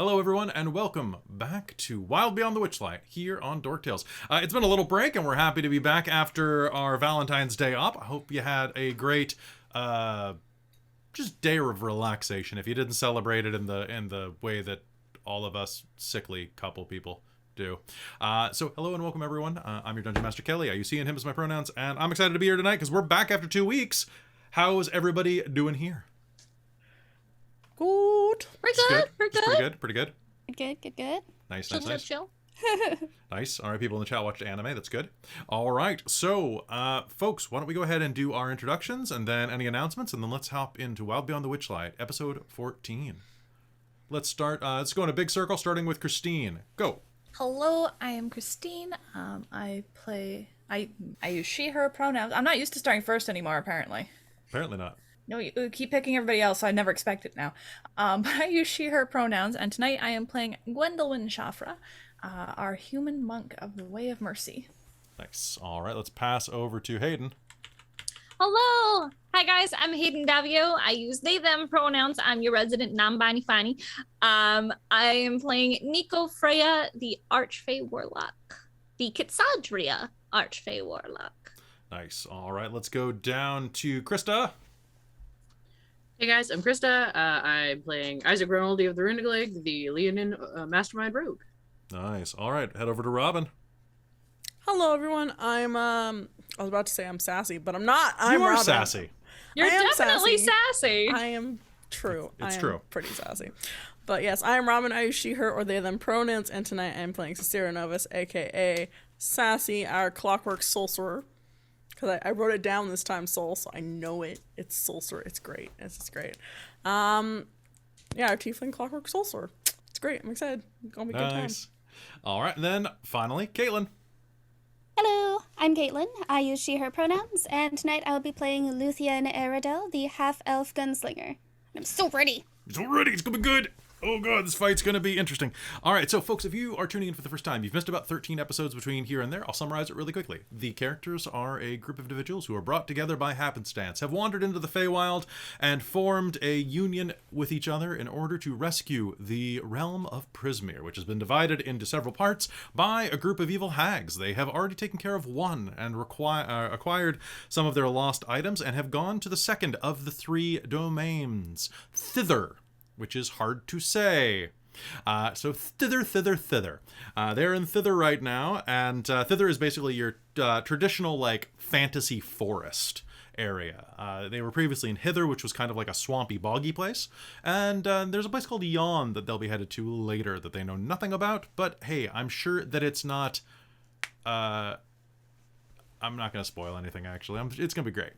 Hello everyone and welcome back to Wild Beyond the Witchlight here on Dork Tales. It's been a little break and we're happy to be back after our Valentine's Day off. I hope you had a great just day of relaxation if you didn't celebrate it in the way that all of us sickly couple people do. So hello and welcome everyone. I'm your Dungeon Master Kelly. I use he and him as my pronouns, and I'm excited to be here tonight because we're back after 2 weeks. How's everybody doing here? Good. We're good. We're good. Pretty good. Good. Nice. Chill. Nice. All right, people in the chat watched anime. That's good. All right. So, folks, why don't we go ahead and do our introductions and then any announcements, and then let's hop into Wild Beyond the Witchlight, episode 14. Let's start. Let's go in a big circle, starting with Christine. Go. Hello, I am Christine. I use she, her pronouns. I'm not used to starting first anymore, apparently. Apparently not. No, you keep picking everybody else, so I never expect it now. But I use she, her pronouns, and tonight I am playing Gwendolwyne Shafra, our human monk of the Way of Mercy. Nice. All right, let's pass over to Hayden. Hello. Hi guys, I'm Hayden Daviau. I use they them pronouns. I'm your resident non-binary fanny. I am playing Nico Freiya, the Archfey Warlock. The Kitsadria Archfey Warlock. Nice. All right, let's go down to Christa. Hey guys, I'm Christa. I'm playing Isaac Ronaldi of the Runic, the Leonin Mastermind Rogue. Nice. All right, head over to Robin. Hello, everyone. I was about to say I'm sassy, but I'm not. I'm You are Robin. sassy. You're definitely sassy. I am true. It's I am true. Pretty sassy. But yes, I am Robin. I use she, her, or they, them pronouns, and tonight I am playing Sarcyra Novis, aka Sassy, our clockwork sorcerer. Because I wrote it down this time, soul, so I know it. It's sorcerer. It's great. It's just great. Yeah, our tiefling clockwork sorcerer. It's great. I'm excited. It's gonna be a good time. Nice. All right, and then finally, Caitlan. Hello, I'm Caitlan. I use she, her pronouns, and tonight I will be playing Luthienne Aeradel, the half-elf gunslinger. And I'm so ready. It's already. It's gonna be good. Oh god, this fight's gonna be interesting. All right, so folks, if you are tuning in for the first time, you've missed about 13 episodes between here and there. I'll summarize it really quickly. The characters are a group of individuals who are brought together by happenstance, have wandered into the Feywild, and formed a union with each other in order to rescue the realm of Prismere, which has been divided into several parts by a group of evil hags. They have already taken care of one and acquired some of their lost items, and have gone to the second of the three domains, thither, which is hard to say. So thither. They're in thither right now, and thither is basically your traditional, like, fantasy forest area. They were previously in hither, which was kind of like a swampy, boggy place, and there's a place called Yon that they'll be headed to later that they know nothing about, but hey, I'm sure that it's not... I'm not going to spoil anything, actually. It's going to be great.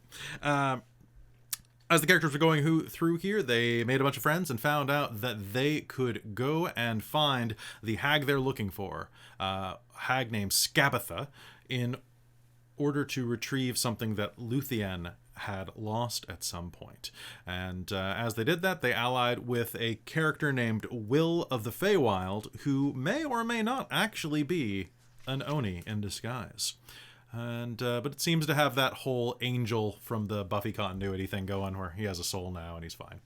As the characters were going through here, they made a bunch of friends and found out that they could go and find the hag they're looking for, hag named Scabatha, in order to retrieve something that Luthienne had lost at some point. And as they did that, they allied with a character named Will of the Feywild, who may or may not actually be an Oni in disguise. And but it seems to have that whole angel from the Buffy continuity thing going, where he has a soul now and he's fine.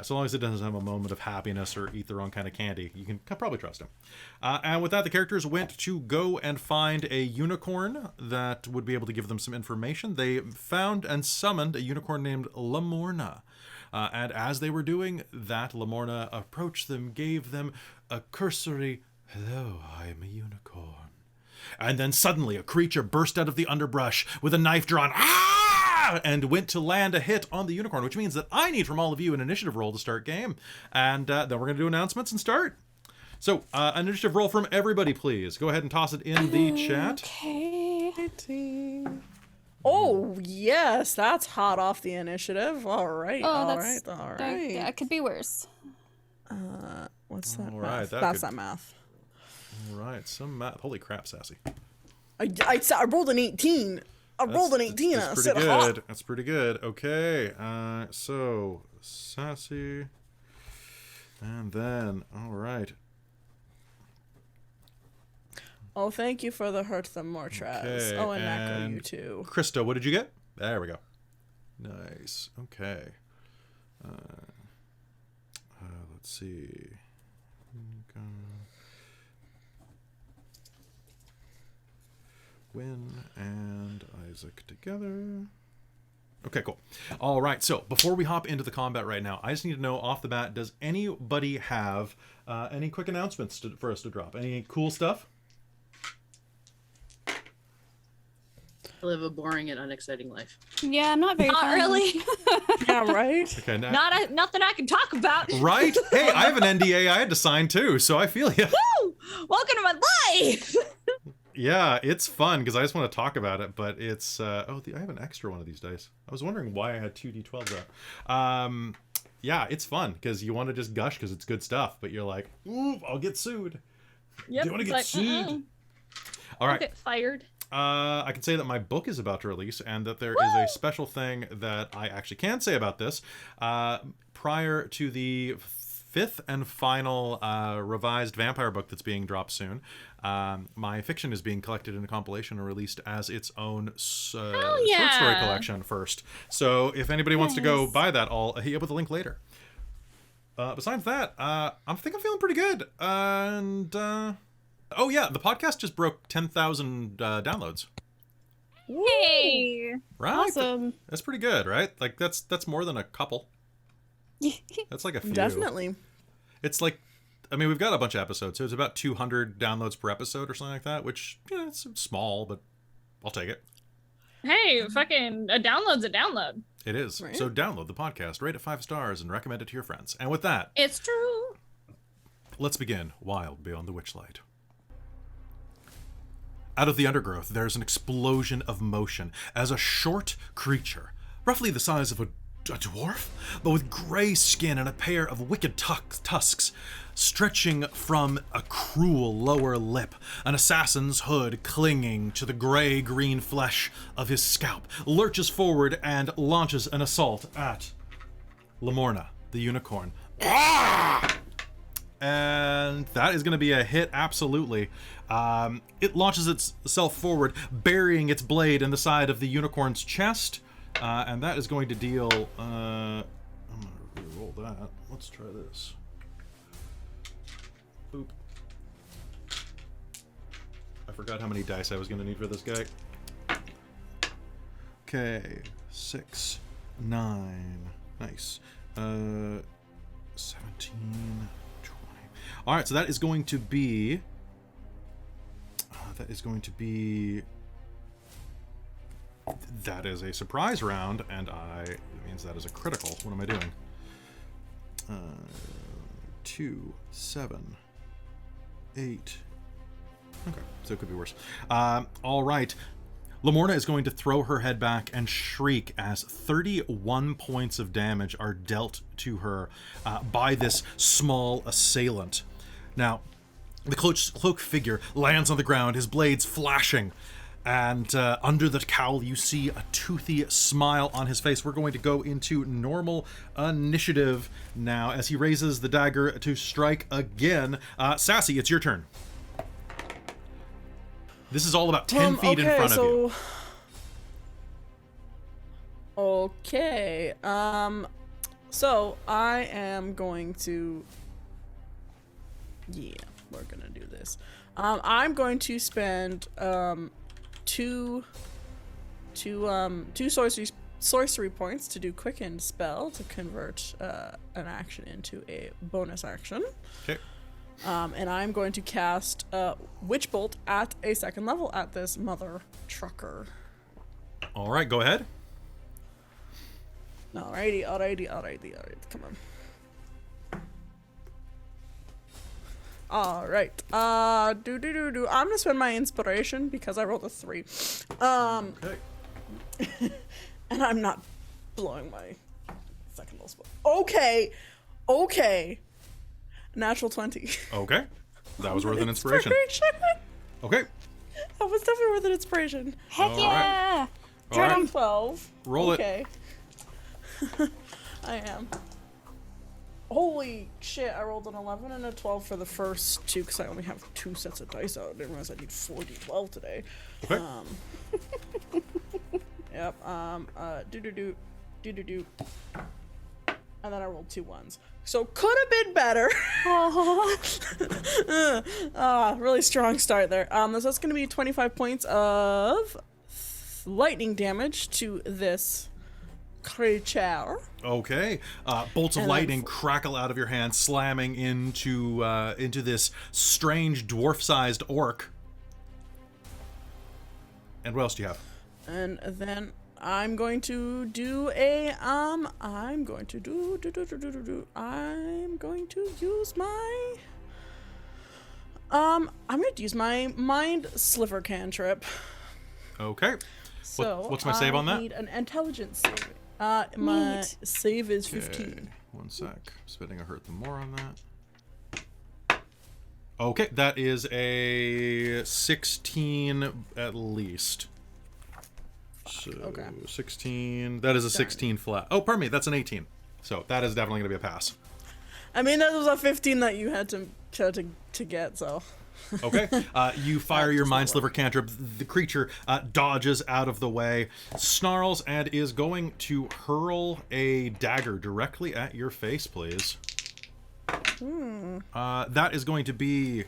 So long as it doesn't have a moment of happiness or eat their own kind of candy, you can probably trust him. And with that, the characters went to go and find a unicorn that would be able to give them some information. They found and summoned a unicorn named Lamorna. And as they were doing that, Lamorna approached them, gave them a cursory, "Hello, I am a unicorn." And then suddenly a creature burst out of the underbrush with a knife drawn, and went to land a hit on the unicorn, which means that I need from all of you an initiative roll to start game. And then we're going to do announcements and start. So, an initiative roll from everybody, please. Go ahead and toss it in the chat. Okay. Oh, yes, that's hot off the initiative. All right, all right. That could be worse. What's that All right, math? that's that math. All right, some math. Holy crap, Sassy. I rolled an 18. I rolled an 18. That's pretty good. That's pretty good. Okay, so Sassy, and then all right. Oh, thank you for the hurt them more, Traz. Okay, Oh, and Nako, and you too. Christa, what did you get? There we go. Nice. Okay. Let's see. Gwyn and Isaac together. Okay, cool. All right, so before we hop into the combat right now, I just need to know off the bat, does anybody have any quick announcements for us to drop? Any cool stuff? I live a boring and unexciting life. Yeah, I'm not very Not fun. really. Yeah, right? Okay, now, Nothing I can talk about. right? Hey, I have an NDA I had to sign too, so I feel you. Woo! Welcome to my life. Yeah, it's fun because I just want to talk about it, but it's I have an extra one of these dice. I was wondering why I had 2 D12s out. Yeah, it's fun because you want to just gush because it's good stuff, but you're like, ooh, I'll get sued. Yep. Do you want to it's get like, sued? All right. Get fired. I can say that my book is about to release and that there is a special thing that I actually can say about this. Prior to the 5th and final revised vampire book that's being dropped soon, my fiction is being collected in a compilation and released as its own short story collection first. So if anybody wants to go buy that, I'll hit you up with a link later. Besides that, I think I'm feeling pretty good. And oh yeah, the podcast just broke 10,000 downloads. Hey. Right? Awesome. That's pretty good, right? Like that's more than a couple. That's like a few. Definitely. It's like, I mean, we've got a bunch of episodes, so it's about 200 downloads per episode or something like that, which, yeah, it's small, but I'll take it. Hey, fucking a download's a download. It is. Right. So download the podcast, rate it 5 stars, and recommend it to your friends. And with that, It's true. let's begin Wild Beyond the Witchlight. Out of the undergrowth, there's an explosion of motion as a short creature, roughly the size of a dwarf, but with gray skin and a pair of wicked tusks stretching from a cruel lower lip, an assassin's hood clinging to the gray-green flesh of his scalp, lurches forward and launches an assault at Lamorna, the unicorn. And that is going to be a hit, absolutely. It launches itself forward, burying its blade in the side of the unicorn's chest. And that is going to deal... I'm going to re-roll that. Let's try this. Boop. I forgot how many dice I was going to need for this guy. Okay. 6, 9. Nice. 17, 20. Alright, so that is going to be... That is a surprise round, and it means that is a critical. What am I doing? 2, 7, 8. Okay, so it could be worse. All right. Lamorna is going to throw her head back and shriek as 31 points of damage are dealt to her by this small assailant. Now, the cloaked figure lands on the ground, his blades flashing. And under the cowl, you see a toothy smile on his face. We're going to go into normal initiative now as he raises the dagger to strike again. Sassy, it's your turn. This is all about 10 feet in front of you. Okay. So I am going to... Yeah, we're gonna do this. I'm going to spend two sorcery points to do quicken spell to convert an action into a bonus action. Okay. And I'm going to cast Witch Bolt at a 2nd level at this mother trucker. All right, go ahead. Alrighty. Come on. Alright. I'm gonna spend my inspiration because I rolled a 3. Okay. And I'm not blowing my 2nd level spell. Okay. Natural 20. Okay. That was worth an inspiration. Okay. That was definitely worth an inspiration. Heck All yeah! All right. 12. Roll it. Okay. I am. Holy shit, I rolled an 11 and a 12 for the first 2 because I only have 2 sets of dice out. I didn't realize I need 4d12 today. Okay. Yep, and then I rolled 2 1s. So could have been better. Really strong start there. So that's going to be 25 points of lightning damage to this creature. Okay. Bolts of lightning crackle out of your hand, slamming into this strange dwarf-sized orc. And what else do you have? And then I'm going to do a I'm going to use my mind sliver cantrip. Okay. So what's my save on that? I need an intelligence save. My save is 15. Okay. 1 sec. Spending a hurt them more on that. Okay, that is a 16 at least. So, Okay. 16. That is a 16 flat. Oh, pardon me. That's an 18. So that is definitely going to be a pass. I mean, that was a 15 that you had to get, so. Okay. You fire your mind sliver cantrip. The creature dodges out of the way, snarls, and is going to hurl a dagger directly at your face, please. That is going to be...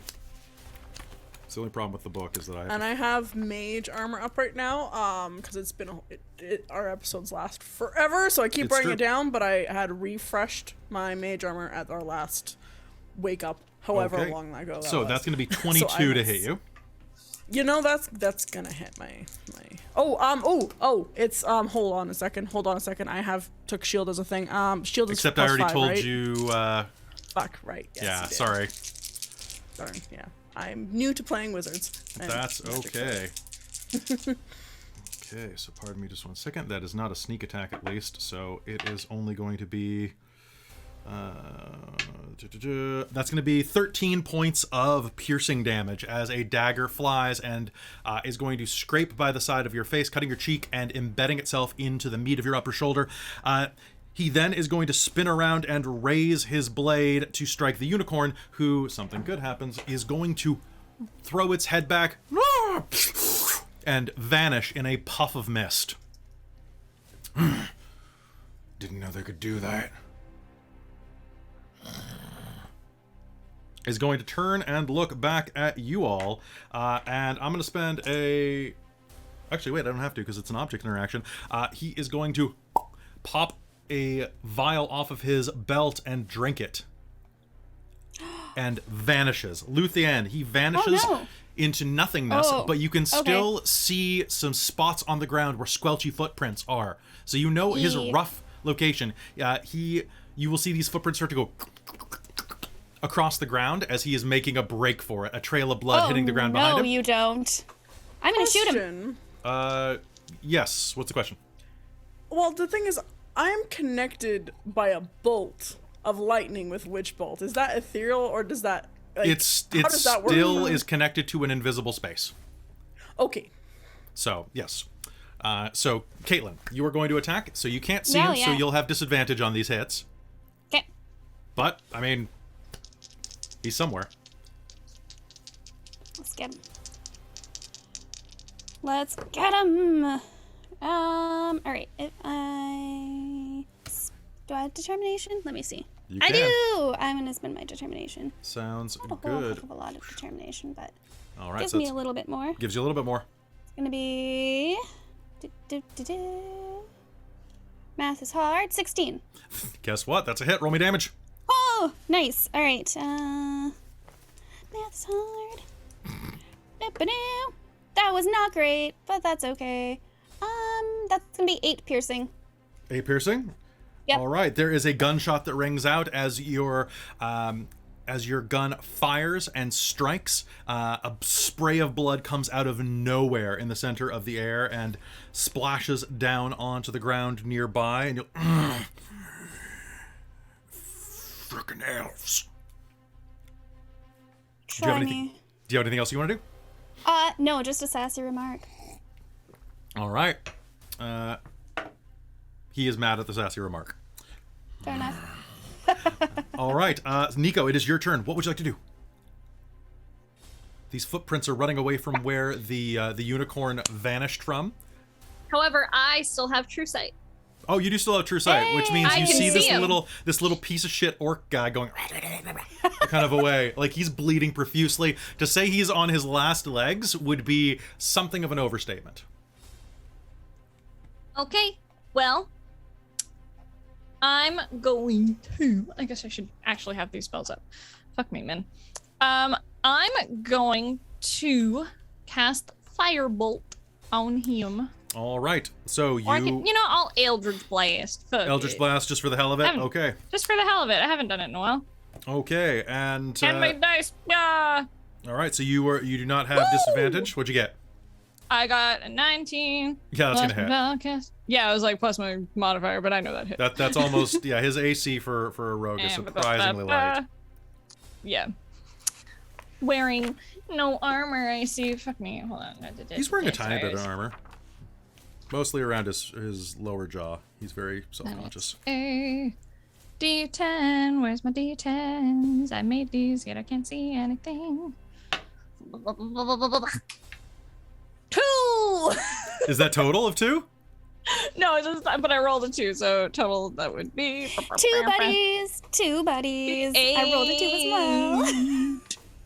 It's the only problem with the book is that I have mage armor up right now, because it's been our episodes last forever, so I keep writing it down. But I had refreshed my mage armor at our last wake up, however long ago that was. So that's going to be 22 to hit you. You know, that's gonna hit my. It's hold on a second. I took shield as a thing. Shield is Except I already 5, told right? you. Fuck right. Yes, yeah, you did. sorry. Darn. Yeah. I'm new to playing wizards. That's okay. Okay, so pardon me just 1 second. That is not a sneak attack at least, so it is only going to be... that's going to be 13 points of piercing damage as a dagger flies and is going to scrape by the side of your face, cutting your cheek and embedding itself into the meat of your upper shoulder. He then is going to spin around and raise his blade to strike the unicorn, who, something good happens, is going to throw its head back and vanish in a puff of mist. Didn't know they could do that. Is going to turn and look back at you all, and I'm going to spend a... Actually, wait, I don't have to because it's an object interaction. He is going to pop a vial off of his belt and drink it. And vanishes. Luthienne, he vanishes into nothingness, but you can still see some spots on the ground where squelchy footprints are. So you know his rough location. You will see these footprints start to go across the ground as he is making a break for it. A trail of blood hitting the ground behind him. No, you don't. I'm going to shoot him. Yes. What's the question? Well, the thing is, I'm connected by a bolt of lightning with Witch Bolt. Is that ethereal, or does that... Like, it still work? is connected to an invisible space. Okay. So, yes. So, Caitlan, you are going to attack, so you can't see him, so you'll have disadvantage on these hits. Okay. But, I mean, he's somewhere. Let's get him. Let's get him. Alright. Do I have determination? Let me see. I do! I'm going to spend my determination. Sounds Not a whole good. heck of a lot of determination, but All right, gives so me a little bit more. gives you a little bit more. It's going to be... Math is hard. 16. Guess what? That's a hit. Roll me damage. Oh, nice. All right. Math is hard. That was not great, but that's okay. That's gonna be 8 piercing. 8 piercing? Yep. All right. There is a gunshot that rings out as your gun fires and strikes. A spray of blood comes out of nowhere in the center of the air and splashes down onto the ground nearby, and you'll... Frickin' elves. Do you have anything else you want to do? No, just a sassy remark. All right. He is mad at the sassy remark. Fair enough. All right. Nico, it is your turn. What would you like to do? These footprints are running away from where the unicorn vanished from. However, I still have true sight. Oh, you do still have true sight, which means I you can see see him. this little piece of shit orc guy going kind of away, like he's bleeding profusely. To say he's on his last legs would be something of an overstatement. Okay, well, I'm going to. I guess I should actually have these spells up. Fuck me, man. I'm going to cast Firebolt on him. All right, so Or I can, I'll Eldritch Blast. Fuck Eldritch it. Blast just for the hell of it. haven't- Okay, Just for the hell of it. I haven't done it in a while. okay, and And my dice. Yeah. all right, so you do not have disadvantage. What'd you get? I got a 19. Yeah, that's plus gonna hit. my spellcast. Yeah, I was like plus my modifier, but I know that hit. That's almost his AC for a rogue is And surprisingly light. Yeah. Wearing no armor, I see. Fuck me. Hold on. He's wearing a tiny bit of Sorry. armor, mostly around his lower jaw. He's very self-conscious. A D10. Where's my D10s? I made these, yet I can't see anything. 2. Is that total of 2? No, it's just, but I rolled a 2, so total that would be 2 buddies. 2 buddies. I rolled a 2 as well.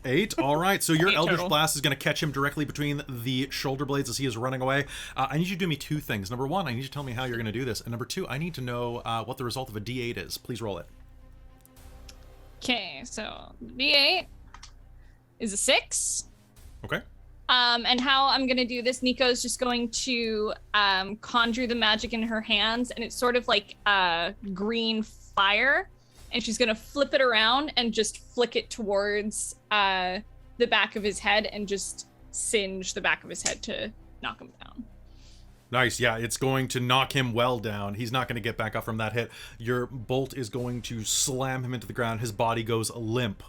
8. All right, so your 8 Eldritch total. Blast is going to catch him directly between the shoulder blades as he is running away. I need you to do me 2 things. Number 1, I need you to tell me how you're going to do this. And number 2, I need to know what the result of a D8 is. Please roll it. Okay, so D8 is a 6. Okay. And how I'm gonna do this, Nico's just going to conjure the magic in her hands, and it's sort of like green fire, and she's gonna flip it around and just flick it towards the back of his head and just singe the back of his head to knock him down. Nice. Yeah, it's going to knock him well down. He's not going to get back up from that hit. Your bolt is going to slam him into the ground. His body goes limp.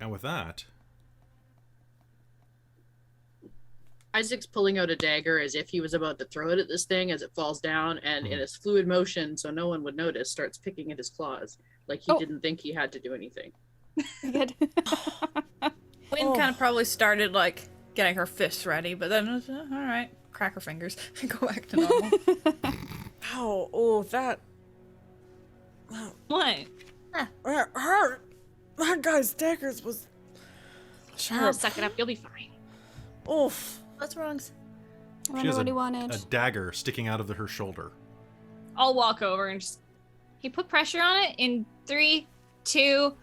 And with that, Isaac's pulling out a dagger as if he was about to throw it at this thing as it falls down, and in his fluid motion, so no one would notice, starts picking at his claws, like he didn't think he had to do anything. Good. Wynn kind of probably started like getting her fists ready, but then it was, all right, crack her fingers and go back to normal. Ow, oh, that What? hurt. That guy's daggers was Oh, sharp. suck it up. You'll be fine. Oof. What's wrong? I she wonder has what he wanted. a dagger sticking out of her shoulder. I'll walk over and just put pressure on it in 3, 2.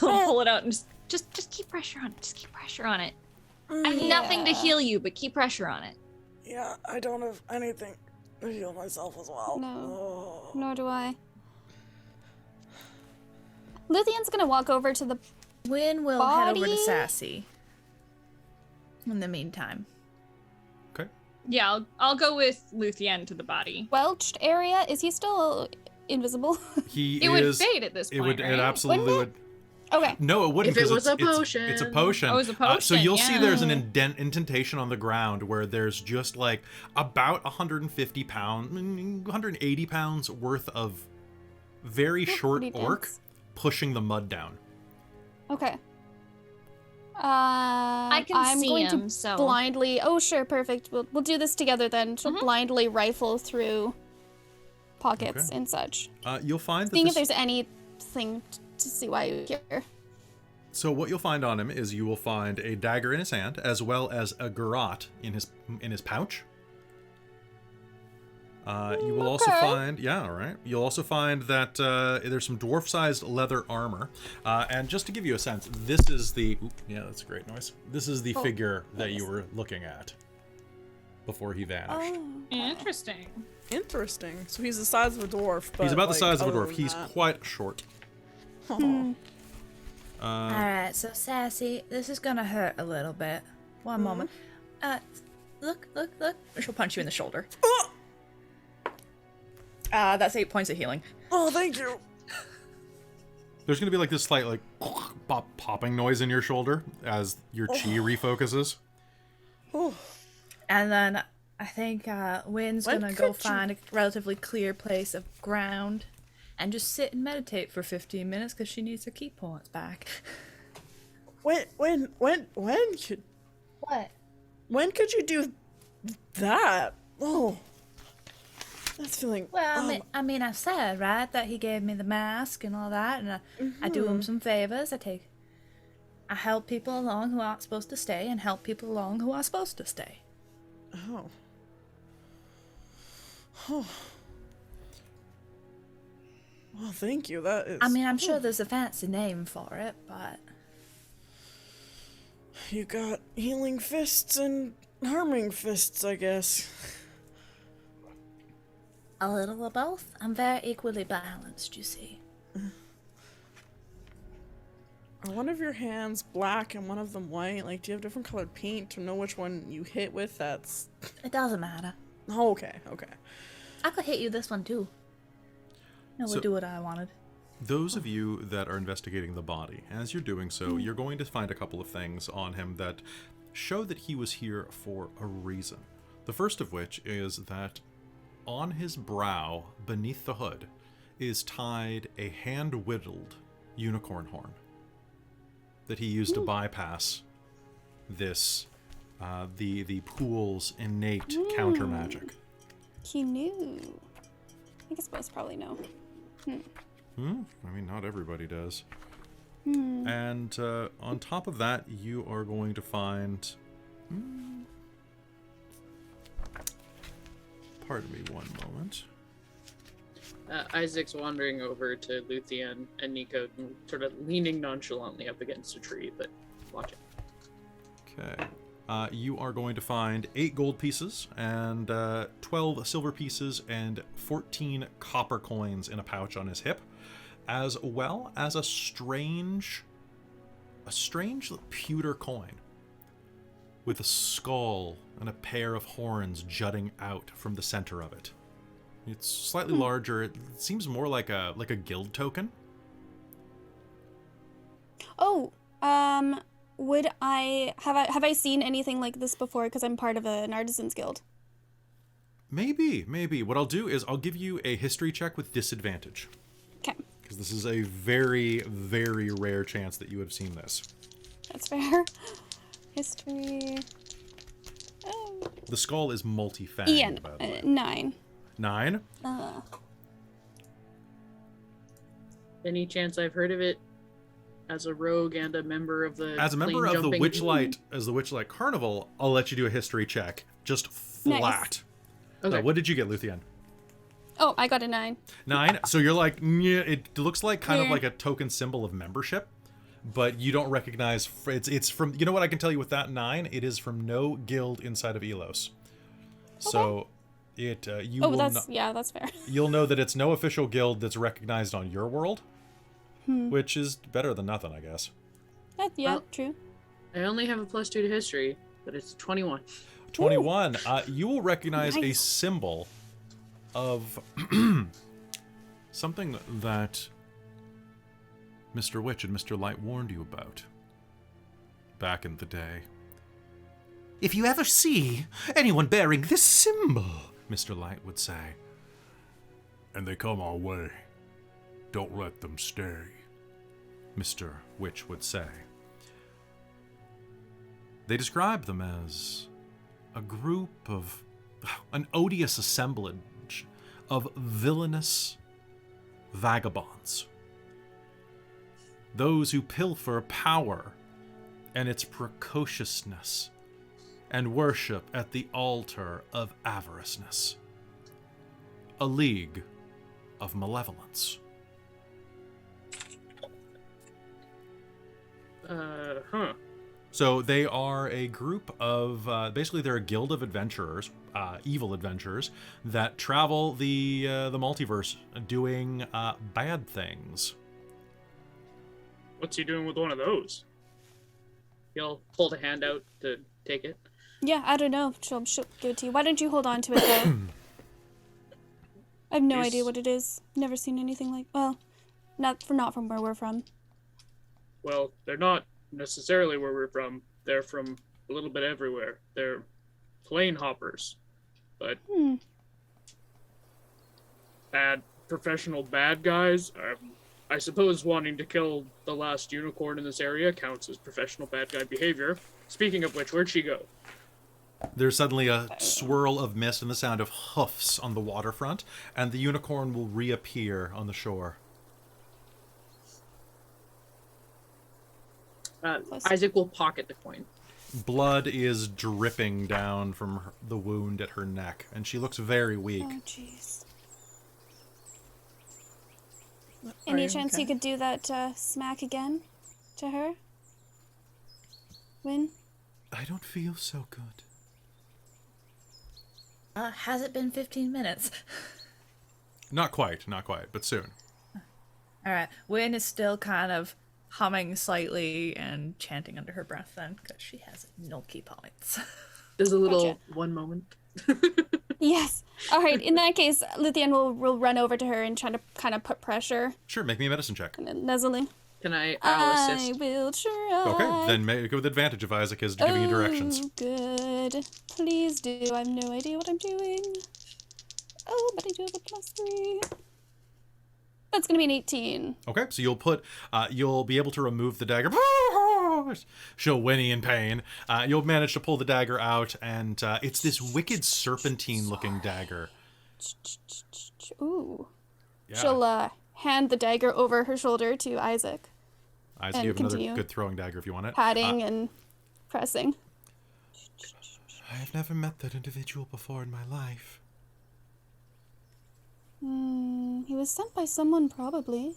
I'll pull it out and just keep pressure on it. Just keep pressure on it. I have nothing to heal you, but keep pressure on it. Yeah, I don't have anything to heal myself as well. No. Oh. Nor do I. Luthienne's gonna walk over to the. Wynn will head over to Body? Sassy. In the meantime. Okay. Yeah, I'll go with Luthienne to the body. Welched area. Is he still invisible? He It would is. fade at this It point, would. right? It absolutely would. Okay. No, it wouldn't. If it 'cause was a it's a potion. potion. Oh, it was a So potion, you'll see there's an yeah. indentation on the ground where there's just like about 150 pounds, 180 pounds worth of very short 180 orc pounds. pushing the mud down. Okay. I can I'm see going him, to so blindly. Oh, sure, perfect. We'll do this together then. To blindly rifle through pockets Okay. and such, You'll find that seeing if this- there's anything to see why you're here. So what you'll find on him is you will find a dagger in his hand, as well as a garrote in his pouch. You will also Okay. find, yeah, all right. You'll also find that there's some dwarf-sized leather armor, and just to give you a sense, this is the. Oop, yeah, that's a great noise. This is the figure that you were looking at before he vanished. interesting. Interesting. So he's the size of a dwarf, but He's about the like, size of a other dwarf. than He's that- quite short. Aw. Alright, so Sassy, this is gonna hurt a little bit. One moment. Look. She'll punch you in the shoulder. That's 8 points of healing. Oh, thank you. There's gonna be like this slight like popping noise in your shoulder as your chi refocuses. Oh, And then I think Wynn's When gonna go could you- find a relatively clear place of ground and just sit and meditate for 15 minutes because she needs her key points back. when could What? When could you do that? Oh, that's feeling. Well, I said, right, that he gave me the mask and all that, and I do him some favors. I help people along who aren't supposed to stay, and help people along who are supposed to stay. Oh. Oh. Well, thank you. That is. I'm sure there's a fancy name for it, but you got healing fists and harming fists, I guess. a little of both. I'm very equally balanced, you see. Are one of your hands black and one of them white? Like, do you have different colored paint to know which one you hit with? That's. It doesn't matter. Oh, okay. I could hit you this one too. No, we'll do what I wanted. Those of you that are investigating the body, as you're doing so, you're going to find a couple of things on him that show that he was here for a reason. The first of which is that on his brow, beneath the hood, is tied a hand-whittled unicorn horn that he used to bypass this, the pool's innate counter magic. He knew. I guess most probably know. I mean, not everybody does. And on top of that, you are going to find... Pardon me one moment. Isaac's wandering over to Luthienne and Nico, sort of leaning nonchalantly up against a tree, but watching. Okay. You are going to find 8 gold pieces and 12 silver pieces and 14 copper coins in a pouch on his hip, as well as a strange pewter coin with a skull and a pair of horns jutting out from the center of it. It's slightly larger. It seems more like a guild token. Oh, would have I seen anything like this before? Because I'm part of an artisans guild. Maybe. What I'll do is I'll give you a history check with disadvantage. Okay. Because this is a very, very rare chance that you would have seen this. That's fair. History. Oh. The skull is multi-fanged, Ian, by the way. 9. 9? Any chance I've heard of it as a rogue and a member of the As a member of the plane-jumping- Witchlight Carnival, I'll let you do a history check. Just flat. Nice. Okay. What did you get, Luthienne? Oh, I got a 9. 9? So you're like, yeah, it looks like kind of Yeah. like a token symbol of membership, but you don't recognize, it's from, you know what I can tell you with that 9? It is from no guild inside of Elos. So it, you will that's fair. you'll know that it's no official guild that's recognized on your world, which is better than nothing, I guess. Well, True. I only have a +2 to history, but it's 21. 21. You will recognize a Nice. symbol of something that Mr. Witch and Mr. Light warned you about back in the day. If you ever see anyone bearing this symbol, Mr. Light would say, and they come our way, don't let them stay, Mr. Witch would say. They describe them as a group of, an odious assemblage of villainous vagabonds. Those who pilfer power and its precociousness and worship at the altar of avariceness. A league of malevolence. So they are a group of, basically they're a guild of adventurers, evil adventurers, that travel the multiverse doing bad things. What's he doing with one of those? He'll hold a hand out to take it. Yeah, I don't know. She'll give it to you. Why don't you hold on to it, though? I have no Yes. idea what it is. Never seen anything like... Well, not from where we're from. Well, they're not necessarily where we're from. They're from a little bit everywhere. They're plane hoppers, but professional bad guys. I suppose wanting to kill the last unicorn in this area counts as professional bad guy behavior. Speaking of which, where'd she go? There's suddenly a swirl of mist and the sound of hoofs on the waterfront, and the unicorn will reappear on the shore. Isaac will pocket the coin. Blood is dripping down from the wound at her neck, and she looks very weak. Oh, jeez. Any chance you could do that smack again to her? Win? I don't feel so good. Has it been 15 minutes? Not quite, but soon. All right. Wynn is still kind of humming slightly and chanting under her breath then, because she has no key points. There's a little Gotcha. one moment. Yes. All right. In that case, Luthienne will run over to her and try to kind of put pressure. Sure, make me a medicine check. And then nuzzling. Can I'll I assist? will try. Okay, then make it with advantage if Isaac is giving you directions. Oh, good. Please do. I have no idea what I'm doing. Oh, but I do have a +3. That's gonna be an 18. Okay, so you'll be able to remove the dagger. She'll whinny in pain. You'll manage to pull the dagger out, and it's this wicked serpentine-looking dagger. Ooh. Yeah. She'll hand the dagger over her shoulder to Isaac, Isaac, and you have another continue. good throwing dagger if you want it. patting and pressing. I have never met that individual before in my life. He was sent by someone, probably.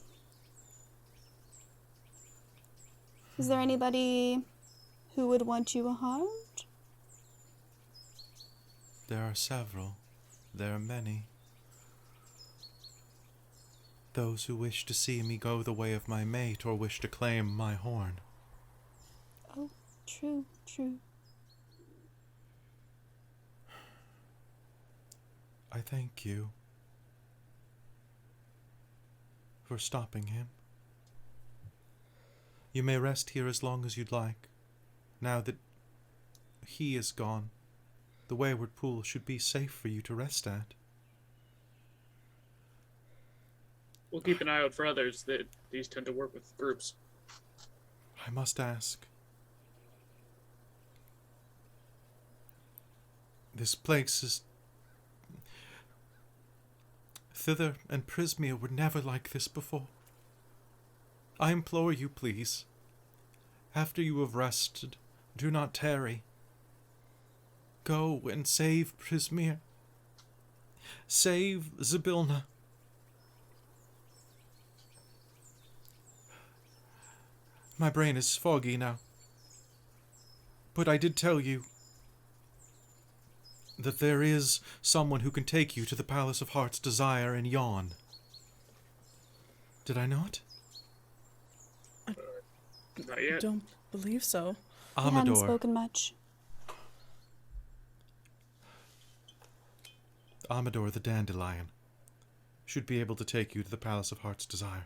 Is there anybody who would want you harmed? There are several. There are many. Those who wish to see me go the way of my mate or wish to claim my horn. Oh, true. I thank you for stopping him. You may rest here as long as you'd like. Now that he is gone, the Wayward Pool should be safe for you to rest at. We'll keep an eye out for others. That these tend to work with groups. I must ask. This place is... Thither and Prismia were never like this before. I implore you, please. After you have rested, do not tarry. Go and save Prismia. Save Zybilna. My brain is foggy now. But I did tell you that there is someone who can take you to the Palace of Heart's Desire in Yon. Did I not? Not I yet. don't believe so. I haven't Amador. spoken much. Amador the Dandelion should be able to take you to the Palace of Heart's Desire.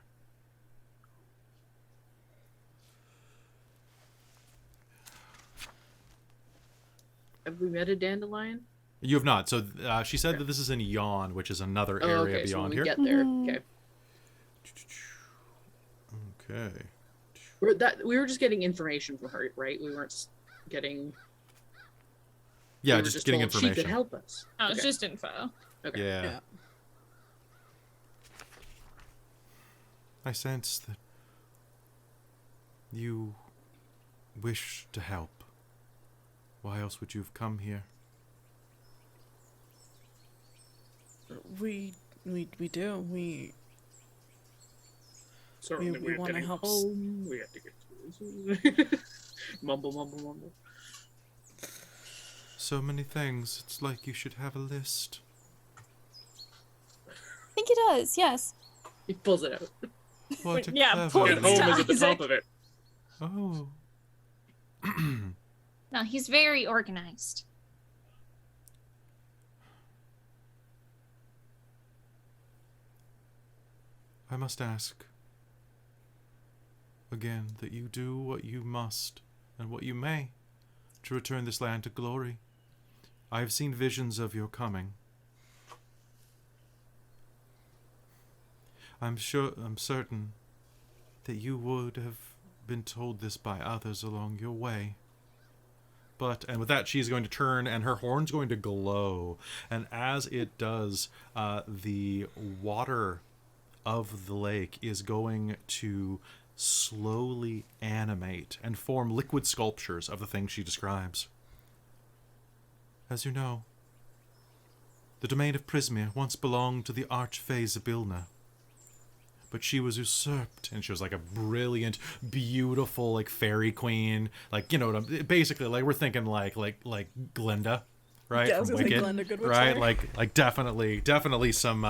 Have we met a dandelion? You have not. So she said that this is in Yon, which is another area Oh, okay. So when beyond we here. get there, Mhm. okay. Okay. We were just getting information from her, right? We weren't getting. Yeah, we were just getting told She information. could help us. Oh, it's Okay. just info. Okay. Yeah. Yeah. I sense that you wish to help. Why else would you have come here? We do. We Certainly, we we're wanna getting help home. We have to get to mumble. So many things. It's like you should have a list. I think he does, yes. He pulls it out. What a Yeah, clever pull Get it list. home is at the Isaac. top of it. Oh. No, he's very organized. I must ask again that you do what you must and what you may to return this land to glory. I have seen visions of your coming. I'm certain that you would have been told this by others along your way. And with that, she's going to turn, and her horn's going to glow. And as it does, the water of the lake is going to slowly animate and form liquid sculptures of the things she describes. As you know, the domain of Prismia once belonged to the Archfey Zybilna, but she was usurped, and she was like a brilliant, beautiful, like fairy queen, like, you know, basically, like, we're thinking like Glinda, right? Yeah, I was From gonna say Wicked, Glinda Goodwitch right? there. Like definitely some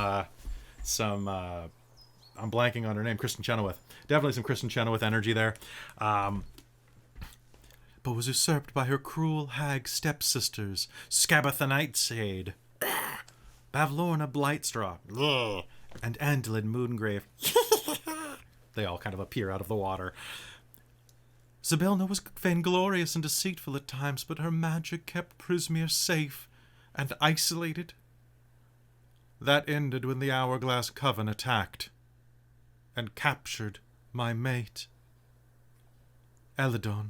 I'm blanking on her name, Kristen Chenoweth. Definitely some Kristen Chenoweth energy there. But was usurped by her cruel hag stepsisters, Scabatha Nightshade, Bavlorna Blightstraw, and Andalin Moongrave. They all kind of appear out of the water. Zybilna was vainglorious and deceitful at times, but her magic kept Prismia safe and isolated. That ended when the Hourglass Coven attacked and captured my mate. Eladon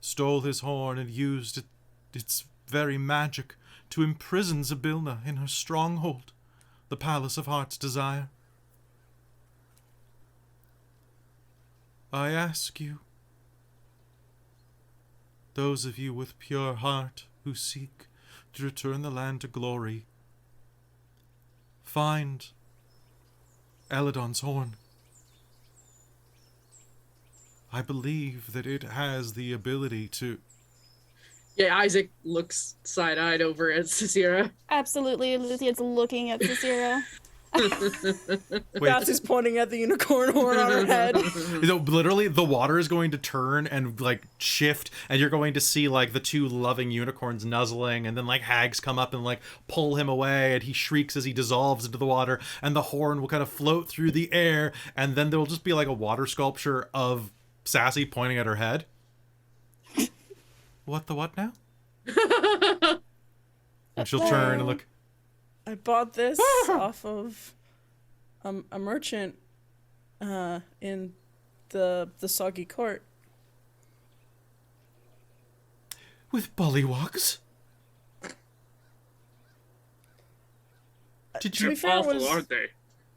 stole his horn and used its very magic to imprison Zybilna in her stronghold, the Palace of Heart's Desire. I ask you, those of you with pure heart who seek to return the land to glory, find Eladon's horn. I believe that it has the ability to... Yeah, Isaac looks side-eyed over at Sarcyra. Absolutely, Luthienne's looking at Sarcyra. Wait, Bassy's pointing at the unicorn horn on her head. literally, the water is going to turn and, like, shift, and you're going to see, like, the two loving unicorns nuzzling, and then, like, hags come up and, like, pull him away, and he shrieks as he dissolves into the water, and the horn will kind of float through the air, and then there will just be, like, a water sculpture of Sassy pointing at her head. What now? And she'll turn and look. I bought this off of a merchant in the Soggy Court. With bullywogs? Did To be you... fair, it Awful, was- aren't they?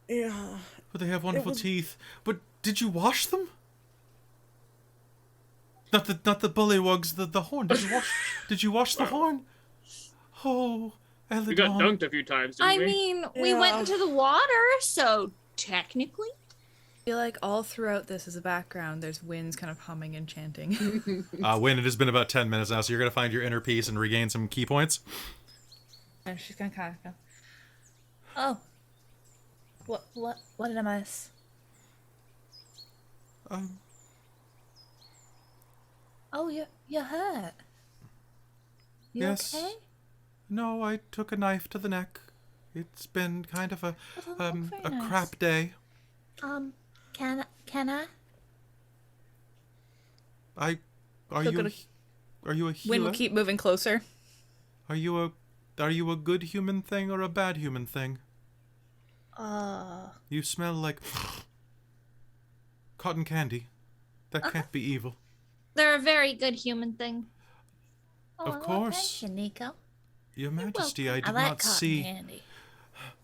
Yeah. But they have wonderful was- teeth. But did you wash them? Not the bullywogs, the horn. Did you wash the horn? Oh, Eladon. We got dunked a few times, didn't I we? mean, we went into the water, so technically. I feel like all throughout this as a background, there's winds kind of humming and chanting. Win, it has been about 10 minutes now, so you're going to find your inner peace and regain some key points. And she's gonna kind of go, oh, what did I miss? Oh, you're hurt. You Yes. okay? No, I took a knife to the neck. It's been kind of a very nice. crap day. Can I? Are Still you gonna- are you a Wind healer? will keep moving closer. Are you a good human thing or a bad human thing? You smell like cotton candy. That can't be evil. They're a very good human thing. Oh, Of course. Thank you, Nico. Your Majesty, I did like not cotton see. candy.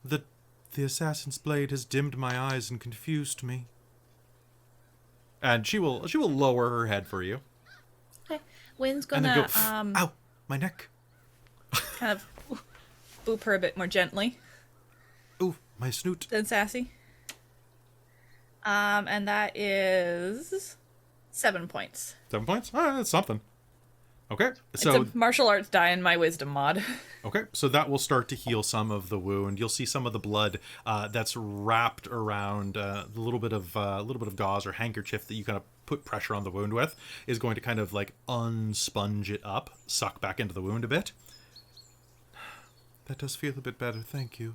The assassin's blade has dimmed my eyes and confused me. And she will lower her head for you. Okay. Wind's And then gonna go, ow, my neck. kind of boop her a bit more gently Ooh, my snoot. than Sassy. And that is 7 points. 7 points? That's something. Okay, It's so a martial arts die in my wisdom mod. okay, so that will start to heal some of the wound. You'll see some of the blood that's wrapped around a little bit of gauze or handkerchief that you kind of put pressure on the wound with is going to kind of like unsponge it up, suck back into the wound a bit. That does feel a bit better, thank you.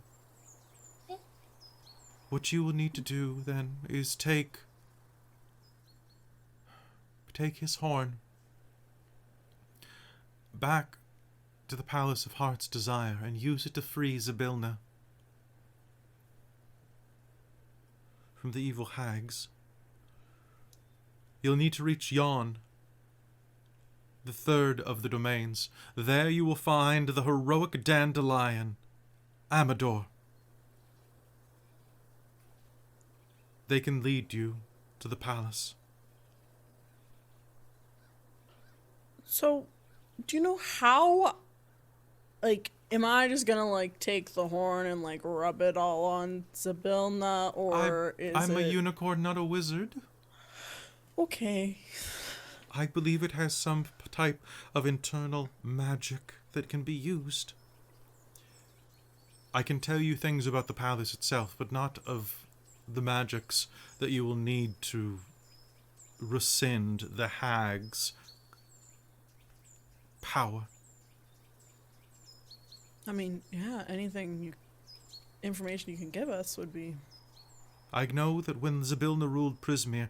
What you will need to do then is take his horn back to the Palace of Heart's Desire and use it to free Zybilna from the evil hags. You'll need to reach Yon the third of the domains. There you will find the heroic dandelion, Amador. They can lead you to the palace. So, do you know how, like, am I just gonna, like, take the horn and, like, rub it all on Zybilna, or I'm a unicorn, not a wizard. Okay. I believe it has some type of internal magic that can be used. I can tell you things about the palace itself, but not of the magics that you will need to rescind the hag's power. I mean, yeah, information you can give us would be... I know that when Zybilna ruled Prismere,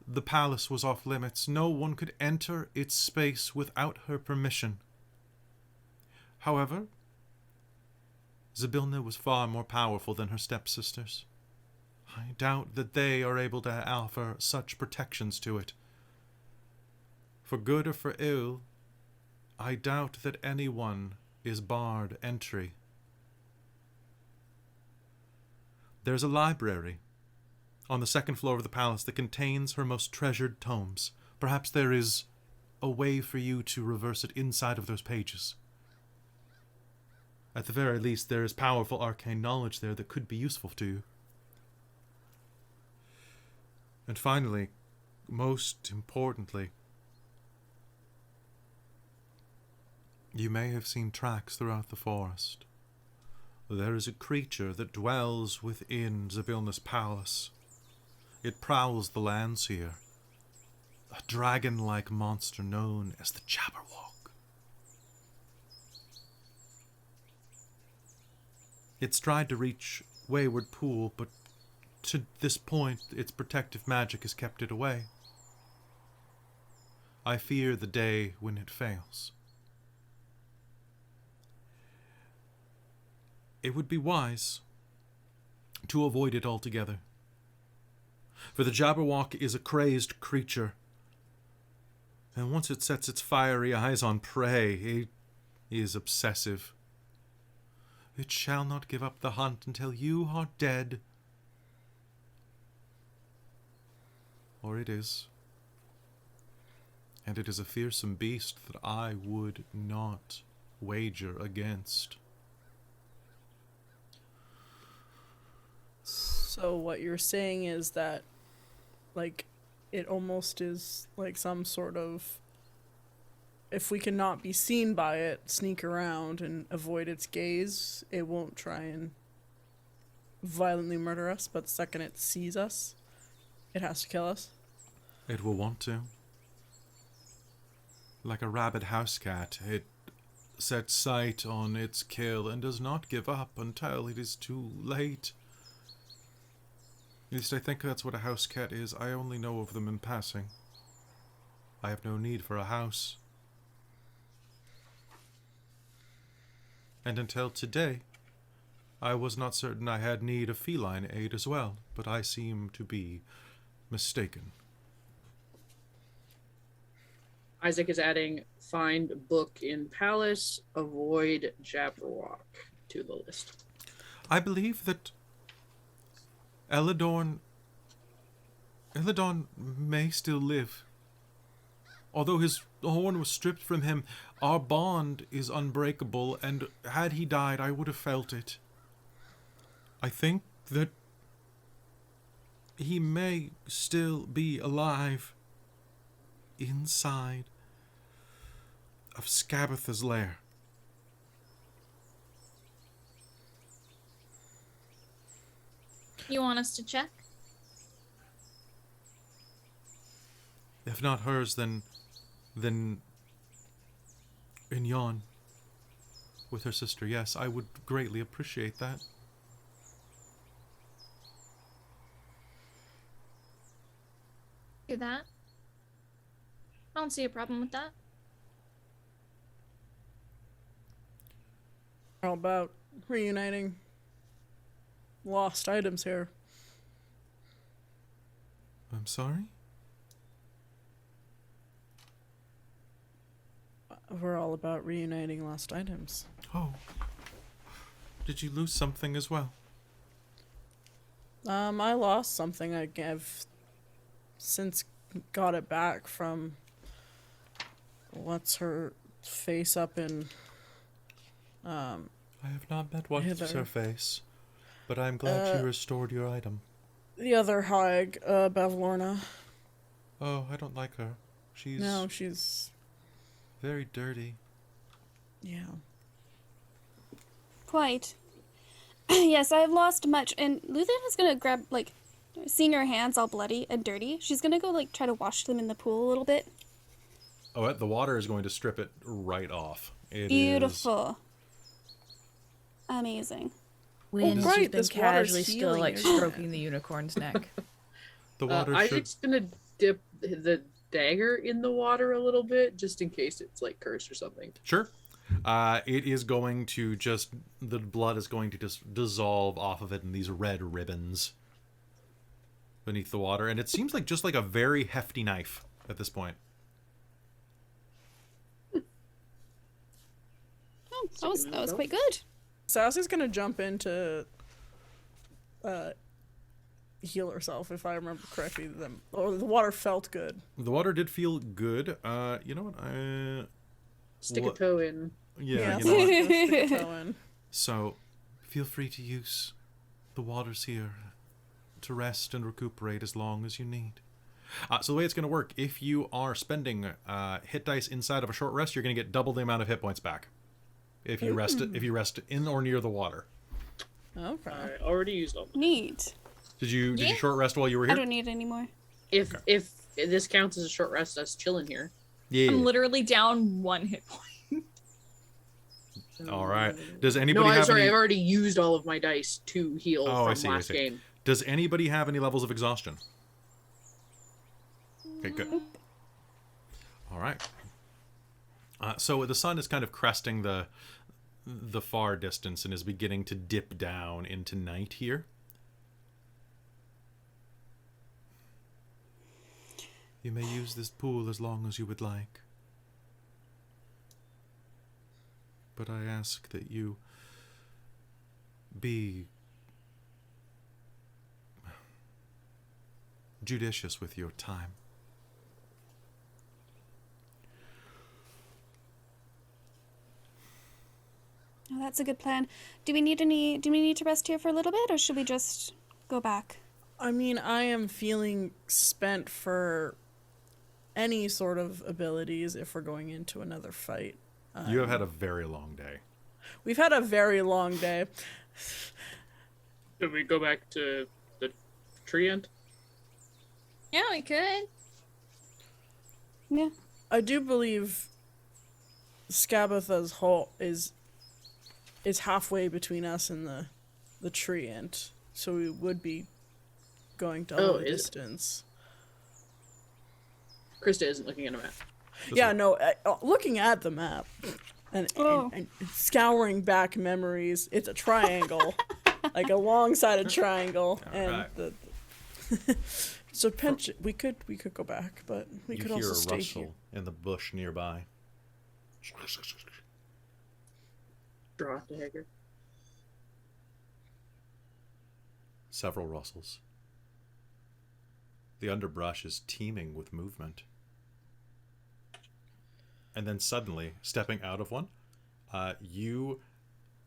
the palace was off limits. No one could enter its space without her permission. However, Zybilna was far more powerful than her stepsisters. I doubt that they are able to offer such protections to it. For good or for ill, I doubt that anyone is barred entry. There's a library on the second floor of the palace that contains her most treasured tomes. Perhaps there is a way for you to reverse it inside of those pages. At the very least, there is powerful arcane knowledge there that could be useful to you. And finally, most importantly, you may have seen tracks throughout the forest. There is a creature that dwells within Zybilna's palace. It prowls the lands here. A dragon-like monster known as the Jabberwock. It's tried to reach Wayward Pool, but to this point, its protective magic has kept it away. I fear the day when it fails. It would be wise to avoid it altogether. For the Jabberwock is a crazed creature, and once it sets its fiery eyes on prey, it is obsessive. It shall not give up the hunt until you are dead. Or it is. And it is a fearsome beast that I would not wager against. So what you're saying is that, like, it almost is like some sort of, if we cannot be seen by it, sneak around and avoid its gaze, it won't try and violently murder us, but the second it sees us, it has to kill us. It will want to. Like a rabid house cat, it sets sight on its kill and does not give up until it is too late. At least I think that's what a house cat is. I only know of them in passing. I have no need for a house. And until today, I was not certain I had need of feline aid as well, but I seem to be mistaken. Isaac is adding find book in palace, avoid Jabberwock to the list. I believe that Eladorn may still live. Although his horn was stripped from him, our bond is unbreakable, and had he died, I would have felt it. I think that he may still be alive inside of Scabatha's lair. You want us to check? If not hers, then Ignon with her sister. Yes, I would greatly appreciate that. Do that. I don't see a problem with that. How about reuniting lost items here? I'm sorry? we're all about reuniting lost items. Oh. Did you lose something as well? I lost something. I've since got it back from what's her face up in. I have not met what's Hither. her face, but I'm glad you restored your item. The other hag, Bavlorna. Oh, I don't like her. She's very dirty. yeah. Quite. Yes, I've lost much, and Luthienne is gonna grab, like, seeing her hands all bloody and dirty, she's gonna go, like, try to wash them in the pool a little bit. Oh, the water is going to strip it right off. It Beautiful. Amazing. Wynn's great, just been this water's casually still, healing, like, isn't it? stroking the unicorn's neck. The water should... Isaac's gonna dip the dagger in the water a little bit, just in case it's like cursed or something. Sure. It is going to just... The blood is going to just dissolve off of it in these red ribbons beneath the water. And it seems like just like a very hefty knife at this point. Oh, that was quite good. Sassy's gonna jump in to heal herself, if I remember correctly. The water felt good. The water did feel good. You know what? Stick a toe in. Yeah, Yeah, you know what? stick a toe in. So, feel free to use the waters here to rest and recuperate as long as you need. So the way it's going to work, if you are spending hit dice inside of a short rest, you're going to get double the amount of hit points back. If you rest in or near the water. Okay. I already used all. Neat. Did you short rest while you were I here? don't need any more. If this counts as a short rest, us chilling here. Yeah. I'm literally down 1 hit point. All right. Does anybody No, I'm have sorry. any... I've already used all of my dice to heal Oh, I from see, last I see. game. Does anybody have any levels of exhaustion? Okay, good. All right. So the sun is kind of cresting the far distance and is beginning to dip down into night here. You may use this pool as long as you would like. But I ask that you be judicious with your time. Oh, that's a good plan. Do we need to rest here for a little bit, or should we just go back? I mean, I am feeling spent for any sort of abilities if we're going into another fight. You have had a very long day. We've had a very long day. Should we go back to the tree end? Yeah, we could. Yeah. I do believe Skabatha's hole is halfway between us and the tree end, so we would be going double the is it? distance. Christa isn't looking at a map. Yeah, no, looking at the map and scouring back memories, it's a triangle, like a long-sided triangle, Alright. and so we could go back, but we could You hear also a stay rustle here. in the bush nearby. Draw dagger. Several rustles. The underbrush is teeming with movement. And then suddenly, stepping out of one, you,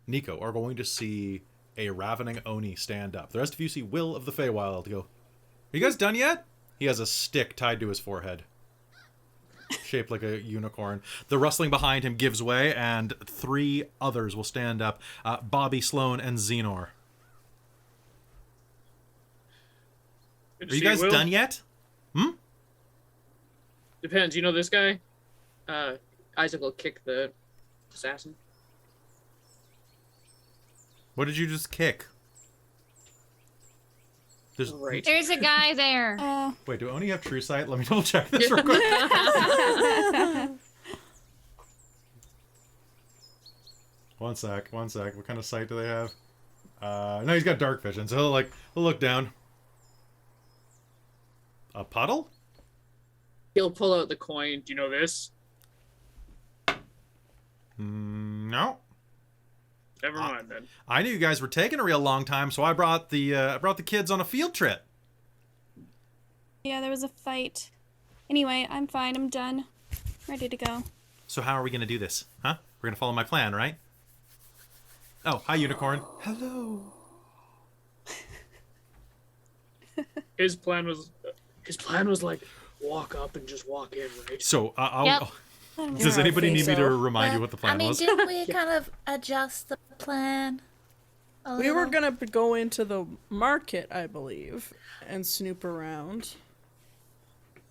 Nico, are going to see a ravening Oni stand up. The rest of you see Will of the Feywild go, "Are you guys done yet?" He has a stick tied to his forehead, shaped like a unicorn. The rustling behind him gives way, and 3 others will stand up. Bobby, Sloan, and Xenor. Good Are to you see guys Will. done yet? Depends. You know this guy? Isaac will kick the assassin. What did you just kick? There's Right. There's a guy there. Wait, do Oni have true sight? Let me double check this real quick. One sec. What kind of sight do they have? No, he's got dark vision, so he'll look down. A puddle? He'll pull out the coin. Do you know this? No. Never mind then. I knew you guys were taking a real long time, so I brought the kids on a field trip. Yeah, there was a fight. Anyway, I'm fine. I'm done. Ready to go. So how are we going to do this? Huh? We're going to follow my plan, right? Oh, hi, Unicorn. Hello. His plan was like walk up and just walk in, right? So, Yep. does anybody need me to so. remind you what the plan was? didn't we kind of adjust the plan? We were gonna go into the market, I believe, and snoop around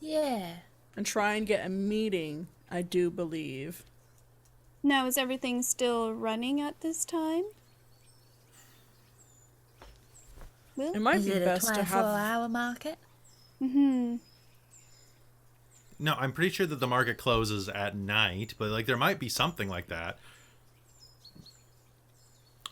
Yeah. and try and get a meeting, I do believe. Now, is everything still running at this time? Will? It might Is be it a best to have 24-hour market? Mm-hmm. No, I'm pretty sure that the market closes at night, but like there might be something like that.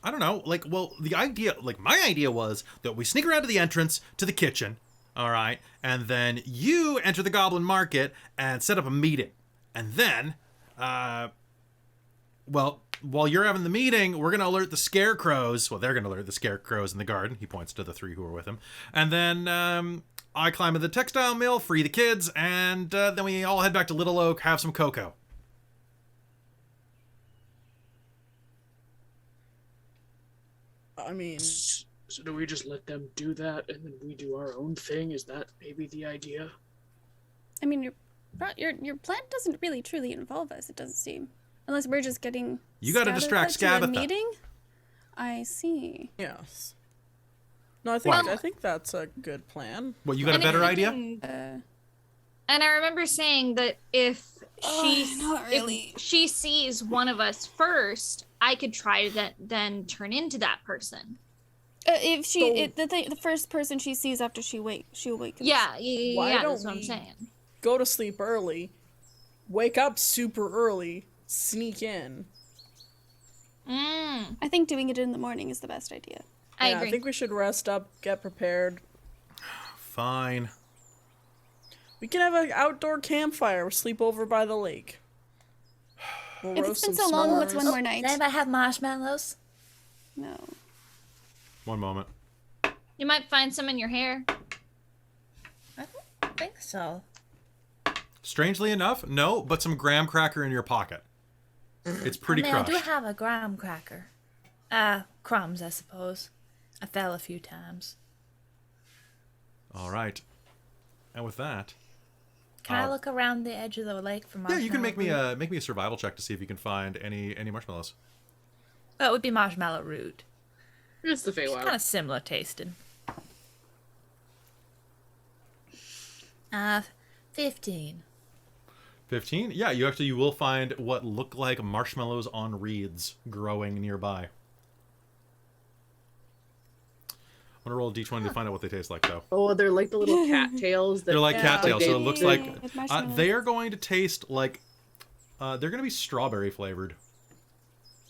I don't know. Like, well, my idea was that we sneak around to the entrance to the kitchen, all right, and then you enter the Goblin Market and set up a meeting, and then, well, while you're having the meeting, we're gonna alert the scarecrows. Well, they're gonna alert the scarecrows in the garden. He points to the 3 who are with him, and then I climb into the textile mill, free the kids, and then we all head back to Little Oak, have some cocoa. I mean, So do we just let them do that and then we do our own thing? Is that maybe the idea? I mean, your plan doesn't really truly involve us, it doesn't seem. Unless we're just getting You gotta distract to the Scabatha. meeting? I see. yes. No, I think that's a good plan. What, you got a And better it- idea? And I remember saying that if not really. if she sees one of us first, I could try to then turn into that person. If she, the first person she sees after she awakens. Yeah, Why yeah, don't that's what I'm we- saying. Go to sleep early, wake up super early, sneak in. I think doing it in the morning is the best idea. I Yeah, agree. I think we should rest up, get prepared. Fine. We can have an outdoor campfire, sleep over by the lake. We'll If roast it's been some so long, what's s'mores. one more night? Does anybody have marshmallows? No. One moment. You might find some in your hair. I don't think so. Strangely enough, no, but some graham cracker in your pocket. It's pretty I crushed. do have a graham cracker. Crumbs, I suppose. I fell a few times. All right. And with that, Can I look around the edge of the lake for yeah, marshmallows? you can make me a survival check to see if you can find any marshmallows. Oh, it would be marshmallow root. It's the Kind Feywild. of similar tasting. 15. 15? Yeah, you will find what look like marshmallows on reeds growing nearby. I'm gonna roll a d20 to find out what they taste like, though. Oh, they're like the little cattails. That, They're like cattails, so it looks like With marshmallows. they are going to taste like they're going to be strawberry flavored.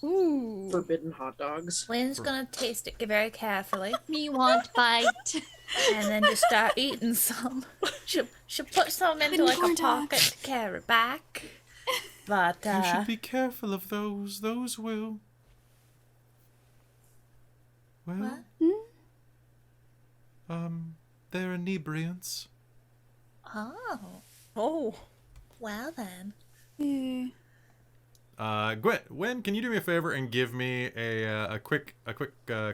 Ooh. forbidden hot dogs. Lynn's gonna taste it very carefully, Me want bite. and then just start eating some. She'll put some into like a corn pocket dogs. to carry back. But You should be careful of those. Those will. Well, what? they're inebriants. Oh, Oh, well then. Gwen, can you do me a favor and give me a quick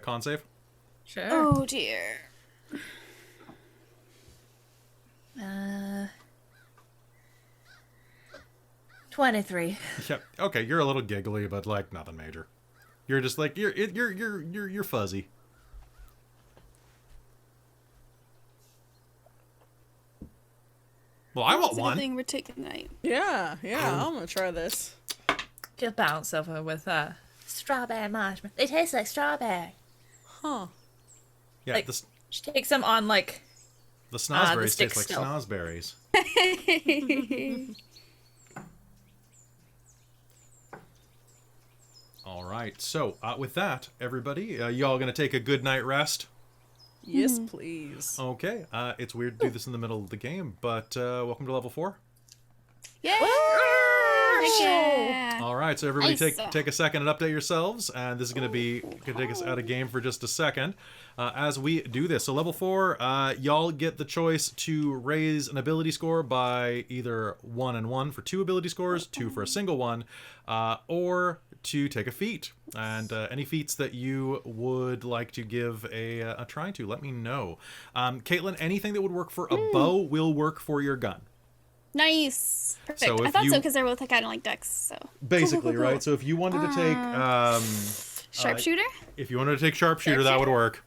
con save? Sure. Oh dear. 23. Yep. Okay, you're a little giggly, but like nothing major. You're just like you're fuzzy. Well, I want It's a good one. thing we're taking tonight. yeah, I'm gonna try this. Just bounce over with strawberry marshmallow. They taste like strawberry. Huh. Yeah, like- the She takes them on like. snozberries stick taste like still. snozberries. All right. So with that, everybody, you all gonna take a good night rest. Yes, please. Okay. It's weird to do this in the middle of the game, but welcome to level 4. Yay! Yeah. All right, so everybody Nice. take a second and update yourselves, and this is going to take us out of game for just a second as we do this. So level 4, y'all get the choice to raise an ability score by either 1 and 1 for 2 ability scores, 2 for a single one, or to take a feat. And any feats that you would like to give a try to, let me know. Caitlan, anything that would work for a bow will work for your gun. Nice. Perfect. So I if thought you- so because they're both kind of like ducks. So Basically, right? So if you wanted to take sharpshooter. if you wanted to take sharpshooter, that would work.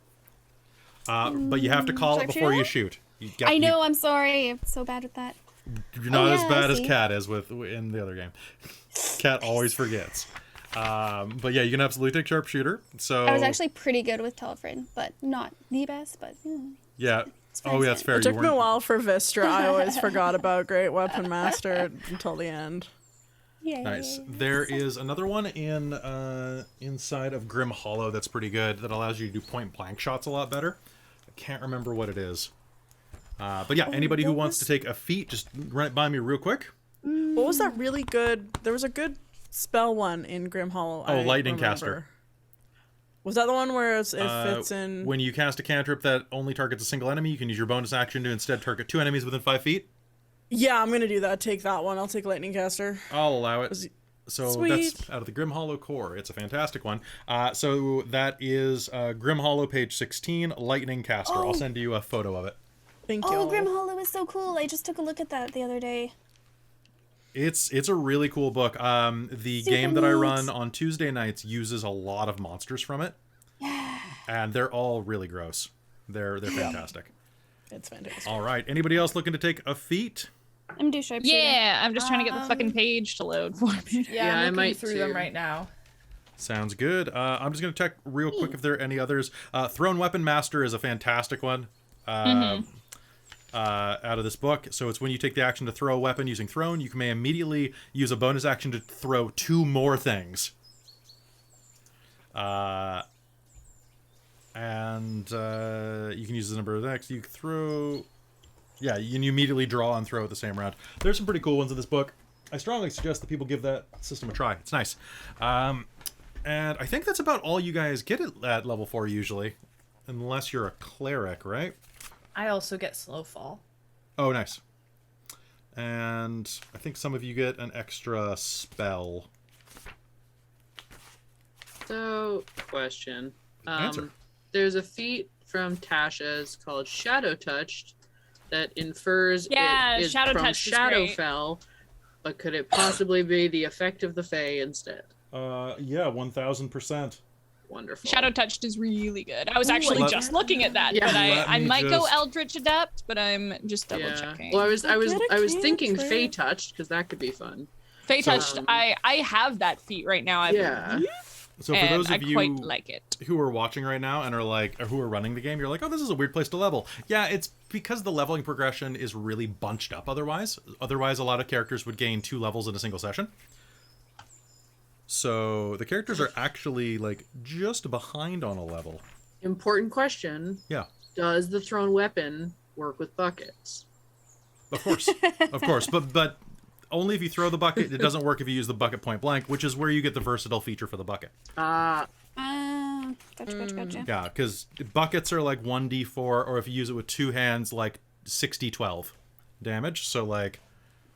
But you have to call it before you shoot. I know. I'm sorry. I'm so bad with that. You're not as yeah, bad I as see. Cat is in the other game. Cat always forgets. But yeah, you can absolutely take sharpshooter. So I was actually pretty good with Telfrin, but not the best. But yeah. Oh, yeah, that's fair. It took You me a weren't- while for Vistra. I always forgot about Great Weapon Master until the end. yeah. Nice. There is another one inside of Grim Hollow that's pretty good that allows you to do point blank shots a lot better. I can't remember what it is. But yeah, anybody who wants to take a feat, just run it by me real quick. What was that really good? There was a good spell one in Grim Hollow. Oh, I Lightning remember. Caster. Was that the one where if it's in... When you cast a cantrip that only targets a single enemy, you can use your bonus action to instead target 2 enemies within 5 feet. Yeah, I'm going to do that. Take that one. I'll take Lightning Caster. I'll allow it. Was- So Sweet. that's out of the Grim Hollow core. It's a fantastic one. So that is Grim Hollow page 16, Lightning Caster. I'll send you a photo of it. Thank you. Oh, Grim Hollow is so cool. I just took a look at that the other day. It's a really cool book. The Super game that I neat. run on Tuesday nights uses a lot of monsters from it. Yeah. And they're all really gross. They're fantastic. It's fantastic. All right. Anybody else looking to take a feat? I'm gonna do sharpshooter. Yeah, I'm just trying to get the fucking page to load for me. Yeah, I'm I looking might through too. them right now. Sounds good. I'm just going to check real quick if there are any others. Thrown Weapon Master is a fantastic one out of this book. So it's when you take the action to throw a weapon using thrown, you may immediately use a bonus action to throw 2 more things. And you can use the number of next. You throw... Yeah, you can immediately draw and throw at the same round. There's some pretty cool ones in this book. I strongly suggest that people give that system a try. It's nice. And I think that's about all you guys get at level 4 usually. Unless you're a cleric, right? I also get slow fall. Oh, nice. And I think some of you get an extra spell. So, question. Answer. There's a feat from Tasha's called Shadow Touched that infers Yeah, it is Shadow from Touched is great. Shadowfell, but could it possibly be the effect of the Fae instead? Yeah, 1000%. Wonderful. Shadow Touched is really good. I was actually Let- just looking at that, Yeah. but Let I me might go just- Eldritch Adept, but I'm just double Yeah. checking. Well, I was a thinking cantrip. Fae Touched because that could be fun. Fey Touched, Um, I have that feat right now. Yeah. So for and those I of you quite like it. who are watching right now and are like, or who are running the game, you're like, oh, this is a weird place to level. Yeah, it's because the leveling progression is really bunched up otherwise. Otherwise, a lot of characters would gain 2 levels in a single session. So the characters are actually like just behind on a level. Important question. Yeah, Does the thrown weapon work with buckets? of course, of course, but only if you throw the bucket. It doesn't work if you use the bucket point blank, which is where you get the versatile feature for the bucket. Gotcha, gotcha. Yeah, because buckets are like 1d4, or if you use it with 2 hands, like 6d12 damage. So like,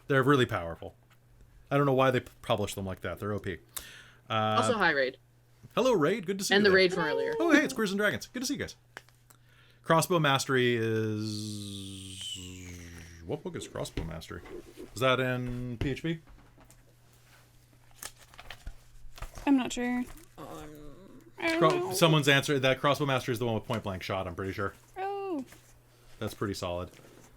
they're really powerful. I don't know why they publish them like that. They're OP. Also, hi Raid. Hello, Raid. Good to see you. And the there. Raid from earlier. Oh, hey, it's Queers and Dragons. Good to see you guys. Crossbow Mastery is... What book is Crossbow Mastery? Is that in PHP? I'm not sure. Someone's answered that Crossbow Mastery is the one with point blank shot, I'm pretty sure. Oh. That's pretty solid.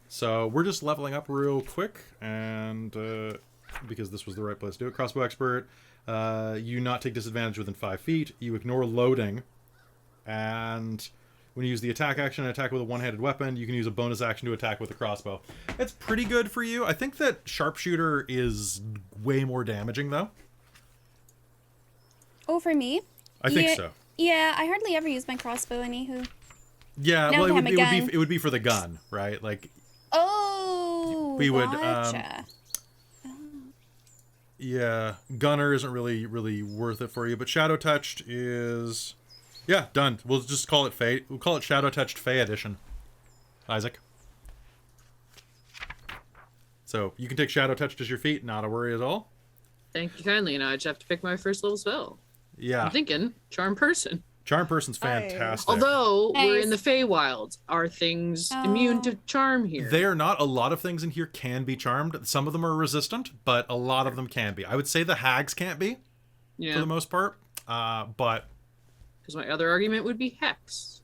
So we're just leveling up real quick, and because this was the right place to do it. Crossbow Expert, you not take disadvantage within 5 feet. You ignore loading, and when you use the attack action and attack with a one-handed weapon, you can use a bonus action to attack with a crossbow. It's pretty good for you. I think that Sharpshooter is way more damaging, though. Oh, for me? I think Yeah. so. Yeah, I hardly ever use my crossbow, anywho. Yeah, Now well, that I'm a gun. it would be for the gun, right? Like, Oh, We would, gotcha. Yeah, Gunner isn't really worth it for you, but Shadow Touched is... Yeah, done. We'll just call it Fae. We'll call it Shadow Touched Fae Edition. Isaac. So, you can take Shadow Touched as your feat, not a worry at all. Thank you kindly, and I just have to pick my first level spell. Yeah. I'm thinking Charm Person. Charm Person's fantastic. Although we're Nice. in the Feywilds, are things immune to charm here? There are not a lot of things in here can be charmed. Some of them are resistant, but a lot of them can be. I would say the hags can't be, for the most part. But Because my other argument would be Hex.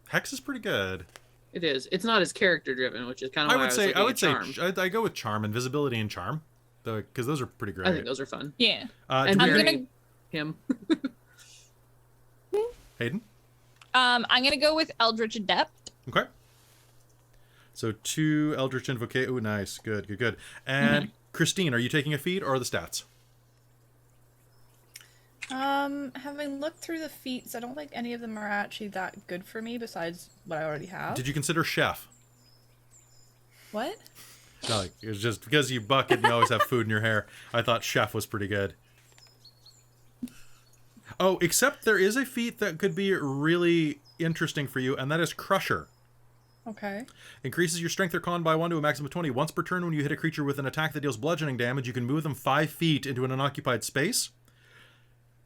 Hex is pretty good. It is. It's not as character driven, which is kind of I why would say Charm. I go with Charm, Invisibility, and Charm, because those are pretty great. I think those are fun. Yeah. And do we- marry him. Hayden. I'm gonna go with Eldritch Adept. Okay. So 2 Eldritch Invocation. Oh, nice. Good. And Christine, are you taking a feat or the stats? Having looked through the feats, I don't think any of them are actually that good for me besides what I already have. Did you consider Chef? What? No, like, it was just because you bucket and you always have food in your hair. I thought Chef was pretty good. Oh, except there is a feat that could be really interesting for you, and that is Crusher. Okay. Increases your strength or con by 1 to a maximum of 20. Once per turn, when you hit a creature with an attack that deals bludgeoning damage, you can move them 5 feet into an unoccupied space,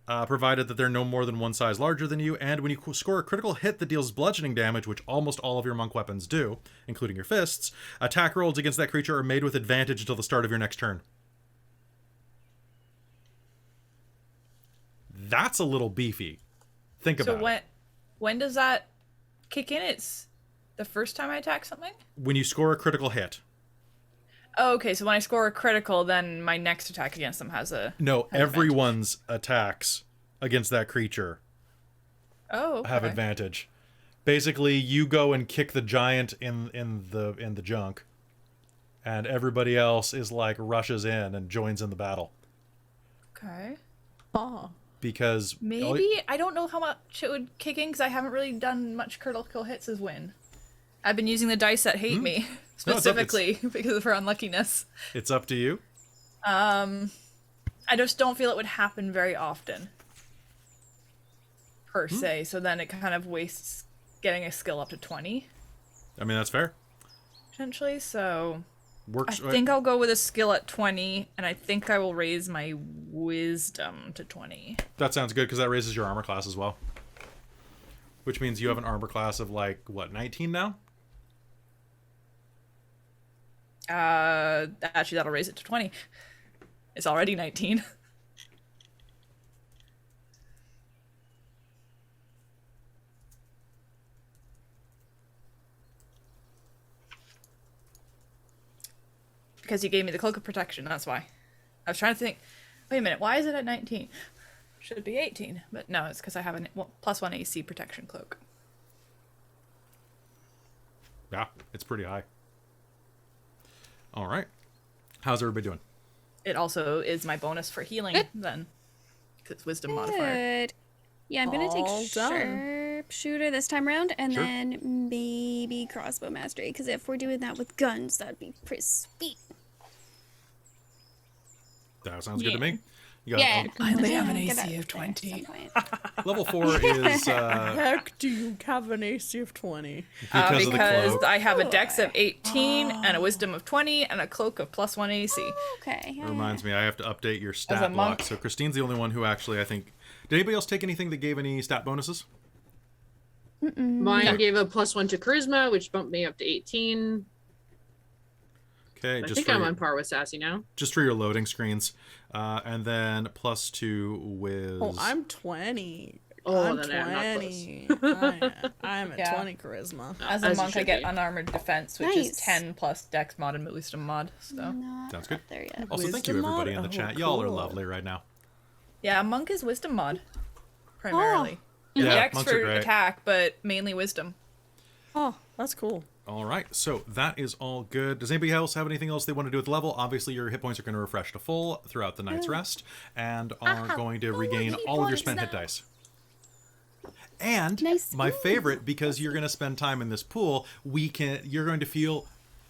provided that they're no more than one size larger than you. And when you score a critical hit that deals bludgeoning damage, which almost all of your monk weapons do, including your fists, attack rolls against that creature are made with advantage until the start of your next turn. That's a little beefy. Think about it. So when does that kick in? It's the first time I attack something? When you score a critical hit. Oh, okay, so when I score a critical, then my next attack against them has a... No, has everyone's attacks against that creature Oh, okay. have advantage. Basically, you go and kick the giant in the junk, and everybody else is like rushes in and joins in the battle. Okay. Oh. Because Maybe, I don't know how much it would kick in, because I haven't really done much critical hits as win. I've been using the dice that hate me, specifically, because of her unluckiness. it's up to you. I just don't feel it would happen very often. Per se, so then it kind of wastes getting a skill up to 20, I mean, that's fair. potentially, so... I Works. think I'll go with a skill at 20, and I think I will raise my wisdom to 20. That sounds good, because that raises your armor class as well. Which means you have an armor class of, like, what, 19 now? Actually, that'll raise it to 20. It's already 19. Because you gave me the cloak of protection, that's why. I was trying to think, wait a minute, why is it at 19? Should be 18, but no, it's because I have a +1 AC protection cloak. Yeah, it's pretty high. All right. How's everybody doing? It also is my bonus for healing, then. Because it's wisdom modifier. Good. Yeah, I'm gonna take All done. sharpshooter this time around, and Sure. then maybe crossbow mastery. Because if we're doing that with guns, that'd be pretty sweet. That sounds good to me. You got Yeah. I only have an Get AC that of there 20. at some point. level 4 is Heck, do you have an AC of 20? because of the Because cloak. I have a dex of 18, and a wisdom of 20, and a cloak of +1 AC. Okay. yeah, Reminds me, I have to update your a stat monk. block. So Christine's the only one who actually, I think... Did anybody else take anything that gave any stat bonuses? Mine gave a +1 to charisma, which bumped me up to 18. Okay, I just think for I'm your, on par with Sassy now. just for your loading screens. And then +2 with... Oh, I'm 20. Oh, I'm then I'm not 20. I'm at Yeah. 20 charisma. As a you monk, I should get be. unarmored defense, which Nice. is 10 plus dex mod and wisdom mod. So Not Sounds good. up there yet. Also, thank you Wisdom everybody mod? in the Oh, chat. Y'all are cool. lovely right now. yeah, a monk is wisdom mod primarily. Yeah, Dex monks are for great. attack, but mainly wisdom. Oh, that's cool. All right, so that is all good. Does anybody else have anything else they want to do with the level? Obviously, your hit points are going to refresh to full throughout the night's rest, and are going to regain all of your spent hit dice. And Nice. my favorite, because you're going to spend time in this pool, you're going to feel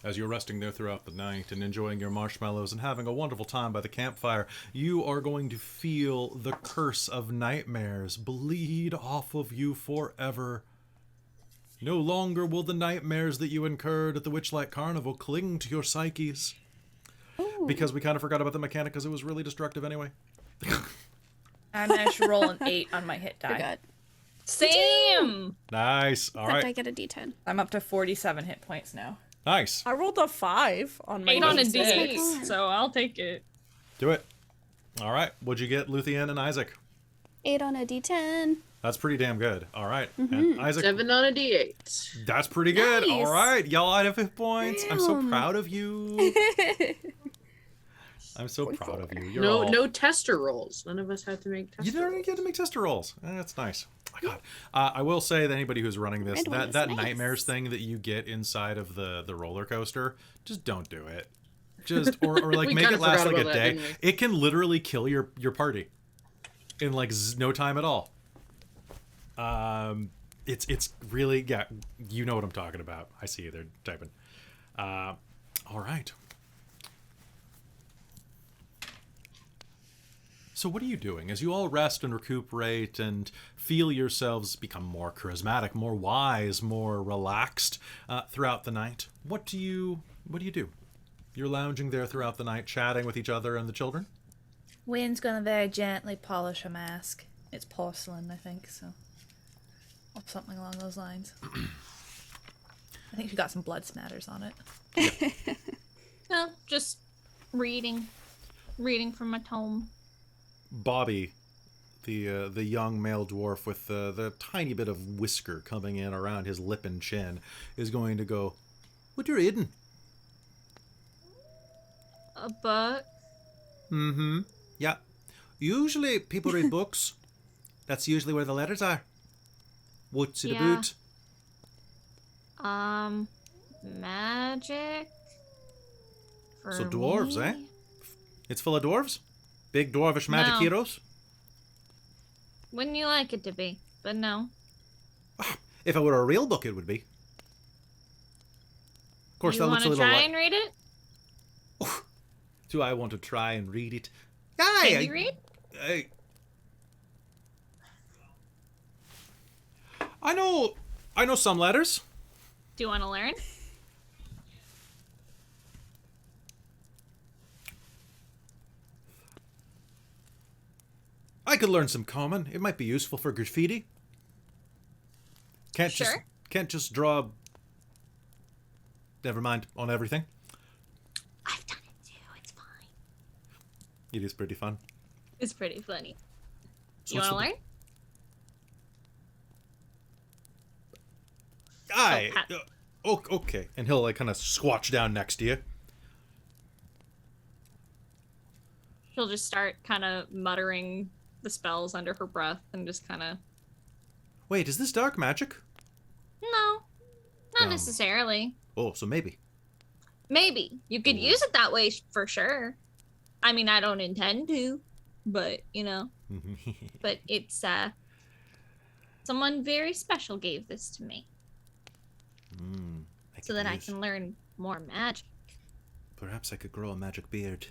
As you're resting there throughout the night and enjoying your marshmallows and having a wonderful time by the campfire, you are going to feel the curse of nightmares bleed off of you forever. No longer will the nightmares that you incurred at the Witchlight Carnival cling to your psyches. Ooh. Because we kind of forgot about the mechanic because it was really destructive anyway. I managed to roll an 8 on my hit die. Forgot. Same. Nice. All Except I right. get a D10. I'm up to 47 hit points now. Nice. I rolled a 5 on my 8 on a D6. D8, so I'll take it. Do it. All right. What'd you get, Luthienne and Isaac? 8 on a D10. That's pretty damn good. All right. And Isaac, 7 on a D8. that's pretty good. Nice. All right. Y'all out of 5 points. I'm so Damn. proud of you. I'm so proud of you. You're all... No tester rolls. None of us had to make tester You didn't rolls. get to make tester rolls. That's nice. Oh my God. I will say that anybody who's running this, Red one that, is that nice. nightmares thing that you get inside of the roller coaster, just don't do it. Just or like We make it kinda last forgot like a about that, day. didn't It can literally kill your party in like no time at all. It's really, yeah, you know what I'm talking about. I see you there typing. All right. So what are you doing as you all rest and recuperate and feel yourselves become more charismatic, more wise, more relaxed throughout the night? What do you do? You're lounging there throughout the night, chatting with each other and the children. Wynn's gonna very gently polish a mask. It's porcelain, I think, so. Or something along those lines. I think she got some blood smatters on it. No, just reading from a tome. Bobby, the young male dwarf with the tiny bit of whisker coming in around his lip and chin, is going to go, "What you reading?" A book. Mm-hmm. Yeah. Usually people read books. That's usually where the letters are. What's it Yeah. about? Magic. So For dwarves, me? eh? It's full of dwarves? Big dwarvish magic No. heroes? Wouldn't you like it to be? But no. If it were a real book, it would be. Of course, You that want looks a to little try like... and read it? Do I want to try and read it? Aye, Can you read? I know some letters. Do you want to learn? I could learn some common. It might be useful for graffiti. Can't just draw. Never mind on everything. I've done it too. It's fine. It is pretty fun. It's pretty funny. So You what's want to the- learn? Aye. Pat. Okay. And he'll like kind of squatch down next to you. She'll just start kind of muttering the spells under her breath and just kind of. Wait, is this dark magic? No, not Yum. necessarily. Oh, so maybe. Maybe you could Ooh. use it that way for sure. I mean, I don't intend to, but you know. But it's someone very special gave this to me so that I can learn more magic. Perhaps I could grow a magic beard.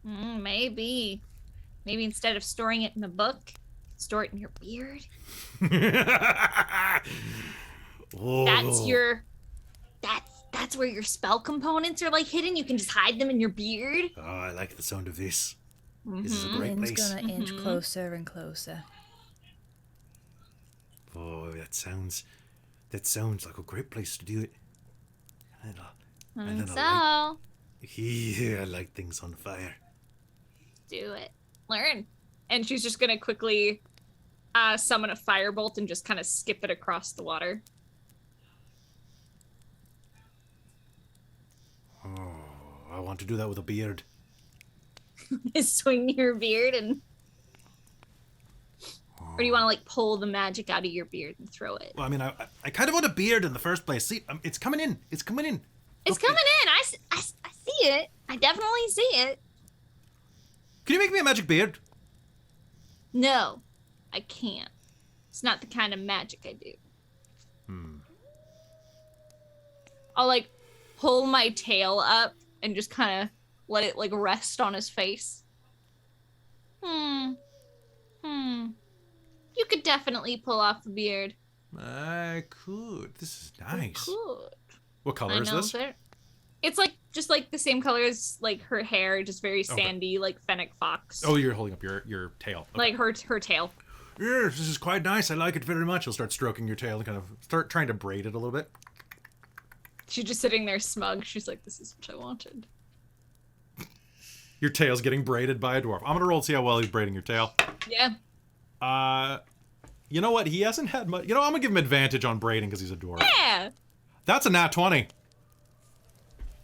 Maybe instead of storing it in a book, store it in your beard. Oh. That's where your spell components are like hidden. You can just hide them in your beard. Oh, I like the sound of this. This is a Mhm. great Wynn's place. gonna inch Mhm. closer and closer. Oh, that sounds like a great place to do it. And then So I like things on fire. do it. Learn. And she's just gonna quickly summon a firebolt and just kind of skip it across the water. Oh, I want to do that with a beard. Swing your beard and. Or do you want to like pull the magic out of your beard and throw it? Well, I mean, I kind of want a beard in the first place. See, it's coming in. It's coming in. It's Okay. coming in. I see it. I definitely see it. Can you make me a magic beard? No, I can't. It's not the kind of magic I do. I'll like pull my tail up and just kind of let it like rest on his face. You could definitely pull off the beard. I could. This is nice. Could. What color is this? It's like just like the same color as like her hair, just very sandy, like fennec fox. Oh, you're holding up your tail. Okay. Like her tail. Yes, this is quite nice. I like it very much. You'll start stroking your tail and kind of start trying to braid it a little bit. She's just sitting there smug. She's like, this is what I wanted. Your tail's getting braided by a dwarf. I'm gonna roll to see how well he's braiding your tail. Yeah. You know what? He hasn't had much. You know, I'm gonna give him advantage on braiding because he's a dwarf. Yeah. That's a nat 20.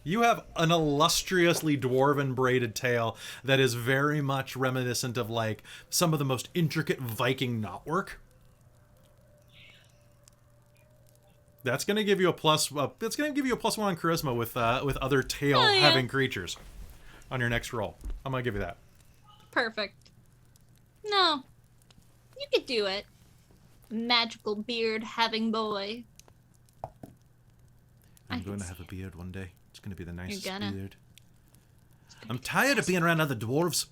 You have an illustriously dwarven braided tail that is very much reminiscent of like some of the most intricate Viking knotwork. That's gonna give you a plus. That's gonna give you a +1 on charisma with other tail having creatures on your next roll. I'm gonna give you that. Perfect. No, you could do it. Magical beard having boy. I'm going to have a beard one day. It's going to be the nicest gonna. beard. I'm tired of being around other dwarves.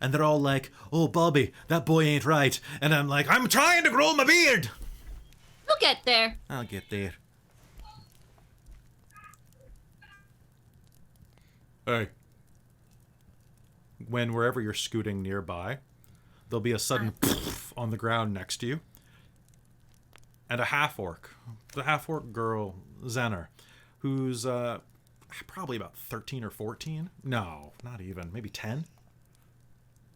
And they're all like, oh, Bobby, that boy ain't right. And I'm like, I'm trying to grow my beard. You'll get there. I'll get there. Hey. When wherever you're scooting nearby, there'll be a sudden poof on the ground next to you. And a half-orc. The half-orc girl, Zener, who's probably about 13 or 14. No, not even. Maybe 10.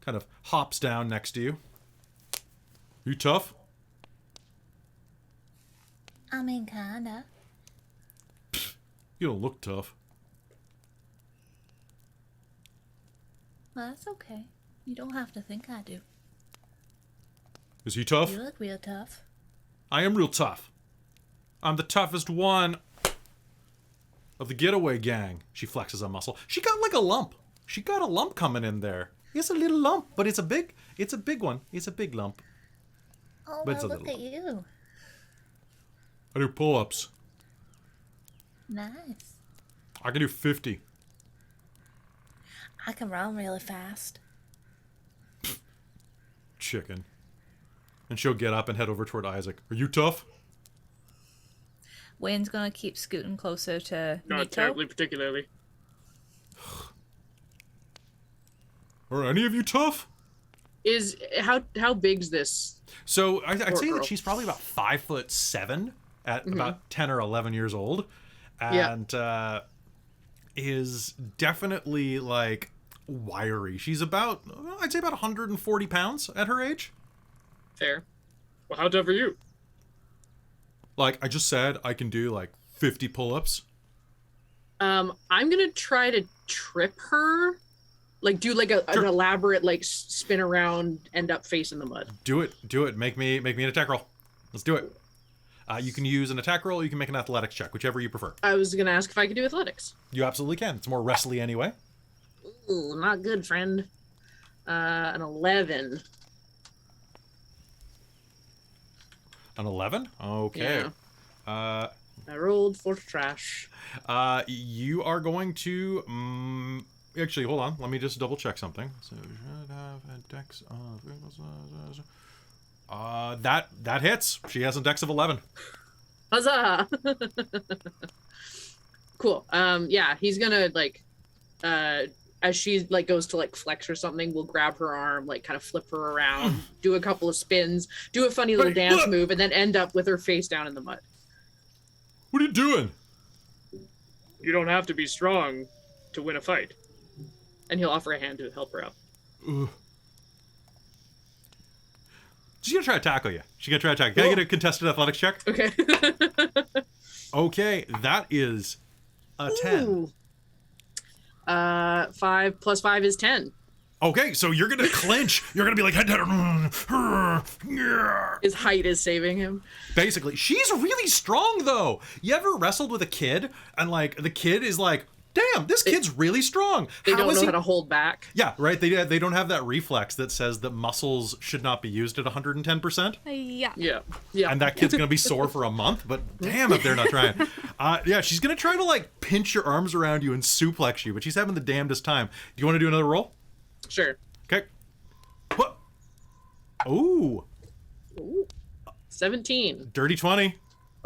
Kind of hops down next to you. You tough? I mean, kinda. You don't look tough. Well, that's okay. You don't have to think I do. Is he tough? You look real tough. I am real tough. I'm the toughest one of the getaway gang. She flexes a muscle. She got like a lump. She got a lump coming in there. It's a little lump, but it's a big one. It's a big lump. Oh, But it's well, a look little at you. I do pull-ups. Nice. I can do 50. I can run really fast. Chicken. And she'll get up and head over toward Isaac. Are you tough? Wayne's gonna keep scooting closer to Not Nico. terribly particularly. Are any of you tough? Is how big's this? So I'd say girl. that she's probably about 5'7" at about 10 or 11 years old, Yeah. and is definitely like wiry. She's about, I'd say about 140 pounds at her age. Fair. Well, how tough are you? Like I just said, I can do like 50 pull-ups. I'm gonna try to trip her, like do like an elaborate like spin around, end up face in the mud. Do it. Make me an attack roll. Let's do it. You can use an attack roll, or you can make an athletics check, whichever you prefer. I was gonna ask if I could do athletics. You absolutely can. It's more wrestly anyway. Ooh, not good, friend. An 11. An 11? Okay. Yeah. I rolled for trash. You are going to... actually, hold on. Let me just double check something. So, should have a dex of... that hits. She has a dex of 11. Huzzah! Cool. Yeah, he's gonna like, as she like goes to like flex or something, we'll grab her arm, like kind of flip her around, do a couple of spins, do a funny little dance move, and then end up with her face down in the mud. What are you doing? You don't have to be strong to win a fight. And he'll offer a hand to help her out. She's gonna try to tackle you. She's gonna try to tackle you. Can I get a contested athletics check? Okay. Okay, that is a 10. Ooh. 5 plus 5 is 10. Okay, so you're gonna clinch. You're gonna be like, His height is saving him. basically. She's really strong though. You ever wrestled with a kid and like the kid is like damn, this kid's really strong. They How don't is know he... how to hold back. Yeah, right. They don't have that reflex that says that muscles should not be used at 110%. Yeah. Yeah. And that kid's gonna be sore for a month. But damn, if they're not trying. Yeah, she's gonna try to like pinch your arms around you and suplex you, but she's having the damnedest time. Do you want to do another roll? Sure. Okay. What? Ooh, 17. dirty 20.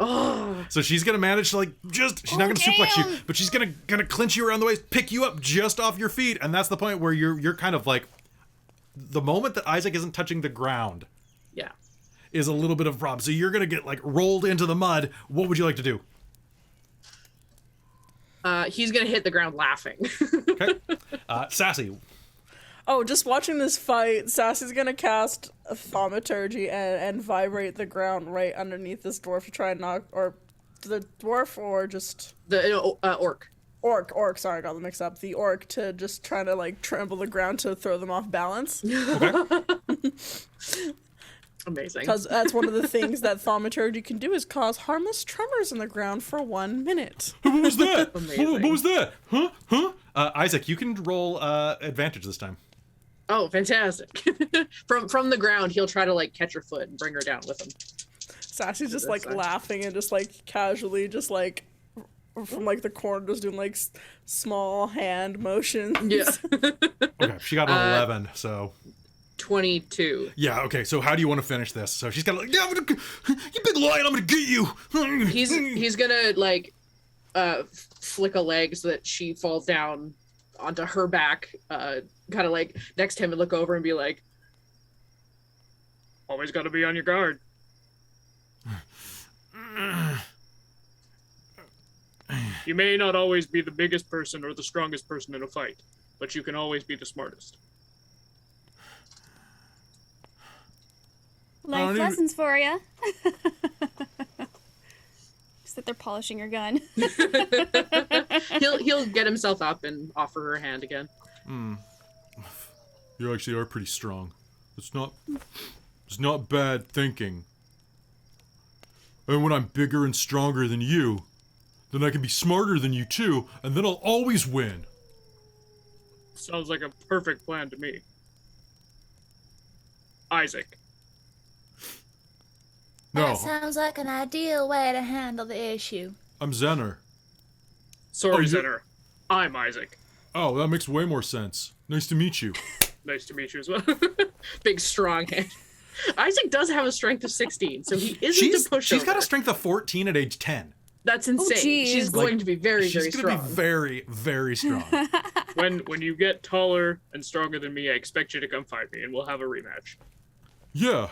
Oh, So she's gonna manage to like she's not gonna suplex you, but she's gonna clinch you around the waist, pick you up just off your feet, and that's the point where you're kind of like, the moment that Isaac isn't touching the ground yeah. is a little bit of a problem. So you're gonna get like rolled into the mud. What would you like to do? He's gonna hit the ground laughing. Okay, Sassy. Oh, just watching this fight, Sassy's gonna cast a thaumaturgy and vibrate the ground right underneath this dwarf to try and knock, or the dwarf, or just The orc. orc. Sorry, I got them mixed up. The orc to just try to like trample the ground to throw them off balance. Amazing. Because that's one of the things that thaumaturgy can do is cause harmless tremors in the ground for 1 minute. What was that? Amazing. What was that? Huh? Isaac, you can roll advantage this time. Oh, fantastic. From the ground, he'll try to like catch her foot and bring her down with him. Sassy's just That's like fine. laughing and just like casually just like from like the corner just doing like small hand motions. Yeah. Okay, she got an 11, so 22. yeah. Okay, so how do you want to finish this? So she's got like, yeah, you big lion, I'm gonna get you. He's gonna like flick a leg so that she falls down onto her back, kind of like next to him, and look over and be like, Always got to be on your guard. You may not always be the biggest person or the strongest person in a fight, but you can always be the smartest. Life lessons for you. Just that they're polishing your gun. he'll get himself up and offer her a hand again. You actually are pretty strong. It's not bad thinking. And when I'm bigger and stronger than you, then I can be smarter than you too, and then I'll always win. Sounds like a perfect plan to me. Isaac. No, That sounds like an ideal way to handle the issue. I'm Zener. Sorry, you're- Zener. I'm Isaac. Oh, that makes way more sense. Nice to meet you. Nice to meet you as well. Big strong hand. Isaac does have a strength of 16, so he isn't a pushover. She's got a strength of 14 at age 10. That's insane. geez. She's going to be very, very She's gonna strong. be very, very strong. When you get taller and stronger than me, I expect you to come fight me, and we'll have a rematch. Yeah.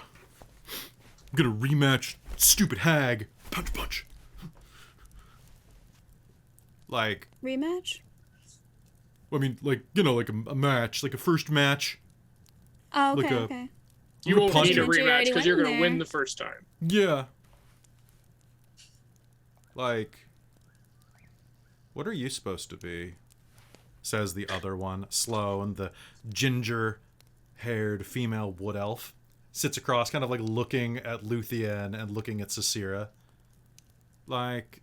I'm gonna rematch stupid hag. Punch, punch. Like, Rematch? I mean, like, you know, like a match, like a first match. Oh, Like okay, a- okay. You We're won't punching. need a But you rematch already because you're went going to there. win the first time. Yeah. Like, what are you supposed to be? Says the other one, slow, and the ginger-haired female wood elf sits across, kind of like looking at Luthienne and looking at Sarcyra. Like,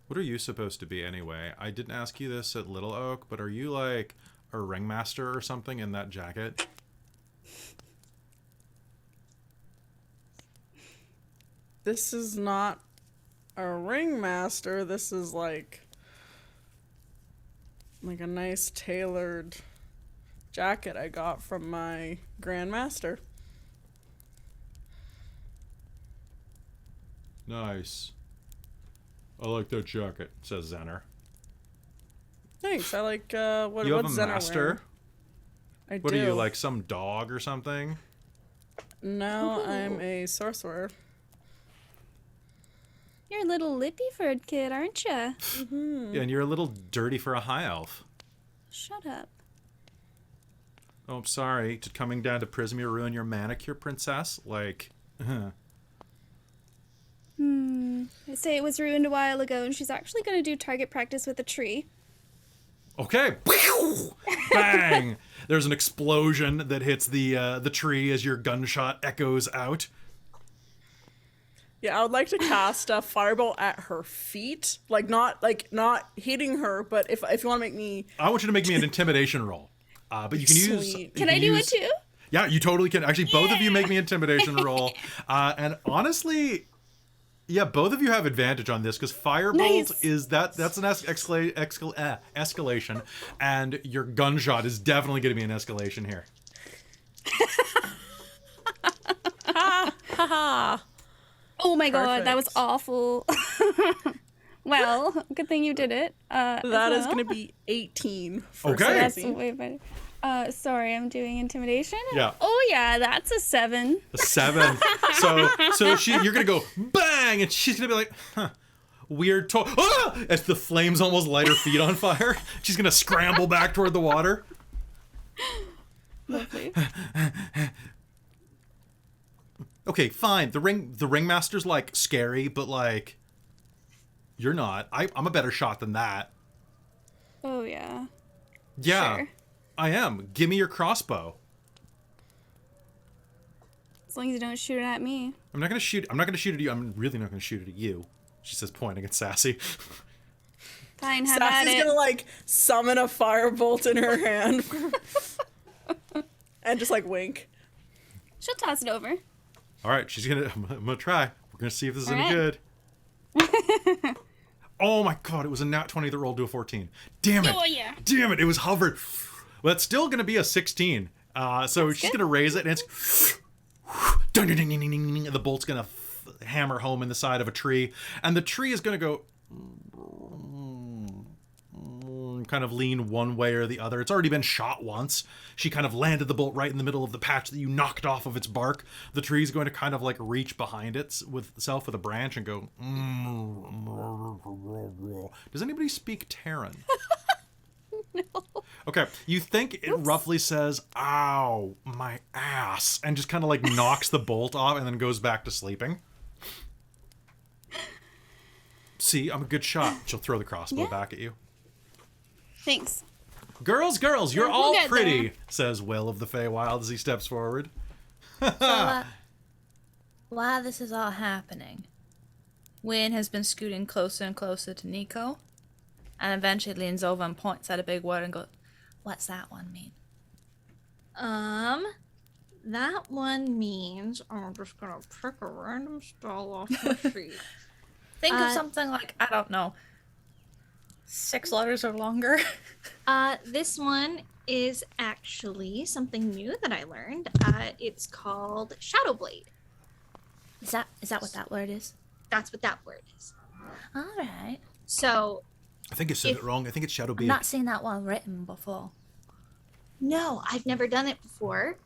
what are you supposed to be anyway? I didn't ask you this at Little Oak, but are you like a ringmaster or something in that jacket? This is not a ringmaster. This is like a nice tailored jacket I got from my grandmaster. Nice. I like that jacket, says Zener. Thanks. I like what You have what's a Zener master? wearing? I What do. are you, like some dog or something? No, I'm a sorcerer. You're a little lippy-furred kid, aren't you? Yeah, and you're a little dirty for a high elf. Shut up. Oh, I'm sorry. Coming down to Prismia ruin your manicure, princess? Like, I say it was ruined a while ago, and she's actually going to do target practice with a tree. okay. Bang! There's an explosion that hits the tree as your gunshot echoes out. Yeah, I would like to cast a fireball at her feet, not hitting her, but if you want to make me, I want you to make me an intimidation roll. But you can use. Sweet. Can I do it too? Yeah, you totally can. Actually, both of you make me intimidation roll. And honestly, yeah, both of you have advantage on this because firebolt Nice. is that's an escalation, and your gunshot is definitely going to be an escalation here. Oh my god, that was Perfect. awful. Well, good thing you did it. that is going to be 18. For Okay. That's Sassy. way better. Sorry, I'm doing intimidation. Yeah. Oh yeah, that's a 7. A 7. So you're gonna go bang, and she's gonna be like, huh, weird as the flames almost light her feet on fire. She's gonna scramble back toward the water. Lovely. Okay, fine. The ringmaster's like scary, but like you're not. I'm a better shot than that. Oh yeah. Yeah, Sure. I am. Give me your crossbow. As long as you don't shoot it at me. I'm not gonna shoot at you. I'm really not gonna shoot it at you. She says, pointing at Sassy. Fine, have at Sassy's it. going to summon a firebolt in her hand and just wink. She'll toss it over. All right, I'm gonna try. We're gonna see if this is All any right. good. Oh my god, it was a nat 20 that rolled to a 14. Damn it. Oh yeah. Damn it, it was hovered. Well, it's still gonna be a 16. So she's good. gonna raise it, and it's and the bolt's gonna hammer home in the side of a tree, and the tree is gonna go kind of lean one way or the other. It's already been shot once. She kind of landed the bolt right in the middle of the patch that you knocked off of its bark. The tree's going to kind of reach behind itself with a branch and go. Does anybody speak Terran? No. Okay, you think it roughly says, ow, my ass, and just kind of knocks the bolt off and then goes back to sleeping. See, I'm a good shot. She'll throw the crossbow back at you. Thanks. Girls, you're We'll all get pretty, there. says Will of the Feywild as he steps forward. So, while this is all happening, Wynn has been scooting closer and closer to Nico, and eventually leans over and points at a big word and goes, "What's that one mean?" That one means I'm just gonna pick a random spell off my sheet. Think of something like, I don't know, 6 letters or longer. This one is actually something new that I learned. It's called Shadow Blade. Is that what that word is? That's what that word is. All right. So, I think you said it wrong. I think it's Shadow I've Beard. not seen that one written before. no, I've never done it before.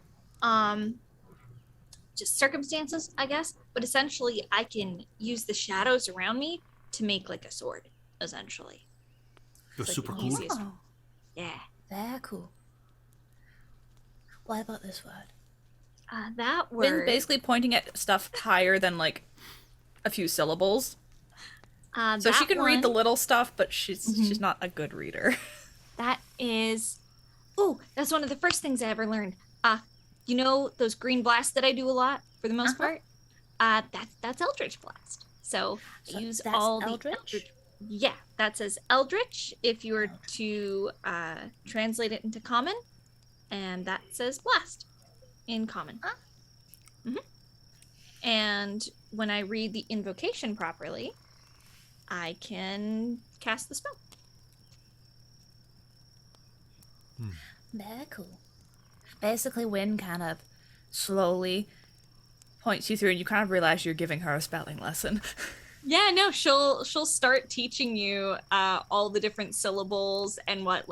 Just circumstances, I guess. But essentially, I can use the shadows around me to make a sword, essentially. That's It's super the cool. easiest- Oh, Yeah. very cool. What about this word? That Wynn word. basically pointing at stuff higher than a few syllables. So she that can read the one- little stuff, but she's not a good reader. That is. Oh, that's one of the first things I ever learned. You know those green blasts that I do a lot for the most part? That's Eldritch Blast. So I use that's all Eldritch? the Eldritch. Yeah, that says Eldritch if you were to translate it into Common, and that says Blast in Common. And when I read the invocation properly, I can cast the spell. Very cool. Basically, Wynn kind of slowly points you through, and you kind of realize you're giving her a spelling lesson. Yeah, no, she'll start teaching you all the different syllables and what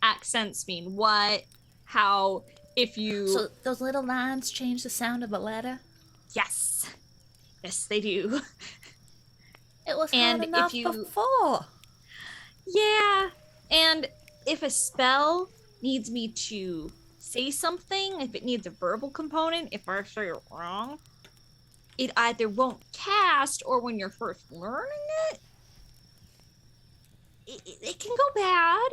accents mean what, how, if you So those little lines change the sound of a letter. yes, they do. It was And hard if enough you- before. Yeah, and if a spell needs me to say something, if it needs a verbal component, if I say it wrong, it either won't cast, or when you're first learning it can go bad.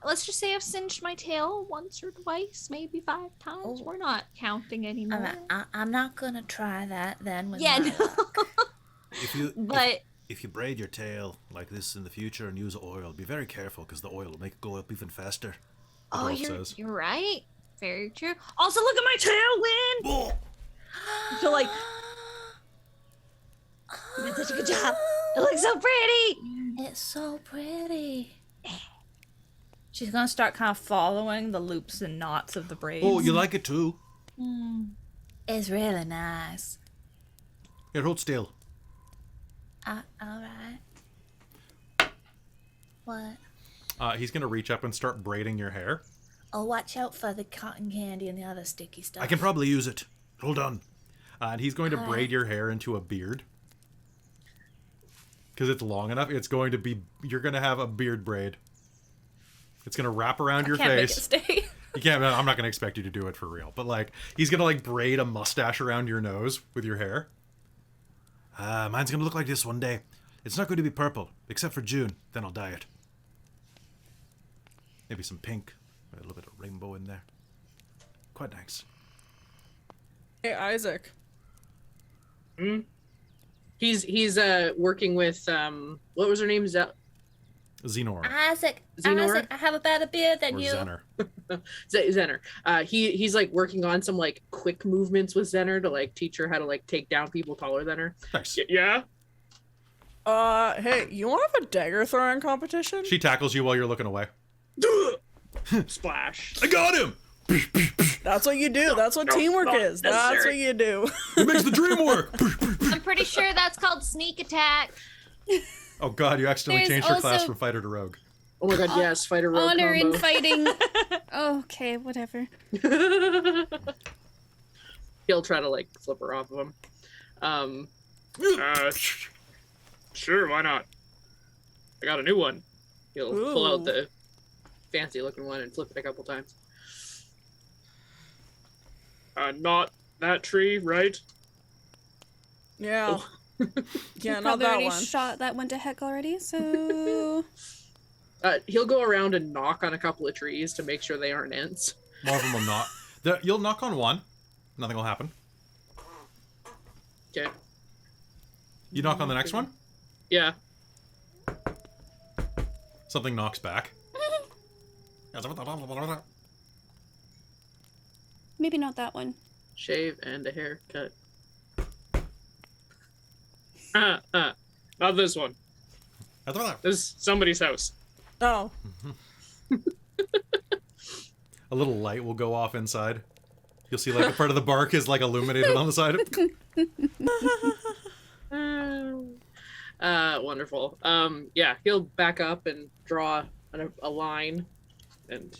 let's just say I've singed my tail once or twice, maybe 5 times. Oh. We're not counting anymore. I'm not gonna try that then. With Yeah, my no. luck. But If you braid your tail like this in the future and use oil, be very careful because the oil will make it go up even faster. The oh, dwarf says. you're right. Very true. Also, look at my tailwind. Oh, So like, you did such a good job. It looks so pretty. It's so pretty. She's gonna start kind of following the loops and knots of the braids. oh, you like it too? It's really nice. Here, hold still. All right. What? He's gonna reach up and start braiding your hair. Oh, watch out for the cotton candy and the other sticky stuff. I can probably use it. Hold on. And he's going to Alright. braid your hair into a beard. Because it's long enough, it's going to be... You're going to have a beard braid. It's going to wrap around your Can't face. make it stay. You can't... I'm not going to expect you to do it for real. But, like, he's going to, like, braid a mustache around your nose with your hair. Mine's going to look like this one day. It's not going to be purple, except for June. Then I'll dye it. Maybe some pink. A little bit of rainbow in there. Quite nice. Hey, Isaac. He's working with what was her name? Xenor. Isaac, Xenora? I have a better beard than Or you. Zener. Zenner. He's like working on some like quick movements with Zenner to like teach her how to like take down people taller than her. Nice. Yeah? Hey, you want to have a dagger throwing competition? She tackles you while you're looking away. Splash. I got him! That's what you do. That's what teamwork not is. That's what necessary. you do. It makes the dream work! I'm pretty sure that's called sneak attack. Oh god, you accidentally There's changed your class also- from fighter to rogue. Oh my god, yes, fighter rogue Honor combo. in fighting. Okay, whatever. He'll try to like flip her off of him. Sure, why not? I got a new one. He'll pull out Ooh. the Fancy looking one and flip it a couple times. not that tree, right? Yeah. Yeah, not Probably that already one. shot that one to heck already, so... He'll go around and knock on a couple of trees to make sure they aren't ants. More of them will not. You'll knock on one. Nothing will happen. Okay. You knock on the next one. Yeah. Something knocks back. Maybe not that one. Shave and a haircut. Not this one. This is somebody's house. Oh. A little light will go off inside. You'll see like a part of the bark is like illuminated on the side. Wonderful. Yeah, he'll back up and draw a line and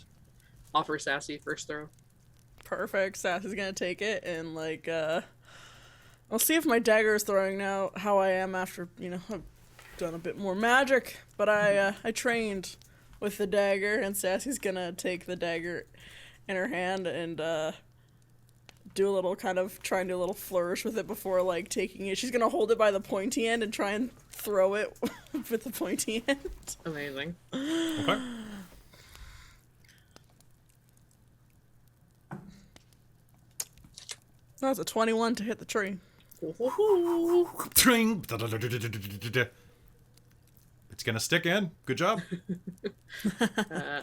offer Sassy first throw. Perfect. Sassy's gonna take it and like I'll see if my dagger is throwing now how I am after, I've done a bit more magic. But I trained with the dagger, and Sassy's gonna take the dagger in her hand and do a little try and do a little flourish with it before like taking it. She's gonna hold it by the pointy end and try and throw it with the pointy end. Amazing. Okay. That's a 21 to hit the tree. Tring. It's gonna stick in. Good job.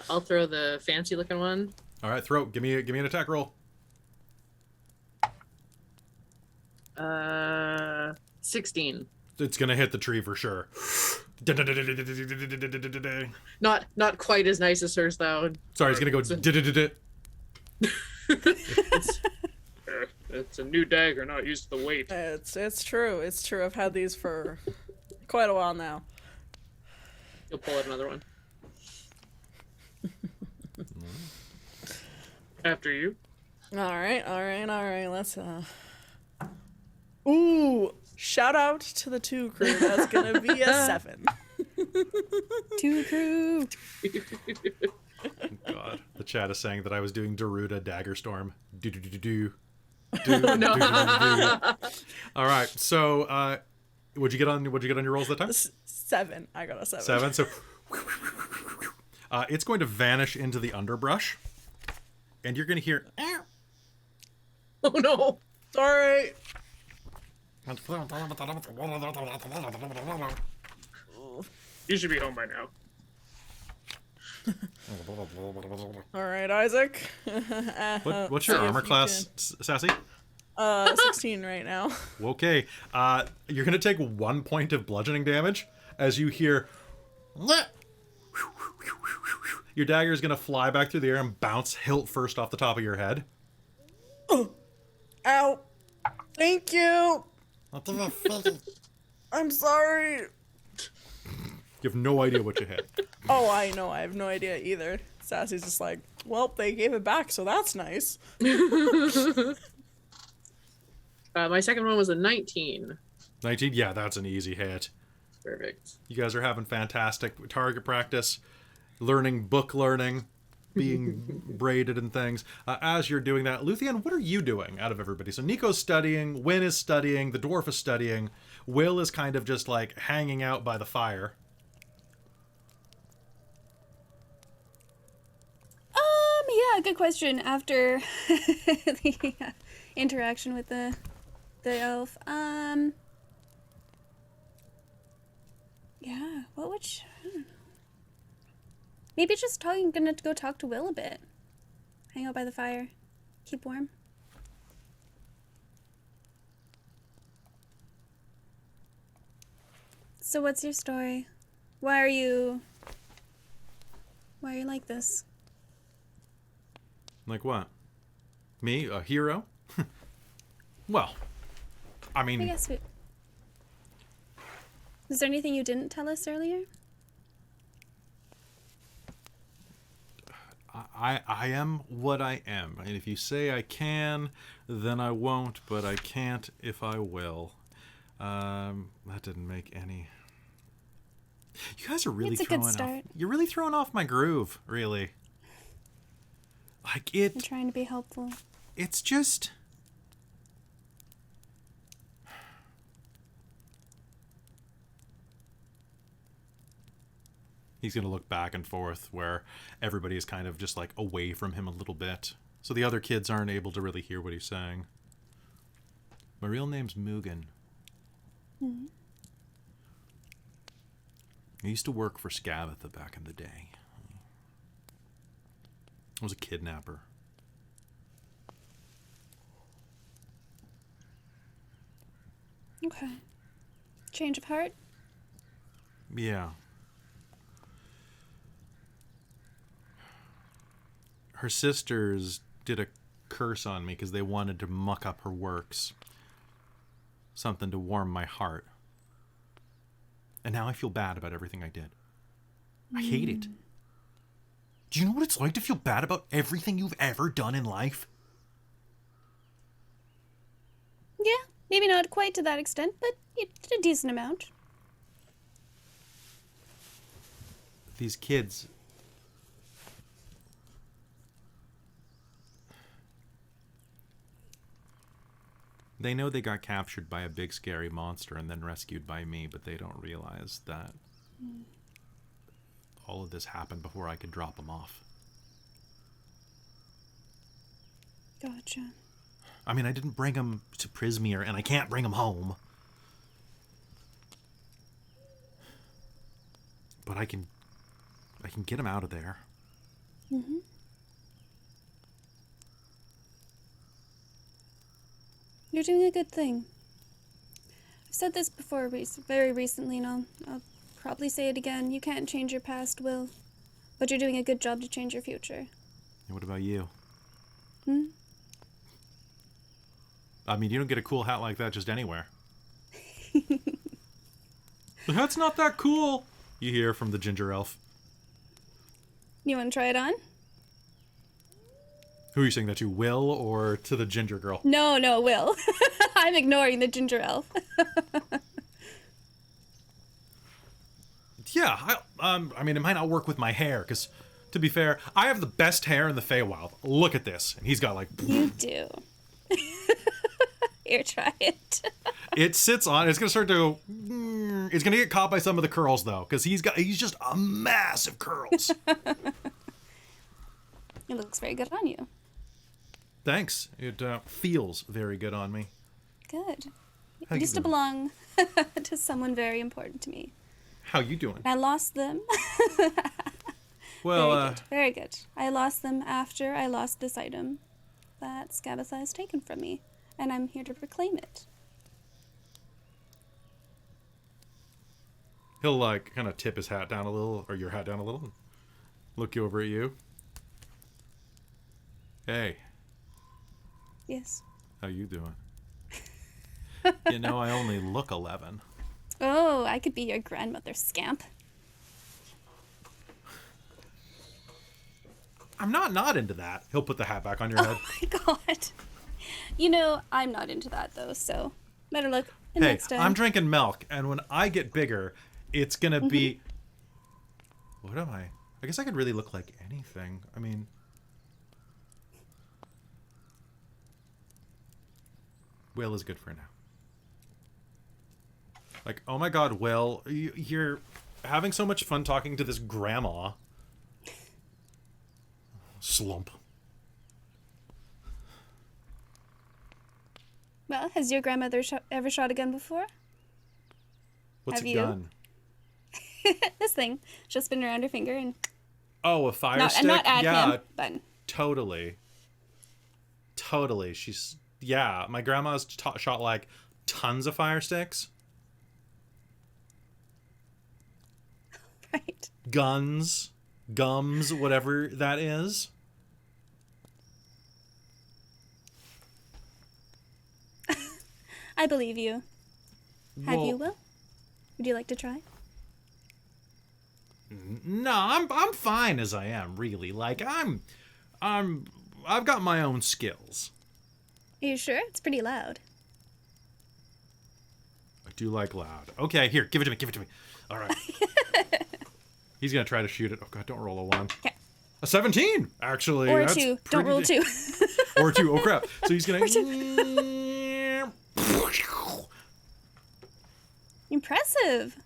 I'll throw the fancy looking one. All right, throw. Give me an attack roll. 16. It's gonna hit the tree for sure. Not quite as nice as hers though. Sorry, it's gonna go. It's a new dagger, not used to the weight. It's true. It's true. I've had these for quite a while now. You'll pull out another one. After you. All right. Let's Ooh! Shout out to the 2 crew. That's gonna be a 7. 2 crew. God, the chat is saying that I was doing Daruda Dagger Storm. Do. No. All right, so what'd you get on your rolls that time? 7. I got a 7. 7. So It's going to vanish into the underbrush. And you're going to hear... Oh no. Sorry. You should be home by now. All right, Isaac. What's your see if armor you class, Sassy? 16 right now. Okay. You're going to take 1 point of bludgeoning damage as you hear... Your dagger is going to fly back through the air and bounce hilt first off the top of your head. Ow. Thank you. I'm sorry. You have no idea what you hit. Oh, I know. I have no idea either. Sassy's just like, well, they gave it back, so that's nice. My second one was a 19. 19? Yeah, that's an easy hit. Perfect. You guys are having fantastic target practice, book learning, being braided and things. As you're doing that, Luthienne, what are you doing out of everybody? So Nico's studying, Wynn is studying, the dwarf is studying, Will is kind of just like hanging out by the fire. Yeah, good question. After the interaction with the elf, yeah, what would maybe just gonna go talk to Will a bit. Hang out by the fire. Keep warm. So what's your story? Why are you like this? Like what? Me? A hero? Well, I mean... I guess is there anything you didn't tell us earlier? I am what I am. And if you say I can, then I won't, but I can't if I will. That didn't make any... You guys are really throwing off... You're really throwing off my groove, really. Like it... I'm trying to be helpful. It's just... He's going to look back and forth where everybody is kind of just like away from him a little bit. So the other kids aren't able to really hear what he's saying. My real name's Mugen. Mm-hmm. I used to work for Scabatha back in the day. I was a kidnapper. Okay. Change of heart? Yeah. Her sisters did a curse on me because they wanted to muck up her works. Something to warm my heart. And now I feel bad about everything I did. I hate it. Do you know what it's like to feel bad about everything you've ever done in life? Yeah, maybe not quite to that extent, but it's a decent amount. These kids... They know they got captured by a big scary monster and then rescued by me, but they don't realize that all of this happened before I could drop them off. Gotcha. I mean, I didn't bring them to Prismere, and I can't bring them home. But I can get them out of there. Mm-hmm. You're doing a good thing. I've said this before very recently, and I'll probably say it again. You can't change your past, Will. But you're doing a good job to change your future. And what about you? Hmm? I mean, you don't get a cool hat like that just anywhere. The hat's not that cool, you hear from the ginger elf. You want to try it on? Who are you saying that to, Will or to the ginger girl? No, Will. I'm ignoring the ginger elf. Yeah, I mean, it might not work with my hair, because, to be fair, I have the best hair in the Feywild. Look at this. And he's got, like... You do. Here, try it. It sits on, it's going to start to go... It's going to get caught by some of the curls, though, because he's just a massive curls. looks very good on you. Thanks. It feels very good on me. Good. How It you used to doing? belong to someone very important to me. How you doing? I lost them. Well, Very good. Very good. I lost them after I lost this item that Scabatha has taken from me, and I'm here to reclaim it. he'll like kind of tip his hat down a little, or your hat down a little, and look over at you. Hey, Yes. how you doing? You know, I only look 11. Oh, I could be your grandmother, scamp. I'm not into that. He'll put the hat back on your head. Oh my god. You know, I'm not into that though, so better luck the Hey, next time. I'm drinking milk, and when I get bigger, it's gonna be... What am I? I guess I could really look like anything. I mean... Will is good for now. Like, oh my god, Will, you're having so much fun talking to this grandma. Slump. Well, has your grandmother ever shot a gun before? What's Have a you? gun? This thing. She'll spin around her finger and Oh, a fire not, stick? and not at Yeah, him, but totally. Totally. She's... Yeah, my grandma's shot, like, tons of fire sticks. right. Guns. Gums, whatever that is. I believe you. Have Well, you, Will? Would you like to try? No, I'm fine as I am, really. Like, I've got my own skills. Are you sure? It's pretty loud. I do like loud. Okay, here, give it to me. All right. He's gonna try to shoot it. Oh god, don't roll a 1. Okay. A 17, actually. Or a That's 2. Don't pretty roll 2. Or a 2. Oh crap. So he's gonna... Impressive.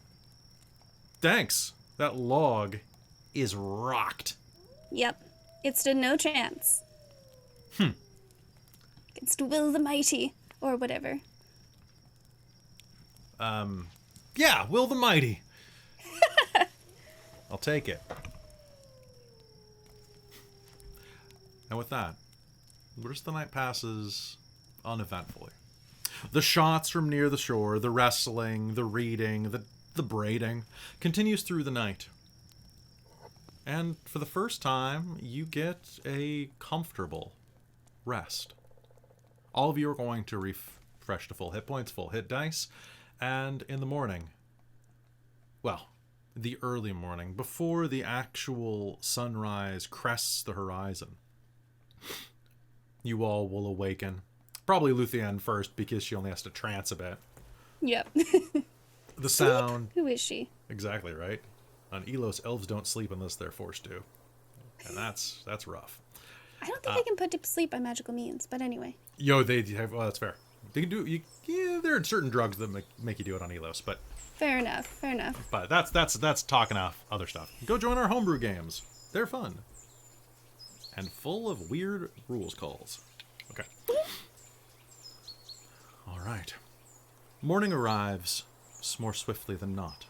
Thanks. That log is rocked. Yep. It stood no chance. Against Will the Mighty, or whatever. Yeah, Will the Mighty. I'll take it. And with that, the rest of the night passes uneventfully. The shots from near the shore, the wrestling, the reading, the braiding continues through the night. And for the first time, you get a comfortable rest. All of you are going to refresh to full hit points, full hit dice, and in the morning, well, the early morning, before the actual sunrise crests the horizon, you all will awaken. Probably Luthienne first, because she only has to trance a bit. Yep. The sound... Who is she? Exactly, right? On Elos, elves don't sleep unless they're forced to. And that's rough. I don't think I can put to sleep by magical means, but anyway. Yo, they have... Well, that's fair. They can do... Yeah, there are certain drugs that make you do it on Elos, but... Fair enough, fair enough. But that's talking off other stuff. Go join our homebrew games. They're fun. And full of weird rules calls. Okay. All right. Morning arrives more swiftly than not.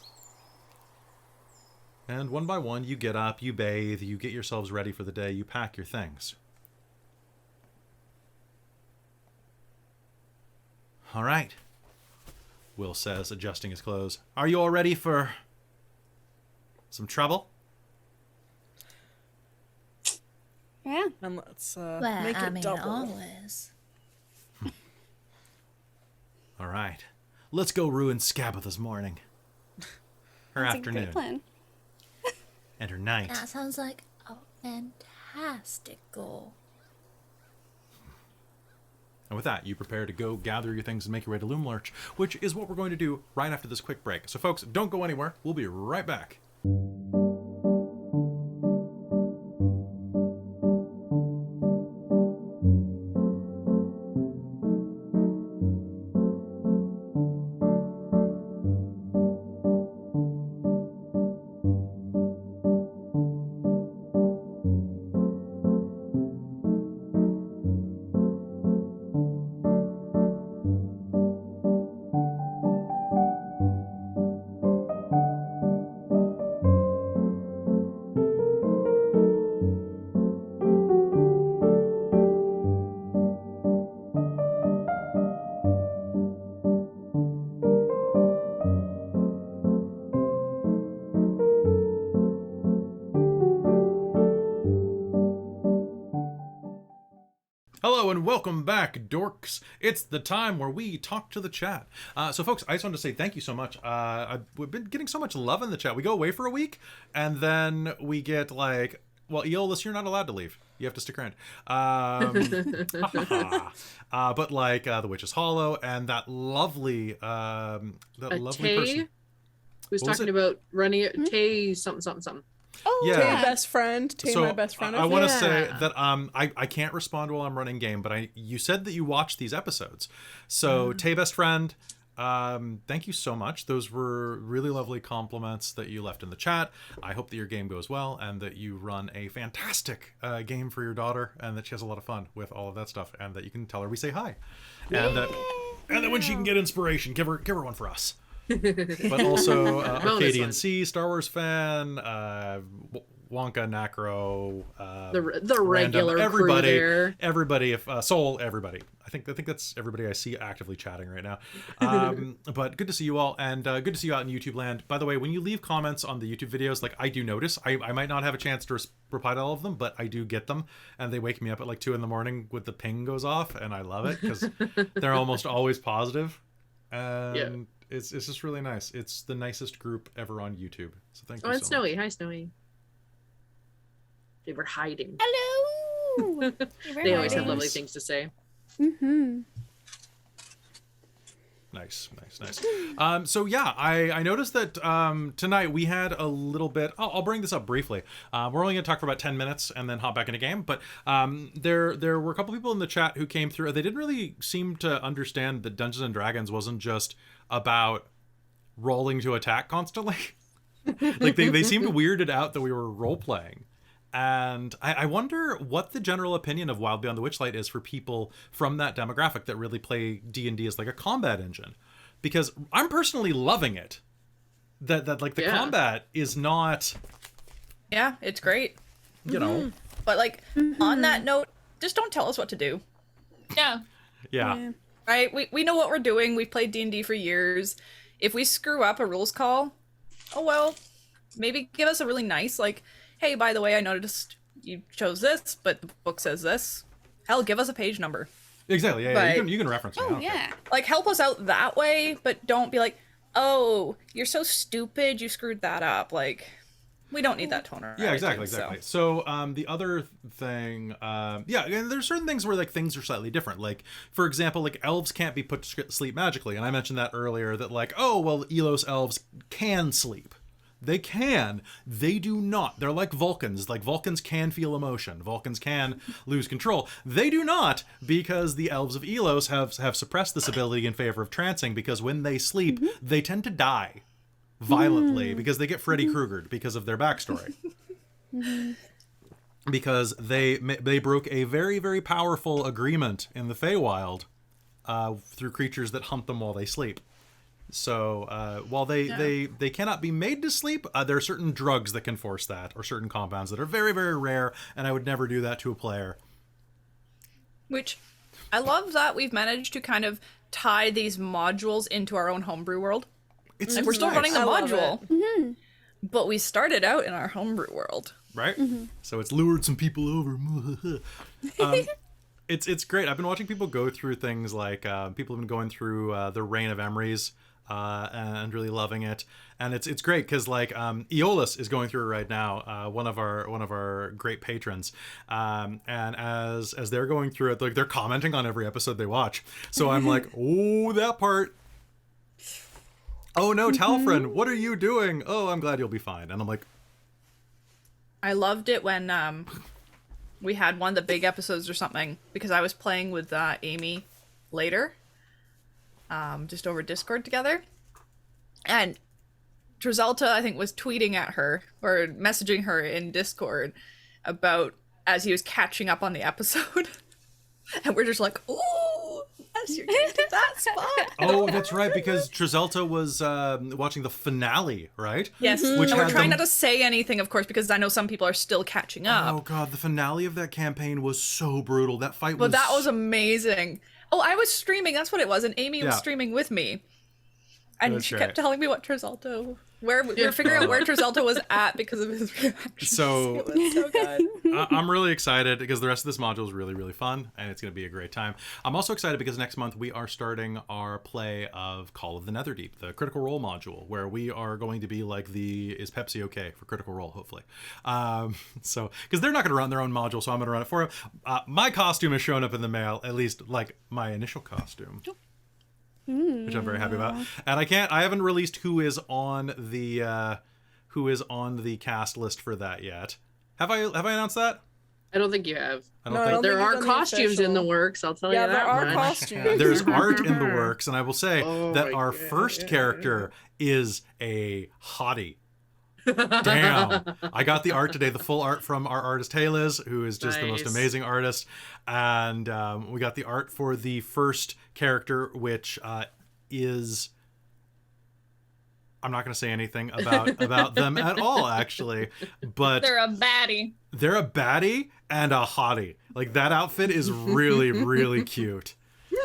And one by one, you get up, you bathe, you get yourselves ready for the day, you pack your things. All right, Will says, adjusting his clothes. Are you all ready for some trouble? Yeah. And let's Well, make it I mean, double. always. All right, let's go ruin Scabatha's morning. Her That's afternoon. a great plan. And her night. That sounds like a fantastic goal. And with that, you prepare to go gather your things and make your way to Loomlurch, which is what we're going to do right after this quick break. So folks, don't go anywhere. We'll be right back. Hello and welcome back, dorks. It's the time where we talk to the chat. So, folks, I just wanted to say thank you so much. We've been getting so much love in the chat. We go away for a week, and then we get like, well, Aeolus, you're not allowed to leave. You have to stick around. But like The Witch is Hollow and that lovely person. Who's talking about running it? Tay something. Oh, Yeah. Tay best friend. Tay, my best friend. I want to say Yeah. that I can't respond while I'm running game, but you said that you watched these episodes. So Tay best friend, thank you so much. Those were really lovely compliments that you left in the chat. I hope that your game goes well and that you run a fantastic game for your daughter and that she has a lot of fun with all of that stuff and that you can tell her we say hi. And that when she can get inspiration, give her one for us. But also Arcadian C, Star Wars fan, Wonka, Nacro, the regular everybody, crew there. everybody, if Soul, everybody. I think that's everybody I see actively chatting right now. But good to see you all, and good to see you out in YouTube land. By the way, when you leave comments on the YouTube videos, like I do notice, I might not have a chance to reply to all of them, but I do get them, and they wake me up at like 2 a.m. with the ping goes off, and I love it because they're almost always positive. And it's just really nice. It's the nicest group ever on YouTube. So thank you so much. Oh, it's Snowy. Hi, Snowy. They were hiding. Hello. They always have lovely things to say. Mm-hmm. Nice. So yeah, I noticed that tonight we had a little bit. I'll bring this up briefly. We're only going to talk for about 10 minutes and then hop back in a game. But there were a couple people in the chat who came through. They didn't really seem to understand that Dungeons and Dragons wasn't just about rolling to attack constantly. Like they seemed weirded out that we were role playing. And I wonder what the general opinion of Wild Beyond the Witchlight is for people from that demographic that really play D&D as like a combat engine. Because I'm personally loving it. That like the combat is not... Yeah, it's great. You know. But like, on that note, just don't tell us what to do. Yeah. Right? We know what we're doing. We've played D&D for years. If we screw up a rules call, oh well, maybe give us a really nice, like, hey, by the way, I noticed you chose this, but the book says this. Hell, give us a page number. Exactly, yeah. You can reference me. Oh, yeah. Like, help us out that way, but don't be like, oh, you're so stupid, you screwed that up. Like, we don't need that tone. Yeah, exactly. So the other thing, and there's certain things where like things are slightly different. Like, for example, like elves can't be put to sleep magically, and I mentioned that earlier. That like, oh well, Elos elves can sleep. They can. They do not. They're like Vulcans. Like Vulcans can feel emotion. Vulcans can lose control. They do not, because the elves of Elos have suppressed this ability in favor of trancing, because when they sleep, they tend to die violently because they get Freddy Kruegered because of their backstory. Because they broke a very, very powerful agreement in the Feywild through creatures that hunt them while they sleep. So while they cannot be made to sleep, there are certain drugs that can force that, or certain compounds that are very, very rare, and I would never do that to a player. Which, I love that we've managed to kind of tie these modules into our own homebrew world. It's Like, we're still nice. running the I love module, but we started out in our homebrew world. Right? So it's lured some people over. It's great. I've been watching people go through things like people have been going through the Reign of Emery's and really loving it, and it's great because like Aeolus is going through it right now, one of our great patrons, and as they're going through it, like they're commenting on every episode they watch. So I'm like, oh, that part. Oh no, Talfrin, what are you doing? Oh, I'm glad you'll be fine. And I'm like, I loved it when we had one of the big episodes or something, because I was playing with Amy later, just over Discord together, and Drizelta, I think, was tweeting at her or messaging her in Discord about as he was catching up on the episode, and we're just like, ooh, as you're getting to that spot. oh, that's right, because Drizelta was watching the finale, right? Yes, Which and we're had trying them- not to say anything, of course, because I know some people are still catching up. Oh god, the finale of that campaign was so brutal. That fight was... But that was amazing. Oh, I was streaming, that's what it was, and Amy was Yeah. streaming with me. And That's she great. kept telling me what Trizalto. We were figuring out where Trizalto was at because of his reactions. So- It was so good. I'm really excited because the rest of this module is really, really fun, and it's going to be a great time. I'm also excited because next month we are starting our play of Call of the Netherdeep, the Critical Role module, where we are going to be like the Is Pepsi Okay for Critical Role, hopefully. So, because they're not going to run their own module, so I'm going to run it for them. My costume has shown up in the mail, at least like my initial costume. Which I'm very happy about. And I haven't released who is on the cast list for that yet. Have I announced that? I don't think you have. I No, don't I think don't There think are it's on the costumes in the official. works, I'll tell Yeah, you there that are much. costumes. there's art in the works, and I will say Oh that my our God, first yeah, character is a hottie. Damn. I got the art today, the full art from our artist Hayliz, who is just the most Nice. amazing artist. And we got the art for the first character, which is... I'm not going to say anything about them at all, actually. But They're a baddie. they're a baddie and a hottie. Like, that outfit is really, really cute.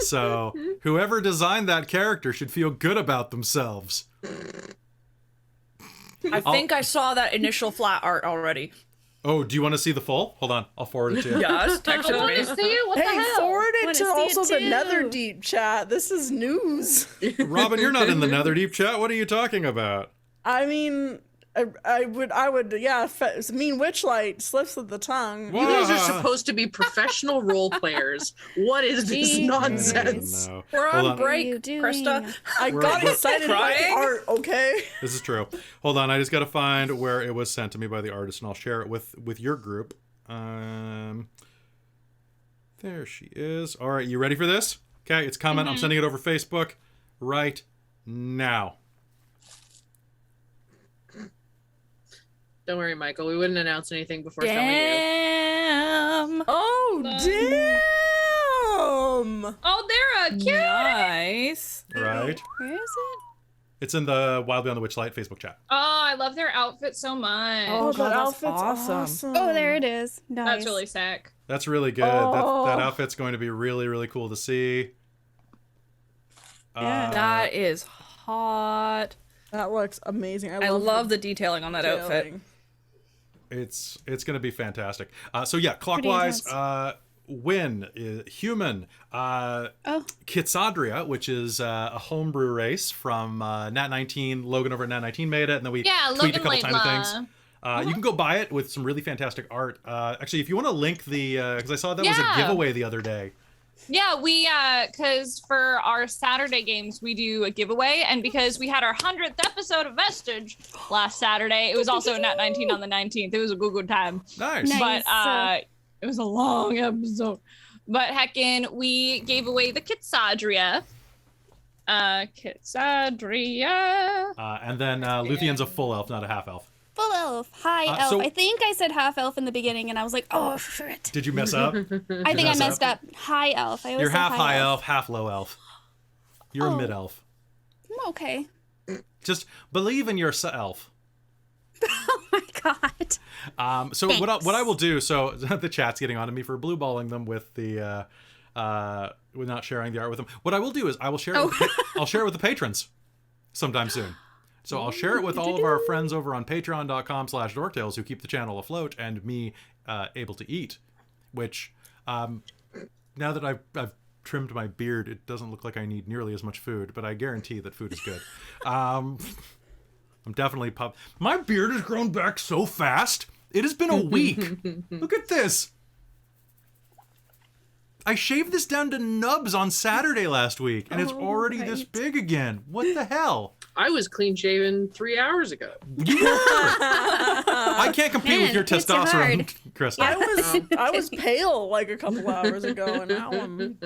So whoever designed that character should feel good about themselves. I think I saw that initial flat art already. Oh, do you want to see the full? Hold on, I'll forward it to you. Yes, text I it want to to me. see it. What the Hey, hell? forward it Wanna to see it also the too. Netherdeep chat. This is news. Robin, you're not in the Netherdeep chat. What are you talking about? I mean, I would, yeah. Mean Witchlight slips of the tongue. You guys are Wow. supposed to be professional role players. What is this Jeez. nonsense? No. We're Hold on on. break, What are you doing? Krista. I got excited by the Trying? art. Okay. This is true. Hold on, I just got to find where it was sent to me by the artist, and I'll share it with your group. There she is. All right, you ready for this? Okay, it's coming. I'm sending it over Facebook right now. Don't worry, Michael. We wouldn't announce anything before telling you. Damn. Oh, damn. Oh, they're a cute. Nice. Right? Where is it? It's in the Wild Beyond the Witchlight Facebook chat. Oh, I love their outfit so much. Oh, Oh, God, that that's outfit's awesome. awesome. Oh, there it is. Nice. That's really sick. That's really good. Oh. That outfit's going to be really, really cool to see. Yeah. That is hot. That looks amazing. I love the detailing on that outfit. detailing. It's going to be fantastic. So yeah, clockwise, Win, Human, Kitsadria, which is a homebrew race from Nat 19. Logan over at Nat 19 made it, and then we Yeah, tweaked a Logan couple tiny Laidlaw. things. You can go buy it with some really fantastic art. Actually, if you want to link the, because I saw that was a Yeah. giveaway the other day. Yeah, we because for our Saturday games we do a giveaway, and because we had our 100th episode of Vestige last Saturday, it was also Nat 19 on the 19th. It was a good time. Nice. Nice. But it was a long episode. But heckin', we gave away the Kitsadria. Kitsadria. And then Luthienne's a full elf, not a half elf. Full elf. High elf. so- I think I said half elf in the beginning, and I was like, oh, shit. Did you mess up? I think I mess messed up. High elf. I always You're said half high elf, half low elf. You're a Oh. mid elf. Okay. Just believe in your elf. Oh my god. So what I will do, so the chat's getting onto me for blue balling them with the with not sharing the art with them. What I will do is I will share it I'll share it with the patrons sometime soon. So I'll share it with all of our friends over on patreon.com/dorktales who keep the channel afloat and me able to eat, which now that I've trimmed my beard, it doesn't look like I need nearly as much food, but I guarantee that food is good. I'm definitely my beard has grown back so fast. It has been a week. Look at this. I shaved this down to nubs on Saturday last week, and it's already this big again. What the hell? I was clean shaven 3 hours ago. I can't compete with your hits you testosterone, hard. Krista. I was pale like a couple hours ago, and now I'm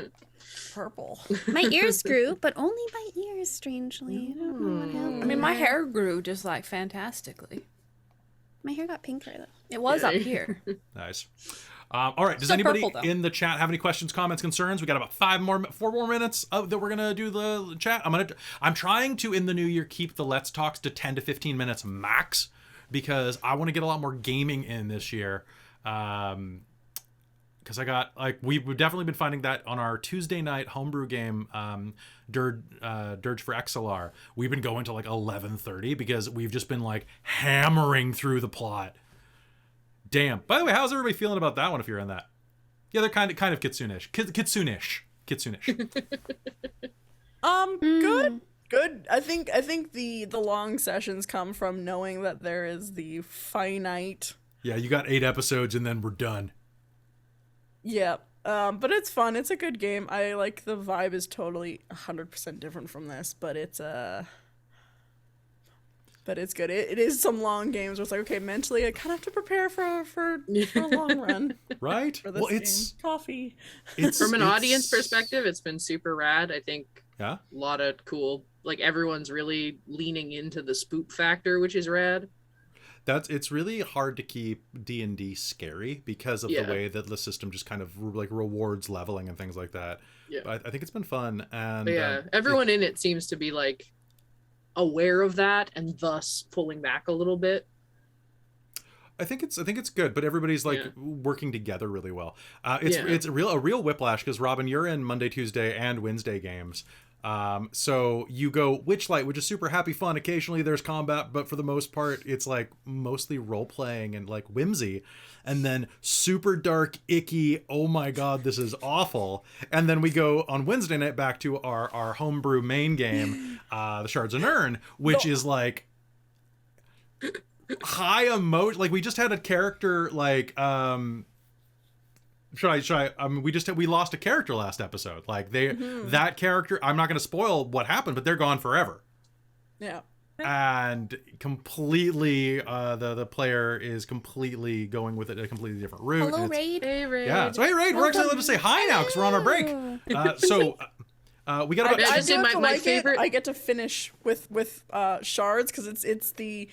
purple. My ears grew, but only my ears, strangely. I don't know what happened. I mean, my hair grew just like fantasticly. My hair got pinker, though. It was up here. Nice. All right. Does Still anybody purple, though. in the chat have any questions, comments, concerns? We got about 4 more minutes that we're gonna do the chat. I'm trying to in the new year keep the Let's Talks to 10 to 15 minutes max because I want to get a lot more gaming in this year. because I got like we've definitely been finding that on our Tuesday night homebrew game, Dirge for XLR. We've been going to like 11:30 because we've just been like hammering through the plot. Damn. By the way, how's everybody feeling about that one? If you're in that, yeah, they're kind of kitsune-ish. Good. I think the long sessions come from knowing that there is the finite. Yeah, you got 8 episodes and then we're done. Yeah. But it's fun. It's a good game. I like the vibe is totally 100% different from this, but it's good. It is some long games where it's like, okay, mentally I kind of have to prepare for a long run. Right? For this Well, game. Coffee. From an audience perspective, it's been super rad. I think Yeah. a lot of cool, like everyone's really leaning into the spook factor, which is rad. It's really hard to keep D&D scary because of the way that the system just kind of like rewards leveling and things like that. Yeah. But I think it's been fun, and But yeah, everyone in it seems to be like aware of that and thus pulling back a little bit. I think it's good, but everybody's like working together really well. It's a real whiplash because Robin, you're in Monday, Tuesday, and Wednesday games. So you go Witchlight, which is super happy fun. Occasionally there's combat, but for the most part, it's like mostly role playing and like whimsy, and then super dark, icky. Oh my God, this is awful. And then we go on Wednesday night back to our homebrew main game, the Shards of Nirn, which is like high emotion. Like we just had a character like, we lost a character last episode. Like that character, I'm not going to spoil what happened, but they're gone forever. Yeah. And completely, the player is completely going with it a completely different route. Hello, Raid. Hey, Raid. Yeah. So hey, Raid, we're actually allowed to say hi now because we're on our break. We got about. I say my favorite. I get to finish with shards because it's the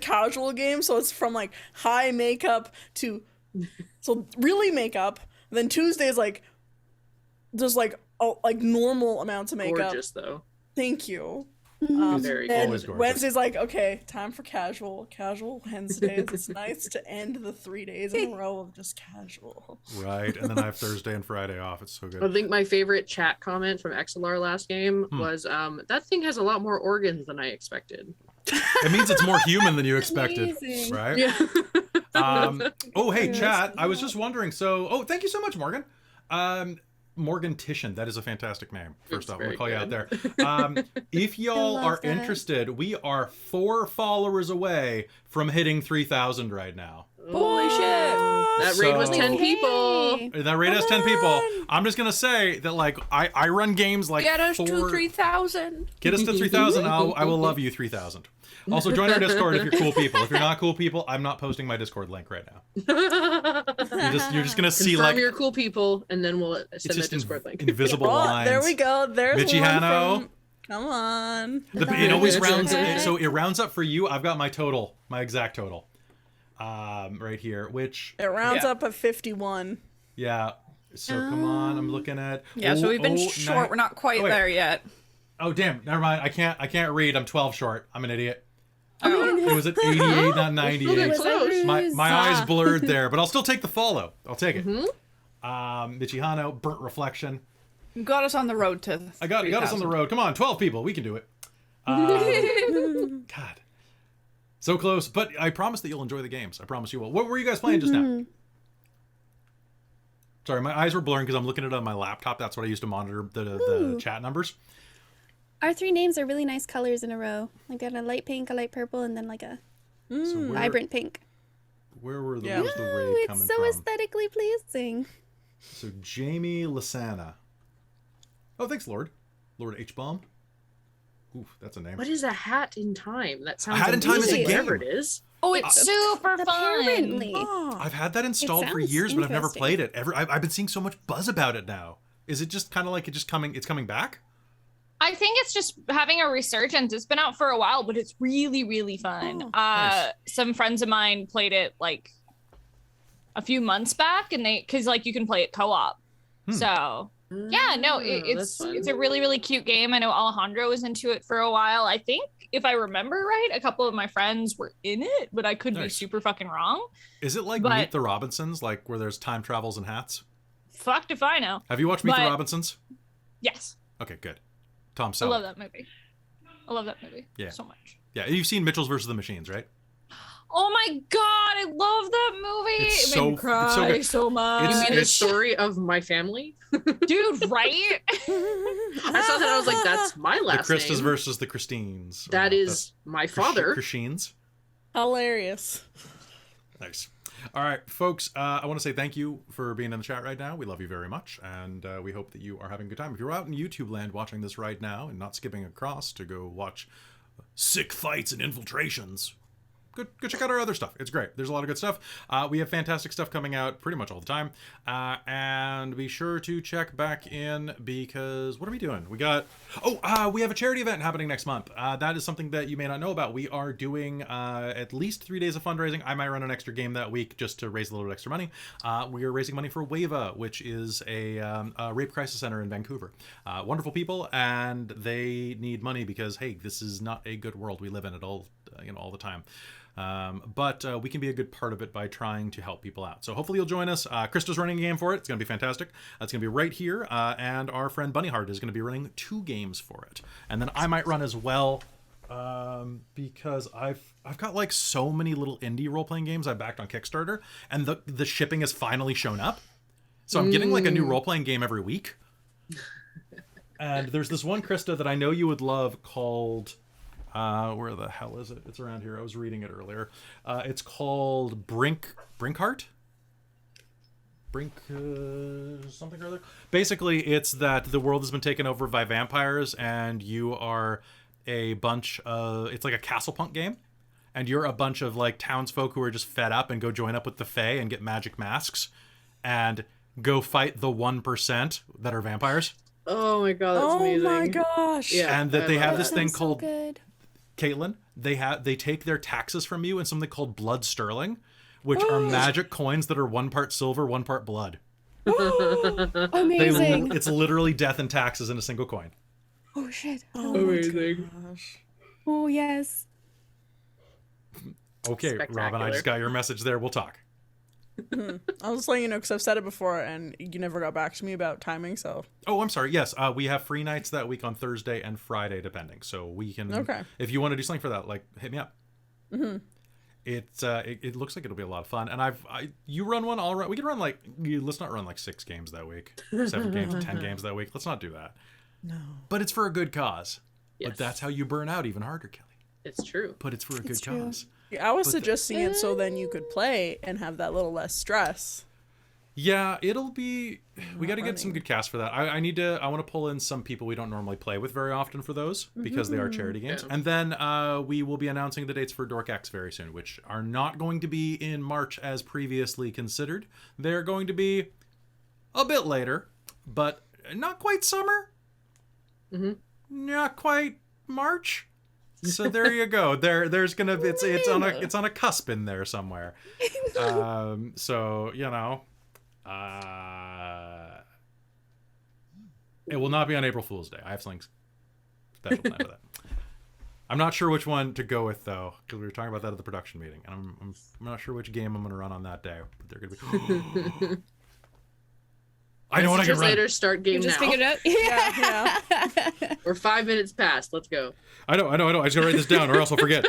casual game, so it's from like high makeup to so really makeup. Then Tuesday is like just like normal amounts of makeup. Gorgeous though. Thank you. Very And always gorgeous. Wednesday's like, okay, time for casual Wednesdays. It's nice to end the 3 days in a row of just casual. Right, and then I have Thursday and Friday off. It's so I good. think my favorite chat comment from XLR last game was, that thing has a lot more organs than I expected. It means it's more human than you expected, Amazing. right? Yeah. Oh, hey, chat. I was just wondering. So, thank you so much, Morgan. Morgan Titian. That is a fantastic name. First off, I'm gonna call you out there. If y'all are interested, we are 4 followers away from hitting 3,000 right now. Holy shit! That raid was 10 people. That raid has 10 people. I'm just gonna say that like I run games like Get us to 3,000. Get us to 3,000. I will love you 3,000. Also, join our Discord if you're cool people. If you're not cool people, I'm not posting my Discord link right now. You're just gonna see Confirm like you're cool people, and then we'll it's send the just Discord link. invisible Oh, lines. there we go. There's Mitchie one Hano. from... Come on. It always rounds. Okay. So it rounds up for you. I've got my total, my exact total, right here. Which It rounds up at 51. yeah. So come on, I'm looking at. Yeah, so we've been short. We're not quite wait. there yet. Oh damn! Never mind. I can't read. I'm 12 short. I'm an idiot. Oh. It was at 88, not 98. Close. My eyes blurred there, but I'll still take the follow. I'll take it. Michihano, Burnt Reflection. You got us on the road to. I got us on the 3,000. road. Come on, 12 people. We can do it. God. So close. But I promise that you'll enjoy the games. I promise you will. What were you guys playing just now? Sorry, my eyes were blurring because I'm looking at it on my laptop. That's what I use to monitor the chat numbers. Our 3 names are really nice colors in a row. Like got a light pink, a light purple, and then like a So vibrant pink. where were the, Yeah. where's the Oh, raid it's coming so from? aesthetically pleasing. So Jamie Lasana. Oh, thanks, Lord. Lord H-Bomb. Oof, that's a name. What is a hat in time? That sounds Hat in Time is a amazing, game. whatever it is. Oh, it's super fun. Apparently. Oh. I've had that installed for sounds years, but I've never interesting. played it. I've been seeing so much buzz about it now. Is it just kind of like it's coming back? I think it's just having a resurgence. It's been out for a while, but it's really, really fun. Oh, nice. Some friends of mine played it like a few months back, and because like you can play it co-op. So yeah, no, Oh, that's it's fun. it's a really, really cute game. I know Alejandro was into it for a while. I think if I remember right, a couple of my friends were in it, but I could be Nice. super fucking wrong. Is it like But- Meet the Robinsons, like where there's time travels and hats? Fucked if I know. Have you watched Meet the But- Robinsons? Yes. Okay, good. Tom I Selleck. love that movie. I love that movie Yeah. so much. Yeah, you've seen Mitchell's versus the Machines, right? Oh my god, I love that movie. It's It so- made me it's cry so good. so much. It's- You mean the story of my family? Dude, right? I saw that. I was like, that's my The last Christas name. versus the Christines. That is my father. Christines. Hilarious. Nice. All right, folks, I want to say thank you for being in the chat right now. We love you very much, and we hope that you are having a good time. If you're out in YouTube land watching this right now and not skipping across to go watch sick fights and infiltrations, go check out our other stuff. It's great. There's a lot of good stuff. We have fantastic stuff coming out pretty much all the time. And be sure to check back in because what are we doing? We have a charity event happening next month. That is something that you may not know about. We are doing at least 3 days of fundraising. I might run an extra game that week just to raise a little bit extra money. We are raising money for Wayward, which is a rape crisis center in Vancouver. Wonderful people, and they need money because, hey, this is not a good world we live in at all, all the time. But we can be a good part of it by trying to help people out. So hopefully you'll join us. Christa's running a game for it. It's going to be fantastic. It's going to be right here. And our friend Bunnyheart is going to be running 2 games for it. And then I might run as well because I've got like so many little indie role-playing games I backed on Kickstarter. And the shipping has finally shown up. So I'm getting like a new role-playing game every week. And there's this one, Christa, that I know you would love called... where the hell is it? It's around here. I was reading it earlier. It's called Brinkheart? Something or other. Basically, it's that the world has been taken over by vampires, and you are a bunch of... It's like a castle punk game, and you're a bunch of like townsfolk who are just fed up and go join up with the Fae and get magic masks, and go fight the 1% that are vampires. Oh my god, that's Oh amazing. my gosh. Yeah, And that I they love have that. this thing Sounds so called... good. Caitlin, they take their taxes from you in something called blood sterling, which are magic coins that are 1 part silver, 1 part blood. Amazing. It's literally death and taxes in a single coin. Oh shit. Oh Amazing. my gosh. Oh yes. Okay, Robin, I just got your message there. We'll talk. I'll just let you know because I've said it before and you never got back to me about timing, so. Oh, I'm sorry. Yes, we have free nights that week on Thursday and Friday, depending. So we can, Okay. if you want to do something for that, like hit me up. Mm-hmm. It looks like it'll be a lot of fun. And you run one, I'll run. We can run let's not run like 6 games that week, 7 games, 10 games that week. Let's not do that. No. But it's for a good cause. Yes. But that's how you burn out even harder, Kelly. It's true. But it's for a good true. cause. Yeah, I was suggesting it so then you could play and have that little less stress. Yeah, it'll be. We got to get some running. good cast for that. I want to pull in some people we don't normally play with very often for those because they are charity games. Yeah. And then we will be announcing the dates for Dork X very soon, which are not going to be in March as previously considered. They're going to be a bit later, but not quite summer. Not quite March. So there you go. There's gonna it's on a cusp in there somewhere. So it will not be on April Fool's Day. I have something special planned for that. I'm not sure which one to go with though, because we were talking about that at the production meeting, and I'm not sure which game I'm gonna run on that day. But they're gonna be. I know what I can run. Later, start game You just now. figured it out? Yeah. We're 5 minutes past. Let's go. I know. I just gotta write this down, or else I'll forget.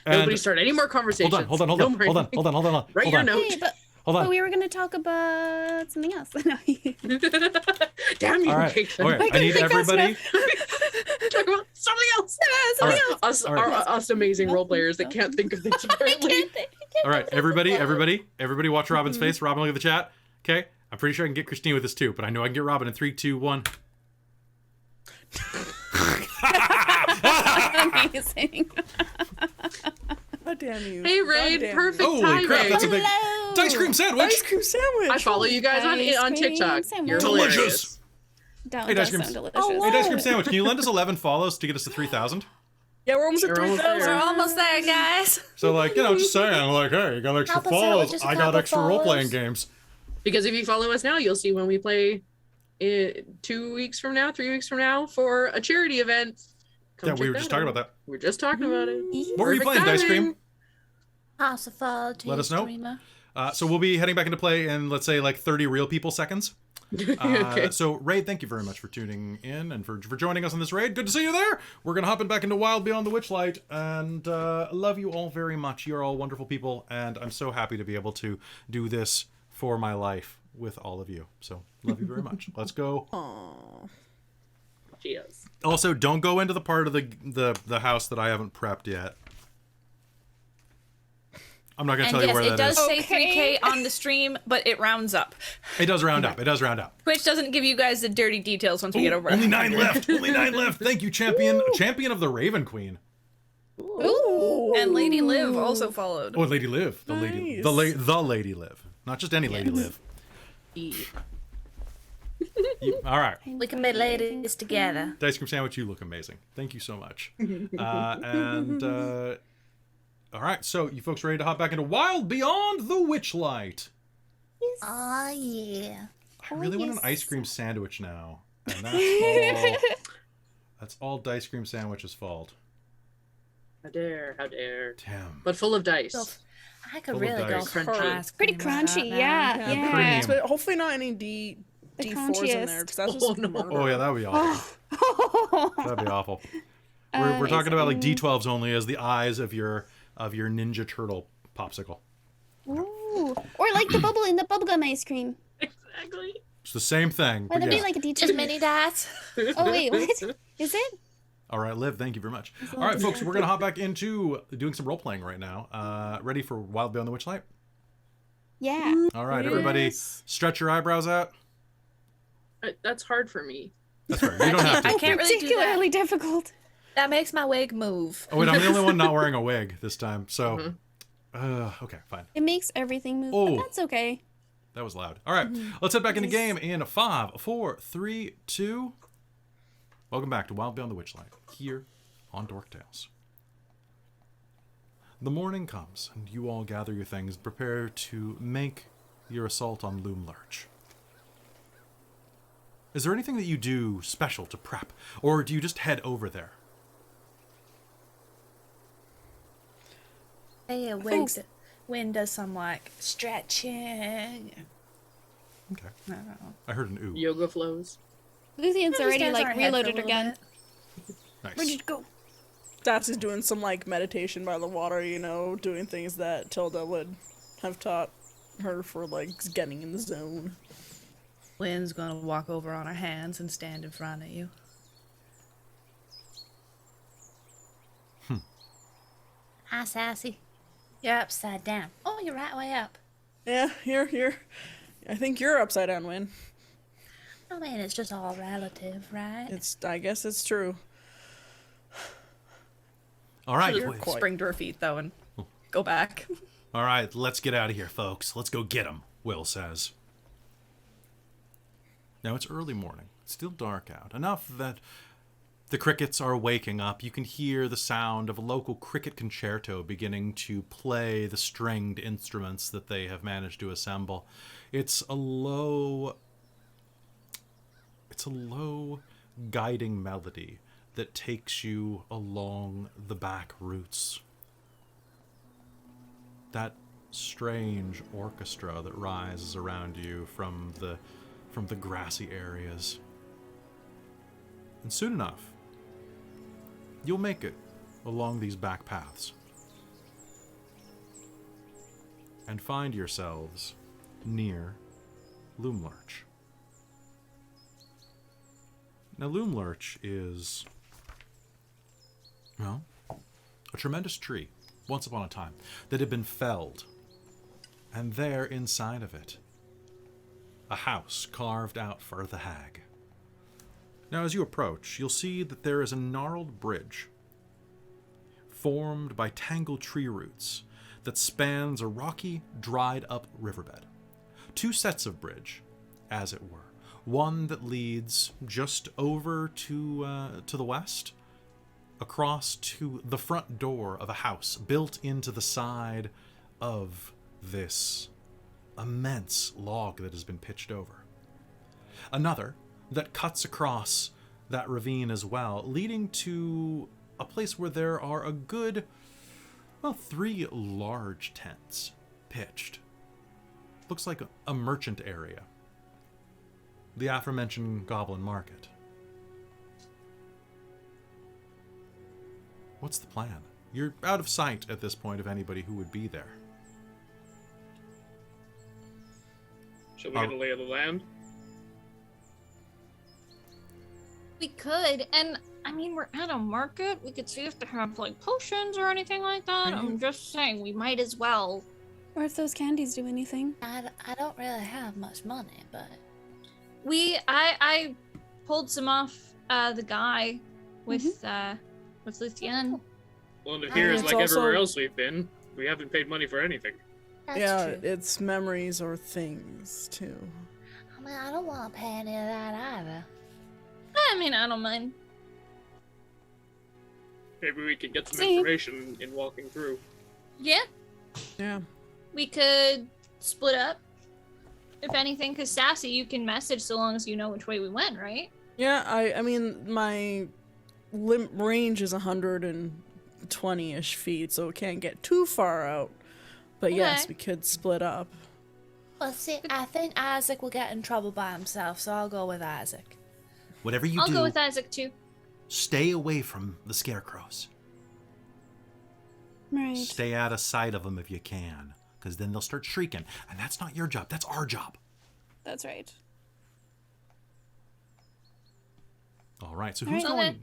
Nobody start any more conversations. Hold on. Write your note. Hey, but Hold on. we were gonna talk about something else. Damn you, All right. Caitlan. Okay. I need everybody. Talk about something else. All right. All right. Us amazing role players that can't think of things apparently. All right, everybody, watch Robin's face. Robin, look at the chat. Okay, I'm pretty sure I can get Christine with this too, but I know I can get Robin in 3, 2, 1. Amazing. God damn you. Hey, God Raid, damn perfect Holy timing. crap, that's a big Hello. ice cream sandwich. Ice cream sandwich. I follow you guys on Ice cream TikTok. sandwich. You're Delicious. hilarious. Don't Hey, that ice cream. sound delicious. Oh, Hey, ice cream sandwich. Can you lend us 11 follows to get us to 3,000? Yeah, we're almost at You're almost 3,000. there. We're almost there, guys. So just saying, like, hey, you got extra Help us out with follows. just a I got couple extra role playing follows. games. Because if you follow us now, you'll see when we play 2 weeks from now, 3 weeks from now for a charity event Yeah, we were just talking about that. We were just talking about it. What were you playing, Dice Cream? House of Fall, Let us know. Dreamer. So we'll be heading back into play in, let's say, like 30 real people seconds. Okay. So, Raid, thank you very much for tuning in and for joining us on this raid. Good to see you there. We're going to hop in back into Wild Beyond the Witchlight, and love you all very much. You're all wonderful people, and I'm so happy to be able to do this for my life with all of you. So, love you very much. Let's go. Aww. Cheers. Also, don't go into the part of the house that I haven't prepped yet. I'm not going to And tell you yes, where it that does is. say Okay. 3K on the stream, but it rounds up. It does round up. It does round up. Which doesn't give you guys the dirty details once we get over Only 100. 9 left. Only 9 left. Thank you, champion. Champion of the Raven Queen. Ooh. And Lady Liv also followed. Oh, Lady Liv. The lady. The Lady Liv. Not just any Lady Liv. All right. We can be ladies together. Dice Cream Sandwich, you look amazing. Thank you so much. All right, so you folks ready to hop back into Wild Beyond the Witchlight? Oh, yeah. I really want an ice cream sandwich now. And that's all Dice Cream Sandwich's fault. How dare, how dare. Damn. But full of dice. I could Full of really go dice. for Crunchy. ice Pretty cream right crunchy, now. yeah. And Yeah. cream. But hopefully not any D4s in there, because that's just Oh, no. murder. Oh, yeah, that would be awful. That'd be awful. We're talking about like D12s only as the eyes of your Ninja Turtle popsicle. Ooh. Or like the bubble in the bubblegum ice cream. Exactly. It's the same thing. Would But it be yeah. like a D2? Just mini dice. Oh, wait, what? Is it? All right, Liv, thank you very much. All right, folks, we're going to hop back into doing some role-playing right now. Ready for Wild Beyond the Witchlight? Yeah. All right, everybody, stretch your eyebrows out. That's hard for me. That's right. You don't have I to. can't really do that. Particularly difficult. That makes my wig move. Oh, wait, I'm the only one not wearing a wig this time. So, okay, fine. It makes everything move, Oh. but that's okay. That was loud. All right, let's head back into game in 5, 4, 3, 2. Welcome back to Wild Beyond the Witchlight, here on Dork Tales. The morning comes, and you all gather your things, prepare to make your assault on Loomlurch. Is there anything that you do special to prep, or do you just head over there? Hey, Win does some like stretching. Okay. I heard an ooh. Yoga flows. Luthiene's Just already stands on like her head for a reloaded little again. bit. Nice. Where'd you go? Stats is doing some like meditation by the water, you know, doing things that Tilda would have taught her for like getting in the zone. Wynn's gonna walk over on her hands and stand in front of you. Hi, Sassy. You're upside down. Oh, you're right way up. Yeah, you're. I think you're upside down, Wynn. I mean, it's just all relative, right? I guess it's true. All right. You're wait. quite- Spring to her feet though and go back. All right, let's get out of here, folks. Let's go get him, Will says. Now it's early morning. It's still dark out. Enough that the crickets are waking up. You can hear the sound of a local cricket concerto beginning to play the stringed instruments that they have managed to assemble. It's a low guiding melody that takes you along the back routes. That strange orchestra that rises around you from the grassy areas. And soon enough, you'll make it along these back paths and find yourselves near Loomlurch. Now, Loomlurch is, well, a tremendous tree, once upon a time, that had been felled. And there, inside of it, a house carved out for the hag. Now, as you approach, you'll see that there is a gnarled bridge formed by tangled tree roots that spans a rocky, dried-up riverbed. Two sets of bridge, as it were. One that leads just over to the west, across to the front door of a house built into the side of this immense log that has been pitched over. Another that cuts across that ravine as well, leading to a place where there are a good, well, 3 large tents pitched. Looks like a merchant area. The aforementioned goblin market. What's the plan? You're out of sight at this point of anybody who would be there. Shall we get a lay of the land? We could, and I mean, we're at a market. We could see if they have like potions or anything like that. I'm just saying, we might as well. Or if those candies do anything. I don't really have much money, but I pulled some off the guy with Luthienne. Well, and it appears it's like everywhere also- else we've been, we haven't paid money for anything. that's Yeah, true. it's memories or things too. I mean, I don't want to pay any of that either. I mean, I don't mind. Maybe we could get some See? information in walking through. Yeah, Yeah. we could split up. If anything, because Sassy, you can message so long as you know which way we went, right? Yeah, I mean, my range is 120-ish feet, so it can't get too far out. But yes, Okay. we could split up. Well, see, I think Isaac will get in trouble by himself, so I'll go with Isaac. Whatever you I'll do, go with Isaac too. stay away from the scarecrows. Right. Stay out of sight of them if you can, because then they'll start shrieking. And that's not your job, that's our job. That's right. All right, so All who's right. going...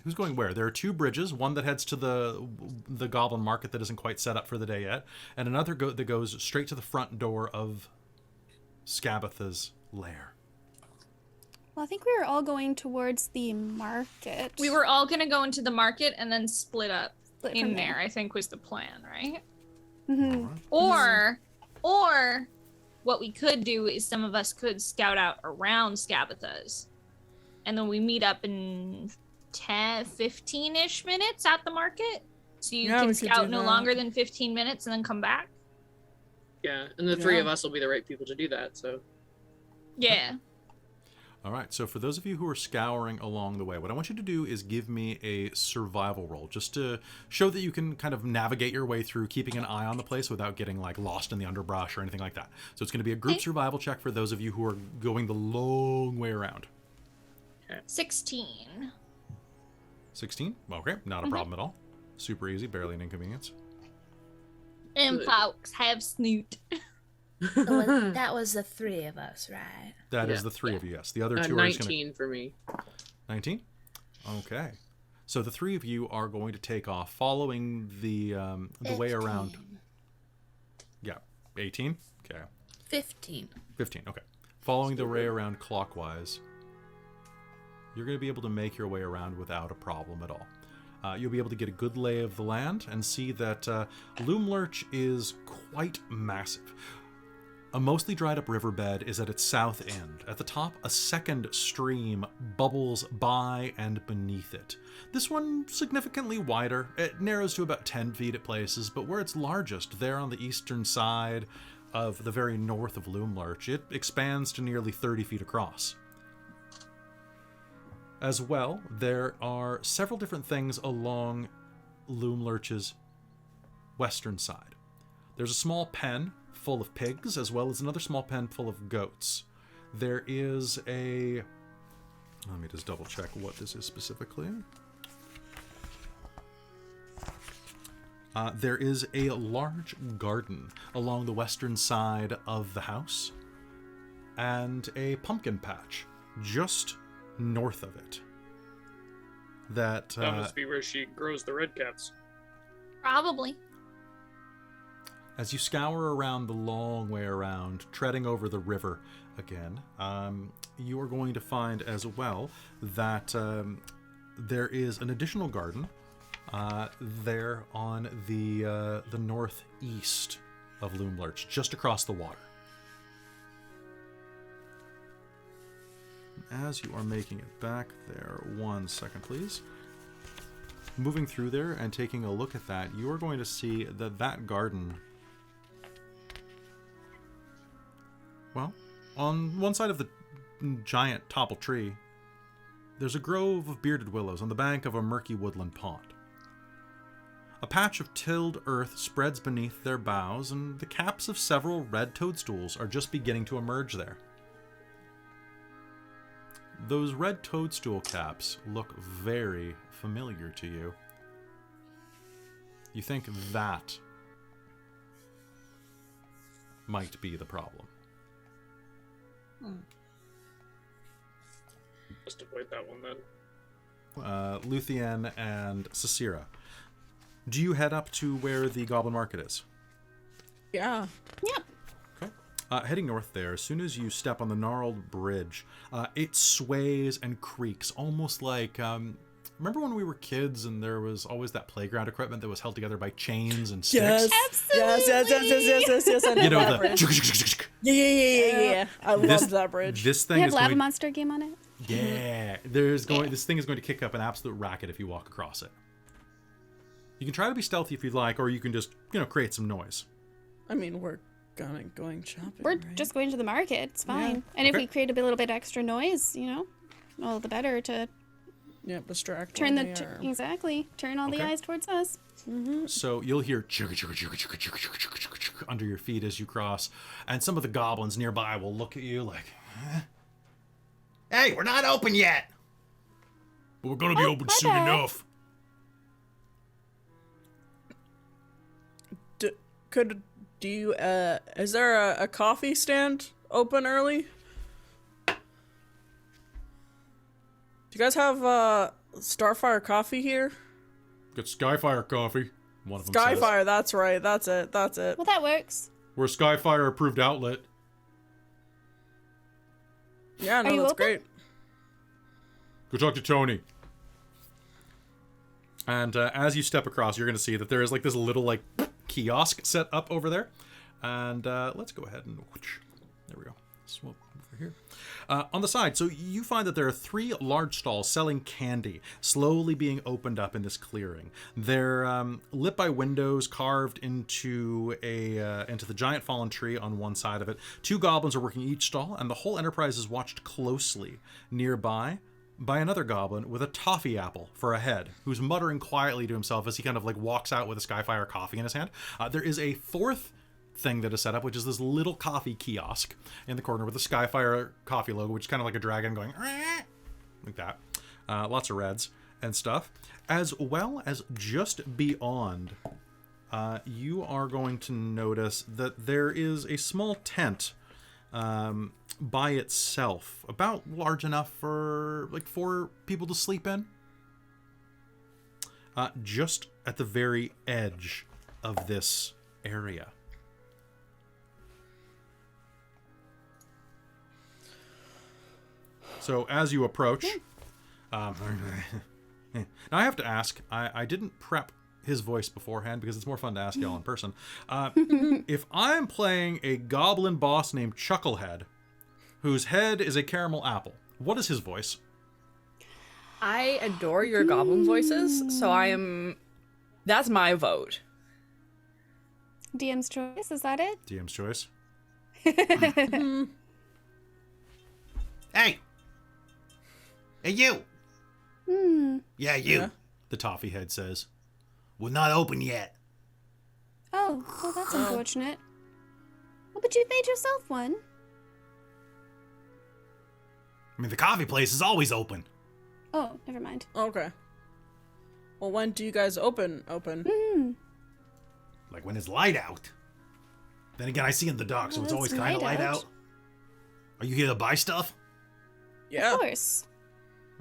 Who's going where? There are 2 bridges, one that heads to the goblin market that isn't quite set up for the day yet, and another that goes straight to the front door of Scabatha's lair. Well, I think we were all going towards the market. We were all gonna go into the market and then split up Split in from there. I think was the plan, right? Mm-hmm. Or what we could do is some of us could scout out around Scabatha's, and then we meet up in 15-ish minutes at the market. So you Yeah, can we could scout do no that. longer than 15 minutes and then come back. Yeah, and the 3 Yeah. of us will be the right people to do that, so. Yeah. All right, so for those of you who are scouring along the way, what I want you to do is give me a survival roll, just to show that you can kind of navigate your way through, keeping an eye on the place without getting like lost in the underbrush or anything like that. So it's going to be a group survival check for those of you who are going the long way around. 16. 16? Okay, not a problem at all. Super easy, barely an inconvenience. And Good. folks have snoot. So that was the 3 of us, right? That is Yeah. the 3 of you, yes. The other 2 are just going to... 19 for me. 19? Okay. So the 3 of you are going to take off following the way around... 15. Yeah, 18? Okay. 15. 15, okay. Following the way around clockwise, you're going to be able to make your way around without a problem at all. You'll be able to get a good lay of the land and see that Loomlurch is quite massive. A mostly dried up riverbed is at its south end. At the top, a second stream bubbles by and beneath it. This one significantly wider. It narrows to about 10 feet at places, but where it's largest, there on the eastern side of the very north of Loomlurch, it expands to nearly 30 feet across. As well, there are several different things along Loomlurch's western side. There's a small pen full of pigs, as well as another small pen full of goats. There is a... Let me just double check what this is specifically. There is a large garden along the western side of the house, and a pumpkin patch just north of it. That must be where she grows the red cats. Probably. as you scour around the long way around, treading over the river again, you are going to find as well that there is an additional garden there on the northeast of Loomlurch, just across the water. As you are making it back there, 1 second please. Moving through there and taking a look at that, you are going to see that that garden, well, on one side of the giant topple tree there's a grove of bearded willows on the bank of a murky woodland pond. A patch of tilled earth spreads beneath their boughs, and the caps of several red toadstools are just beginning to emerge there. Those red toadstool caps look very familiar to you. You think that might be the problem. Just avoid that one then. Luthienne and Sarcyra, do you head up to where the Goblin Market is? Yeah. Yep. Okay. Heading north there, as soon as you step on the gnarled bridge, it sways and creaks, almost like... remember when we were kids and there was always that playground equipment that was held together by chains and sticks? Yes. Yes. I You know, that the... bridge. Yeah. I loved that bridge. This thing We have is Lava going... Monster game on it. Yeah. This thing is going to kick up an absolute racket if you walk across it. You can try to be stealthy if you'd like, or you can just, create some noise. I mean, we're going shopping. We're right? just going to the market. It's fine. Yeah. And if Okay. we create a little bit extra noise, all the better to distract. turn when the they are- exactly turn all the Okay. eyes towards us. So you'll hear chugga chugga chugga chugga chugga chugga chugga chugga under your feet as you cross, and some of the goblins nearby will look at you like, huh? Hey, we're not open yet. But we're gonna be open my soon bad. enough. Is there a coffee stand open early? Do you guys have Starfire coffee here? Get Skyfire coffee. One of them says. Skyfire, that's right. That's it. Well, that works. We're a Skyfire approved outlet. Yeah, no, you that's open? great. Go talk to Tony. And as you step across, you're going to see that there is like this little kiosk set up over there. And let's go ahead and... There we go. Swap over here. On the side, so you find that there are 3 large stalls selling candy, slowly being opened up in this clearing. They're lit by windows carved into the giant fallen tree on one side of it. 2 goblins are working each stall, and the whole enterprise is watched closely nearby by another goblin with a toffee apple for a head, who's muttering quietly to himself as he kind of walks out with a Skyfire coffee in his hand. There is a 4th thing that is set up, which is this little coffee kiosk in the corner with the Skyfire coffee logo, which is kind of like a dragon going like that. Lots of reds and stuff. As well as just beyond, you are going to notice that there is a small tent by itself, about large enough for 4 people to sleep in. Just at the very edge of this area. So as you approach, now I have to ask, I didn't prep his voice beforehand because it's more fun to ask y'all in person. If I'm playing a goblin boss named Chucklehead, whose head is a caramel apple, what is his voice? I adore your goblin voices, so that's my vote. DM's choice, is that it? DM's choice. Hey! Hey, you! Yeah, you. Yeah? The toffee head says. We're not open yet. Oh, well, that's unfortunate. Well, but you made yourself one. I mean, the coffee place is always open. Oh, never mind. Okay. Well, when do you guys open? Like when it's light out. Then again, I see in the dark, so Well, it's always it's kind of light light out. out. Are you here to buy stuff? Yeah. Of course.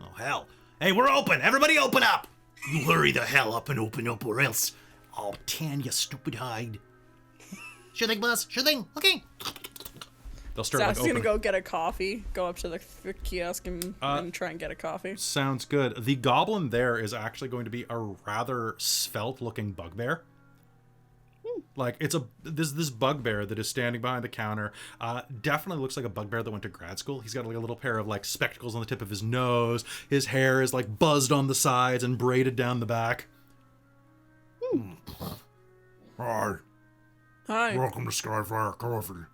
Oh, hell. Hey, we're open! Everybody open up! You hurry the hell up and open up, or else I'll tan your stupid hide. Sure thing, boss. Sure thing. Okay. They'll start Zach's gonna opening. go get a coffee, go up to the kiosk and try and get a coffee. Sounds good. The goblin there is actually going to be a rather svelte-looking bugbear. Like it's this bugbear that is standing behind the counter. Definitely looks like a bugbear that went to grad school. He's got a little pair of spectacles on the tip of his nose. His hair is buzzed on the sides and braided down the back. Hi. Hi. Welcome to Skyfire Coffee.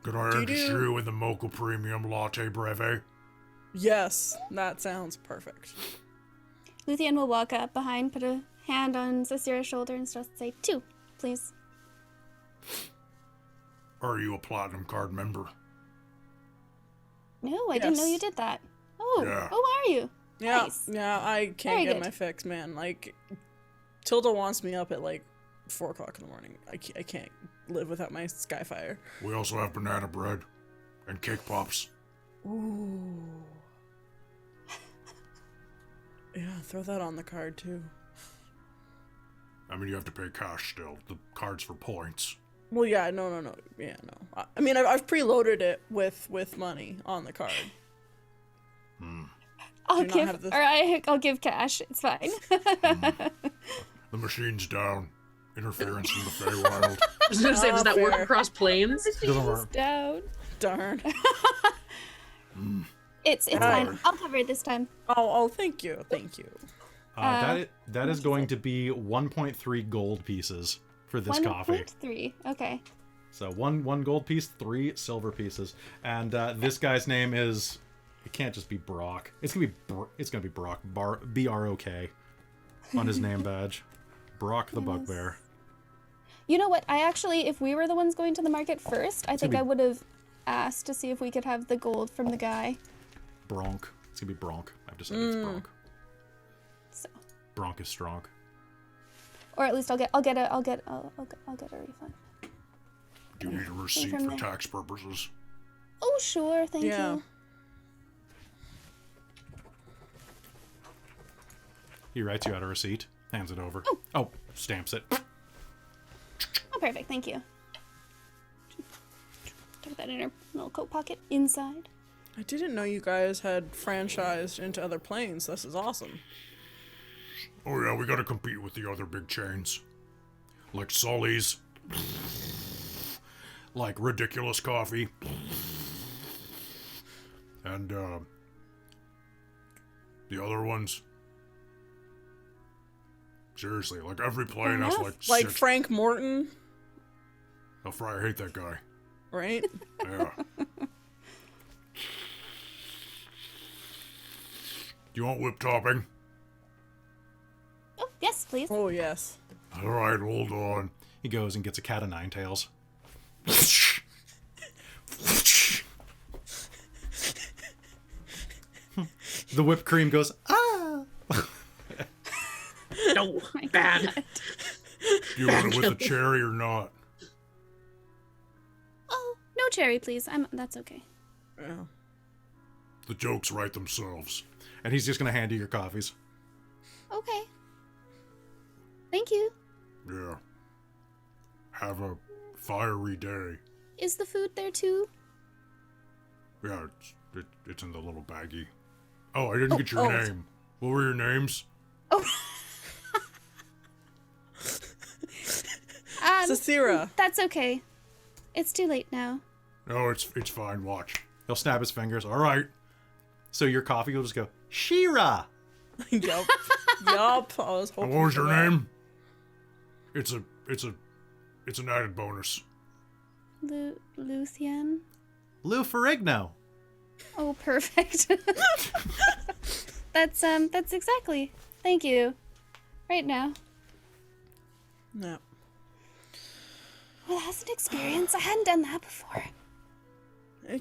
Can I Do you interest do- you in the Mocha Premium Latte Breve? Yes, that sounds perfect. Luthienne will walk up behind, put a hand on Sarcyra's shoulder, and just say, 2, please. Are you a platinum card member? No, I didn't know you did that. Oh, Yeah. oh, are you? Yeah, Nice. yeah, I can't Very get good. my fix, man. Like, Tilda wants me up at like 4 o'clock in the morning. I can't live without my Skyfire. We also have banana bread and cake pops. Ooh. Yeah, throw that on the card too. I mean, you have to pay cash still. The card's for points. Well, yeah, no. Yeah, no. I mean, I've preloaded it with money on the card. I'll Do not give, have the- I'll give cash. It's fine. The machine's down. Interference from the Feywild. I was gonna say, does that work fair. across planes? Doesn't work. Down. Darn. It's fine. I'll cover it this time. Oh, thank you. That is going to be 1.3 gold pieces for this coffee. 1.3. Okay. So one gold piece, 3 silver pieces, and this guy's name is. It can't just be Brock. It's gonna be Brock. B-R-O-K, on his name badge. Brock the Bugbear. You know what? I actually, if we were the ones going to the market first, I think I would have asked to see if we could have the gold from the guy. Bronk. It's gonna be Bronk. I've decided it's Bronk. So. Bronk is strong. Or at least I'll get a refund. Do you need a receipt from for there. tax purposes? Oh, sure. Thank Yeah. you. He writes you out a receipt, hands it over. Oh, stamps it. Oh, perfect. Thank you. Tuck that in her little coat pocket inside. I didn't know you guys had franchised into other planes. This is awesome. Oh yeah, we gotta compete with the other big chains. Like Sully's. Like Ridiculous Coffee. And, the other ones. Seriously, like every plane has like Like 6. Frank Morton, Oh, Freiya, I hate that guy. right? Yeah. Do you want whip topping? Oh, yes, please. Oh, yes. Alright, hold on. He goes and gets a cat of 9 tails. The whipped cream goes, ah! No, bad. Do you want it with a cherry or not? Oh, no cherry, please. That's okay. Yeah. The jokes write themselves. And he's just gonna hand you your coffees. Okay. Thank you. Yeah. Have a fiery day. Is the food there too? Yeah, it's in the little baggie. Oh, I didn't get your name. What were your names? Sarcyra. That's okay. It's too late now. No, it's fine. Watch. He'll snap his fingers. All right. So your coffee will just go, Shira! Yup. Yup. I was And hoping what was for your that. name? It's an added bonus. Luthienne? Lou Ferrigno. Oh, perfect. That's exactly. Thank you. Right now. No. Well, that's an experience. I hadn't done that before.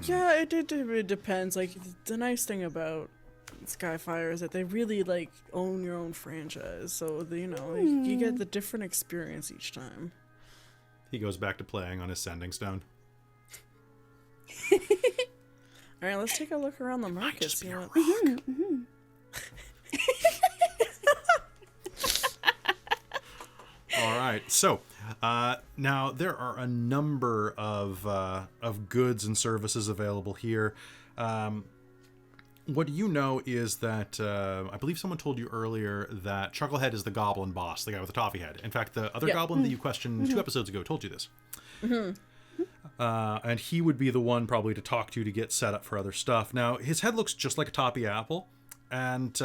Yeah, it depends. Like, the nice thing about Skyfire is that they really, like, own your own franchise. So, you get the different experience each time. He goes back to playing on his sending stone. All right, let's take a look around the market. See what... All right. So now there are a number of goods and services available here. What you know is that I believe someone told you earlier that Chucklehead is the goblin boss, the guy with the toffee head. In fact, the other goblin that you questioned 2 episodes ago told you this. And he would be the one probably to talk to get set up for other stuff. Now, his head looks just like a toppy apple. And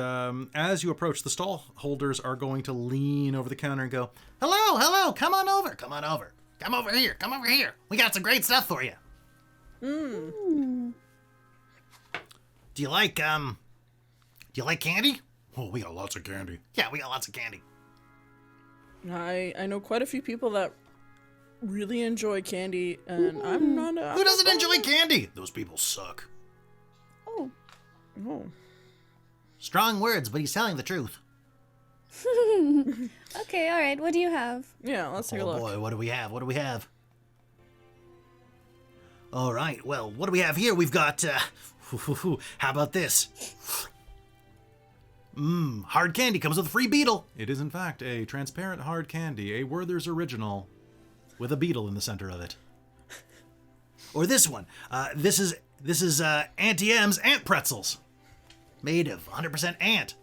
as you approach, the stall holders are going to lean over the counter and go, Hello, come on over. Come over here. We got some great stuff for you. Do you like candy? Oh, we got lots of candy. Yeah, we got lots of candy. I know quite a few people that really enjoy candy, and I'm not. Who doesn't enjoy candy? Those people suck. Oh. Oh. Strong words, but he's telling the truth. Okay, all right. What do you have? Yeah, let's take a Oh look. boy, what do we have? What do we have? All right, well, what do we have here? We've got, how about this? Hard candy comes with a free beetle. It is, in fact, a transparent hard candy, a Werther's original, with a beetle in the center of it. Or this one. This is Auntie M's ant pretzels. Made of 100% ant.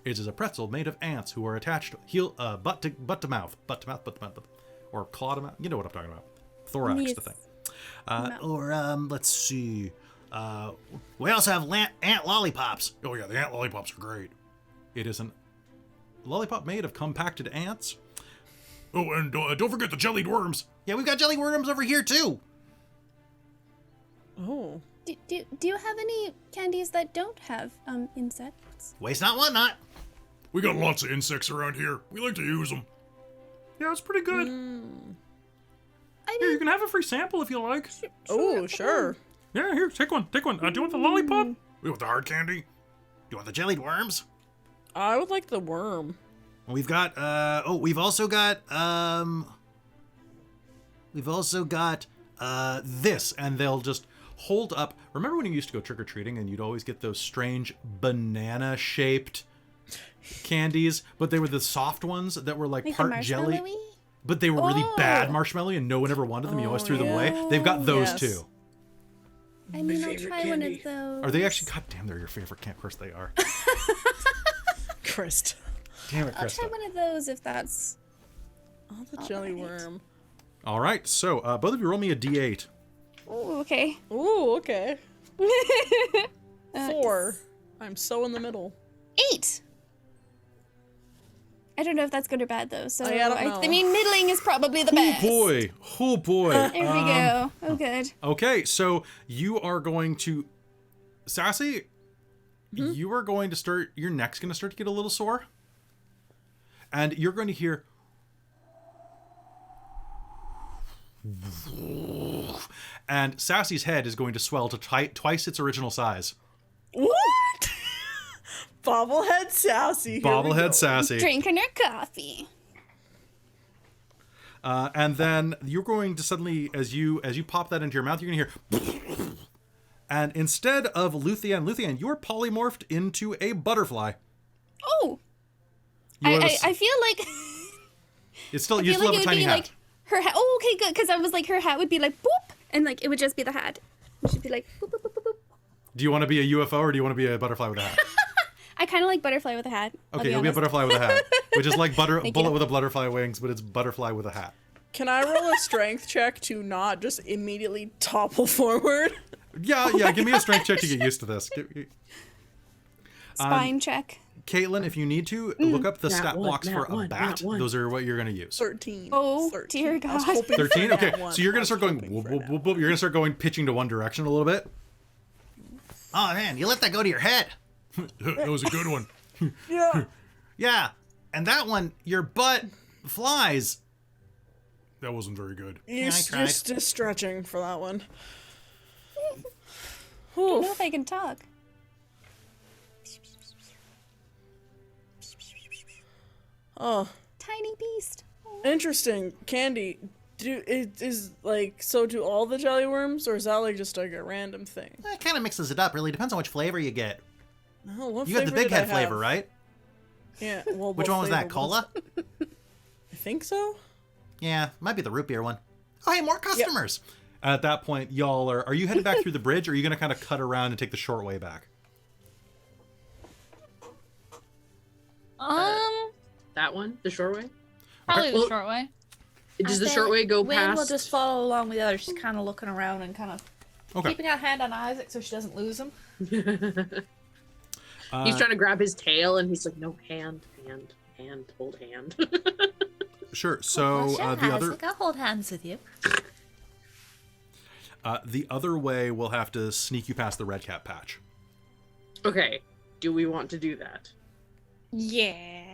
It is a pretzel made of ants who are attached butt to mouth, or claw to mouth. You know what I'm talking about. Thorax, Yes. the thing. Let's see. We also have ant lollipops. Oh yeah, the ant lollipops are great. It is a lollipop made of compacted ants. Oh, and don't forget the jellied worms. Yeah, we've got jelly worms over here too. Oh. Do you have any candies that don't have insects? Waste not, want not. We got lots of insects around here. We like to use them. Yeah, it's pretty good. I Here, you mean, can have a free sample if you like. Oh, sure. Yeah, here, take one. Take one. Do you want the lollipop? We want the hard candy. You want the jellied worms? I would like the worm. We've got we've also got This, and they'll just hold up. Remember when you used to go trick-or-treating and you'd always get those strange banana-shaped candies, but they were the soft ones that were like like part the jelly, marshmallowy? but they were really bad Oh. marshmallow and no one ever wanted them. You always threw them yeah. away. They've got those Yes. too. I mean, I'll try one of those. Are they actually? God damn, they're your favorite. Of course they are. Christ. Damn it, I'll try Krista. one of those if that's. Oh, the jelly worm. All right, so both of you roll me a d8. Oh, okay. Ooh, okay. 4. I'm so in the middle. 8. I don't know if that's good or bad though. So I don't know. I mean, middling is probably the Oh best. boy, oh boy. There we go. Oh, good. Okay, so you are going to, Sassy, you are going to start, your neck's going to start to get a little sore. And you're going to hear, and Sassy's head is going to swell to twice its original size. What? Bobblehead Sassy. Here we go. Bobblehead Sassy. Drinking her coffee. And then you're going to suddenly, as you pop that into your mouth, you're going to hear, and instead of Luthienne, you are polymorphed into a butterfly. Oh. You are I feel like. It's still, I you feel still like have it a would tiny be hat. like her hat. Oh, okay, good. Because I was like, her hat would be like boop, and like it would just be the hat. And she'd be like boop, boop, boop, boop, boop. Do you want to be a UFO or do you want to be a butterfly with a hat? I kind of like butterfly with a hat. Okay, you'll be a butterfly with a hat, which is like bullet you. with a butterfly wings, but it's butterfly with a hat. Can I roll a strength check to not just immediately topple forward? Yeah, give me a strength check to get used to this. Spine check. Caitlin, if you need to, look up the Nat stat one, blocks nat for a one, bat. nat one. Those are what you're going to use. 13. Oh, 13. dear I was God. hoping for 13? that Okay, one. so you're going to I start was going, hoping whoop, for whoop, that. whoop, whoop. You're going to start going pitching to one direction a little bit. Oh man, you let that go to your head. That was a good one. Yeah. Yeah, and that one, your butt flies. That wasn't very good. You're, I tried. you're still stretching for that one. I don't know if I can talk. Oh, Tiny beast. interesting. Candy. So do all the jelly worms, or is that like just like a random thing? It kind of mixes it up. Really depends on which flavor you get. Oh, what You got the flavor big did I head flavor, have? right? Yeah. Well, Which what one was that? flavor was- Cola? I think so. Yeah, might be the root beer one. Oh, hey, more customers. At that point, y'all are you headed back through the bridge, or are you going to kind of cut around and take the short way back? That one, the short way. Probably the Well, short way. Does the short way go Wynn will past? just follow along with the others, just kind of looking around and kind of Okay. keeping a hand on Isaac so she doesn't lose him. He's trying to grab his tail, and he's like, "No, hand, hold hand." Sure. So Isaac, I'll hold hands with you. the other way will have to sneak you past the red cap patch. Okay. Do we want to do that? Yeah.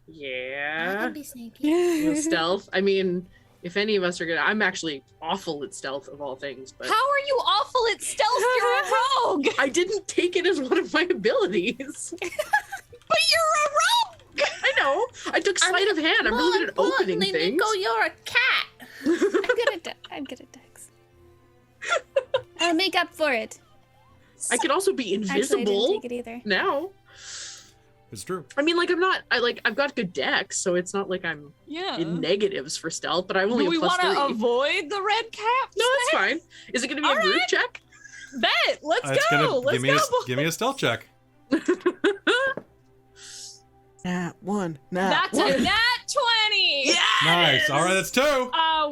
Yeah. be sneaky. Stealth. I mean, if any of us are gonna, I'm actually awful at stealth of all things. But How are you awful at stealth? You're a rogue. I didn't take it as one of my abilities. But you're a rogue. I know. I took sleight of hand. I'm really good at opening things. Nico, you're a cat. I'm good at dex. I'll make up for it. I could also be Actually, I invisible didn't take it either. now. It's true. I mean, like, I've got good dex, so it's not like I'm Yeah. in negatives for stealth, but I only Do we have plus want to 3. avoid the red cap? No, it's fine. Is it going to be All a brute right. check? Bet. Let's It's go. gonna Let's give me go. give me a stealth check. Nat 1. That's a nat 20. Yeah. Nice. All right, that's 2.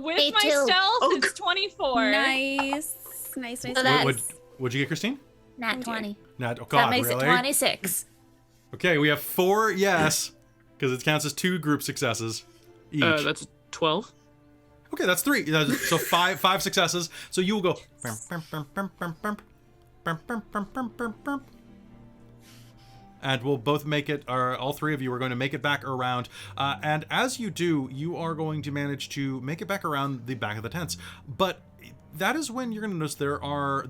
With Me my too. stealth, Oh, it's 24. Nice. Nice. So What, that's what'd you get, Christine? nat 20. Not. Oh That God, makes really? it 26. Okay, we have 4 yes, because it counts as 2 group successes each. That's 12. Okay, that's 3. So 5 successes. So you will go. And we'll both make it, or all 3 of you are going to make it back around. And as you do, you are going to manage to make it back around the back of the tents. But that is when you're going to notice there are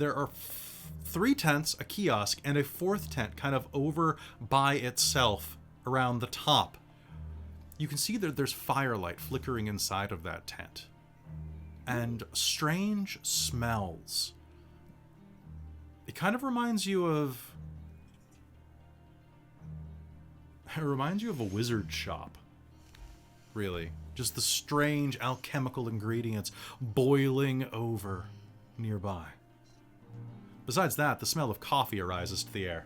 3 tents, a kiosk, and a 4th tent kind of over by itself around the top. You can see that there's firelight flickering inside of that tent. And strange smells. It kind of reminds you of... It reminds you of a wizard shop. Really. Just the strange alchemical ingredients boiling over nearby. Besides that, the smell of coffee arises to the air.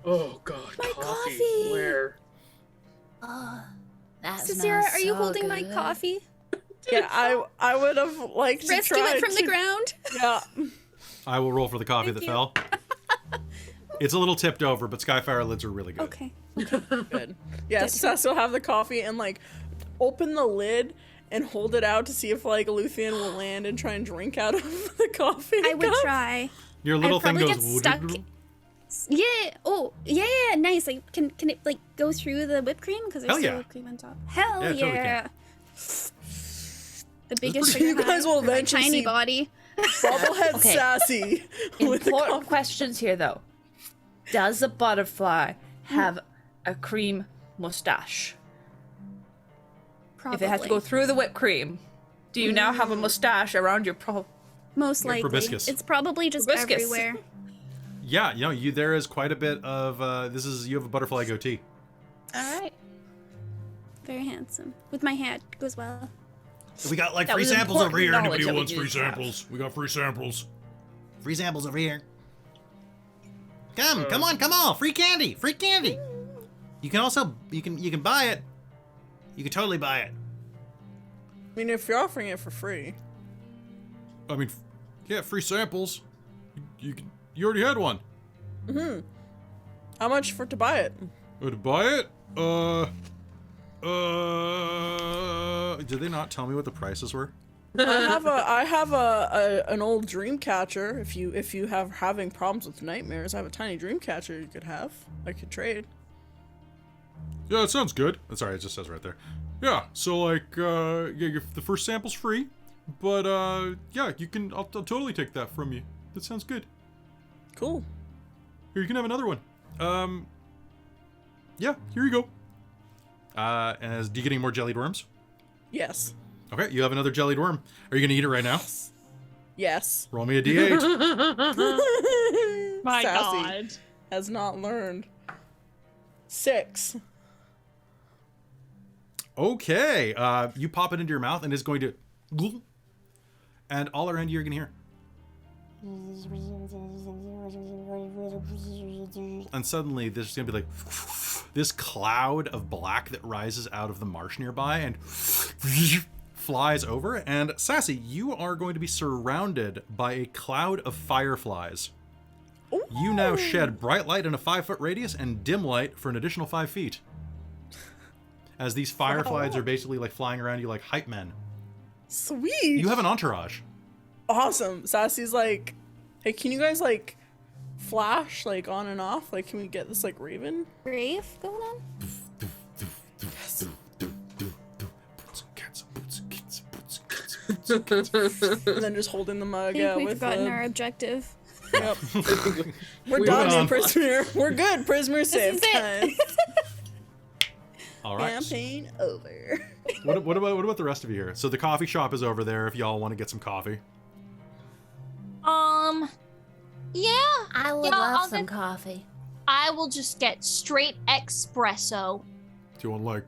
Oh God, My coffee. coffee. Where? Oh, that Sarcyra, smells are you so holding my good. coffee? Yeah, I would have liked to Rescue try it from the to- ground. Yeah. I will roll for the coffee Thank that you. fell. It's a little tipped over, but Skyfire lids are really good. Okay. Good. Yeah, Sess will have the coffee and like open the lid and hold it out to see if like Luthienne will land and try and drink out of the coffee. I would cup. try. Your little thing probably goes... get stuck. Yeah. Oh, yeah. Nice. Like, can it like go through the whipped cream? Because there's Hell still yeah. whipped cream on top. Hell Yeah, it totally yeah. can. The biggest pretty- sugar You guys high will for my eventually tiny see- body. Bobblehead Okay. Sassy with the Important coffee. questions here, though. Does a butterfly have a cream mustache? Probably. If it has to go through the whipped cream, do you now have a mustache around your Most Yeah, likely. proboscis. It's probably just Proboscis. everywhere. Yeah, there is quite a bit of... you have a butterfly goatee. All right. Very handsome. With my hat goes well. We got like That free was samples over important here. knowledge. Anybody that who we wants free didn't have. samples? We got free samples. Free samples over here. Come on, free candy, free candy. You can also you can buy it. You can totally buy it. I mean, if you're offering it for free. I mean, yeah, free samples. You already had one. How much for to buy it? To buy it? Did they not tell me what the prices were? I have an old dream catcher. If you have having problems with nightmares, I have a tiny dream catcher you could have. I could trade. Yeah, it sounds good. Sorry, it just says right there. Yeah, so like, the first sample's free, but yeah, you can. I'll totally take that from you. That sounds good. Cool. Here, you can have another one. Yeah, here you go. And do you get any more jellied worms? Yes. Okay, you have another jellied worm. Are you gonna eat it right now? Yes. Roll me a d8. My Sassy God. has not learned. 6. Okay, you pop it into your mouth and it's going to, and all around you you're gonna hear. And suddenly there's gonna be like this cloud of black that rises out of the marsh nearby and flies over. And Sassy, you are going to be surrounded by a cloud of fireflies. You now shed bright light in a 5-foot radius and dim light for an additional 5 feet. As these fireflies are basically like flying around you like hype men. Sweet. You have an entourage. Awesome. Sassy's like, hey, can you guys like flash like on and off? Like, can we get this like Raven? Brave going on? And then just holding the I mug think we've with gotten the... our objective. Yep. We're We done, went on. prisoner. We're good. Prisoner saved. is it. Guys. All right. Campaign over. What about the rest of you here? So the coffee shop is over there if y'all want to get some coffee. Yeah. I would Yeah, love I'll some get- coffee. I will just get straight espresso. Do you want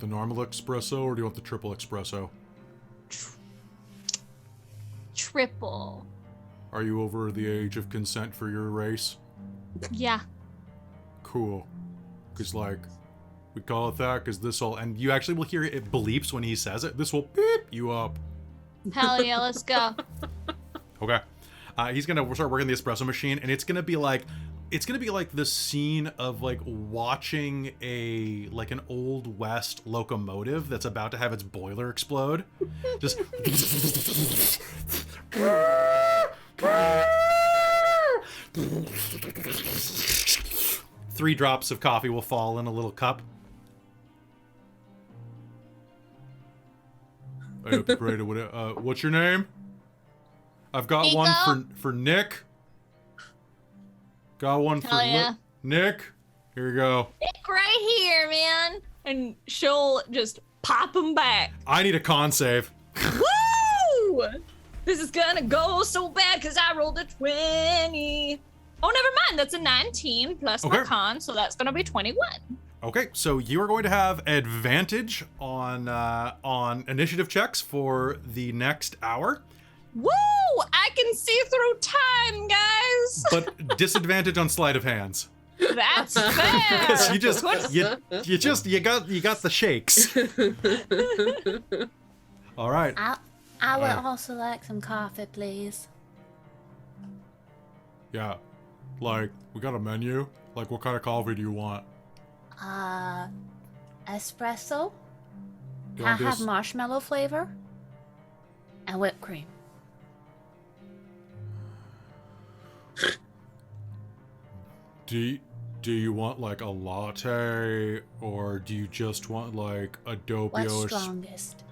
the normal espresso or do you want the triple espresso? Triple. Are you over the age of consent for your race? Yeah. Cool. Cause like, we call it that because And you actually will hear it bleeps when he says it. This will beep you up. Hell yeah, let's go. Okay. He's gonna start working the espresso machine, and it's gonna be like the scene of like watching an old west locomotive that's about to have its boiler explode. Just 3 drops of coffee will fall in a little cup. Hey, Brady, what's your name? I've got Nico? one for Nick. Got one for Hell yeah. Nick. Here you go. Nick right here, man. And she'll just pop him back. I need a con save. Woo! This is gonna go so bad because I rolled a 20. Oh, never mind. That's a 19 plus my Okay. con, so that's gonna be 21. Okay, so you are going to have advantage on initiative checks for the next hour, Woo! I can see through time, guys. but disadvantage on sleight of hands. That's fair. Because you got the shakes. All right. I would also like some coffee, please. Yeah. Like, we got a menu. Like, what kind of coffee do you want? Espresso. You I want have this? marshmallow flavor and whipped cream. Do you want like a latte or do you just want like a What's doppio? strongest?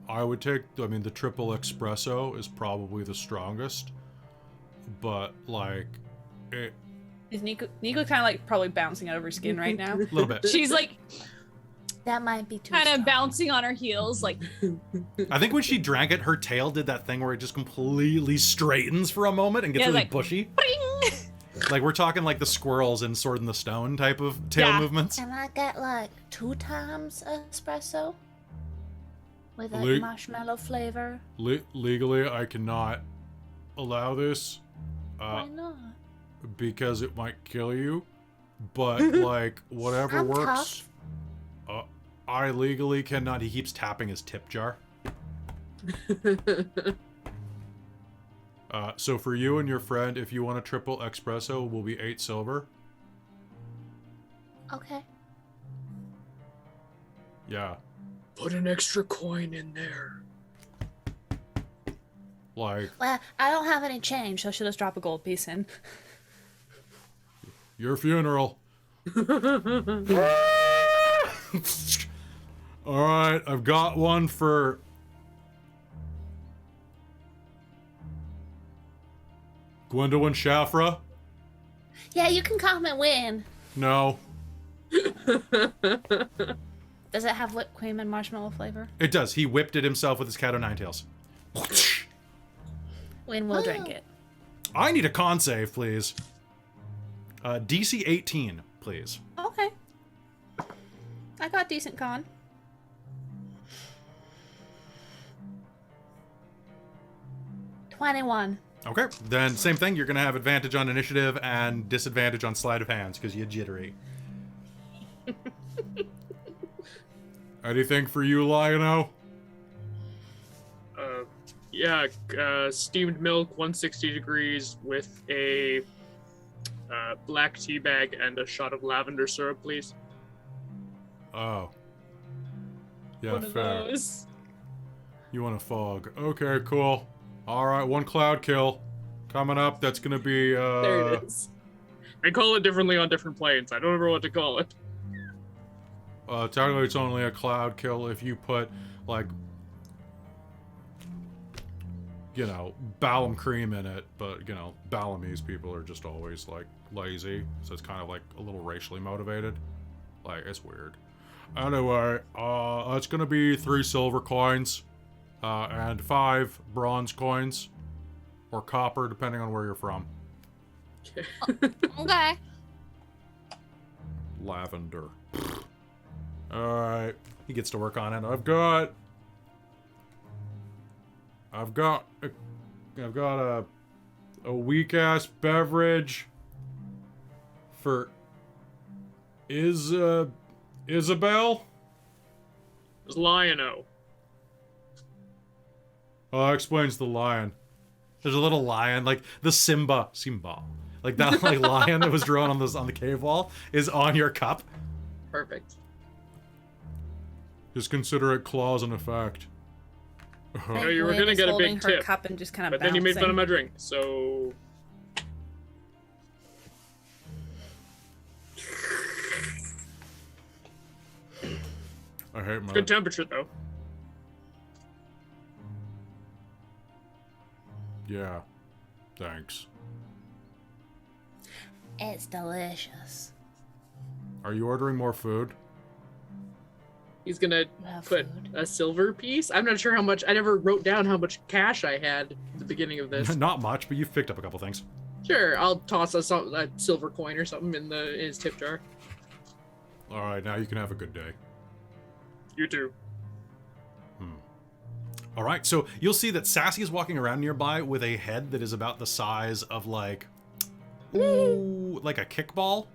I would take, the triple espresso is probably the strongest, but like, Is Nico kind of like probably bouncing out of her skin right now? A little bit. She's like That might be too kind of strong. bouncing on her heels, like I think when she drank it, her tail did that thing where it just completely straightens for a moment and gets Yeah, really like, bushy. bring. Like we're talking like the squirrels in Sword in the Stone type of tail Yeah. movements. Can I get like 2 times espresso? With like Le- marshmallow flavor? legally, I cannot allow this, Why not? because it might kill you. But like, whatever I'm works. I legally cannot. He keeps tapping his tip jar. So for you and your friend, if you want a triple espresso, will be 8 silver. Okay. Yeah. Put an extra coin in there. Like, Well, I don't have any change, so she'll just drop a gold piece in. your funeral. Alright, I've got one for... Gwendolwyne Shafra? yeah, you can come and win. No. Does it have whipped cream and marshmallow flavor? It does. He whipped it himself with his cat o' nine tails. Win will drink it. I need a con save, please. DC 18, please. Okay. I got decent con. $21. Okay, then same thing. You're going to have advantage on initiative and disadvantage on sleight of hands because you're jittery. Anything for you, Lion-O? Yeah, steamed milk, 160 degrees with a black tea bag and a shot of lavender syrup, please. Oh. Yeah, One of fair. those. You want a fog. Okay, cool. Alright, 1 cloud kill. Coming up, that's gonna be There it is. I call it differently on different planes. I don't remember what to call it. Technically it's only a cloud kill if you put, like, you know, Balam cream in it, but, you know, Balamese people are just always, like, lazy, so it's kind of, like, a little racially motivated. Like, it's weird. Anyway, it's gonna be 3 silver coins, and 5 bronze coins, or copper, depending on where you're from. Okay. Lavender. Alright, he gets to work on it. I've got a weak-ass beverage for Isabel? It's Lion-O. Oh, that explains the lion. There's a little lion, like the Simba, like that like lion that was drawn on the cave wall is on your cup. Perfect. Just consider it clause in effect. No, you were gonna get a big her tip, cup and just kind of but then you made fun of my drink, so... I hate my... Good temperature, though. Yeah. Thanks. It's delicious. Are you ordering more food? He's gonna Have put food. a silver piece. I'm not sure how much. I never wrote down how much cash I had at the beginning of this. Not much, but you've picked up a couple things. Sure, I'll toss a silver coin or something in his tip jar. Alright, now you can have a good day. You too. All right, so you'll see that Sassy is walking around nearby with a head that is about the size of like, ooh, like a kickball,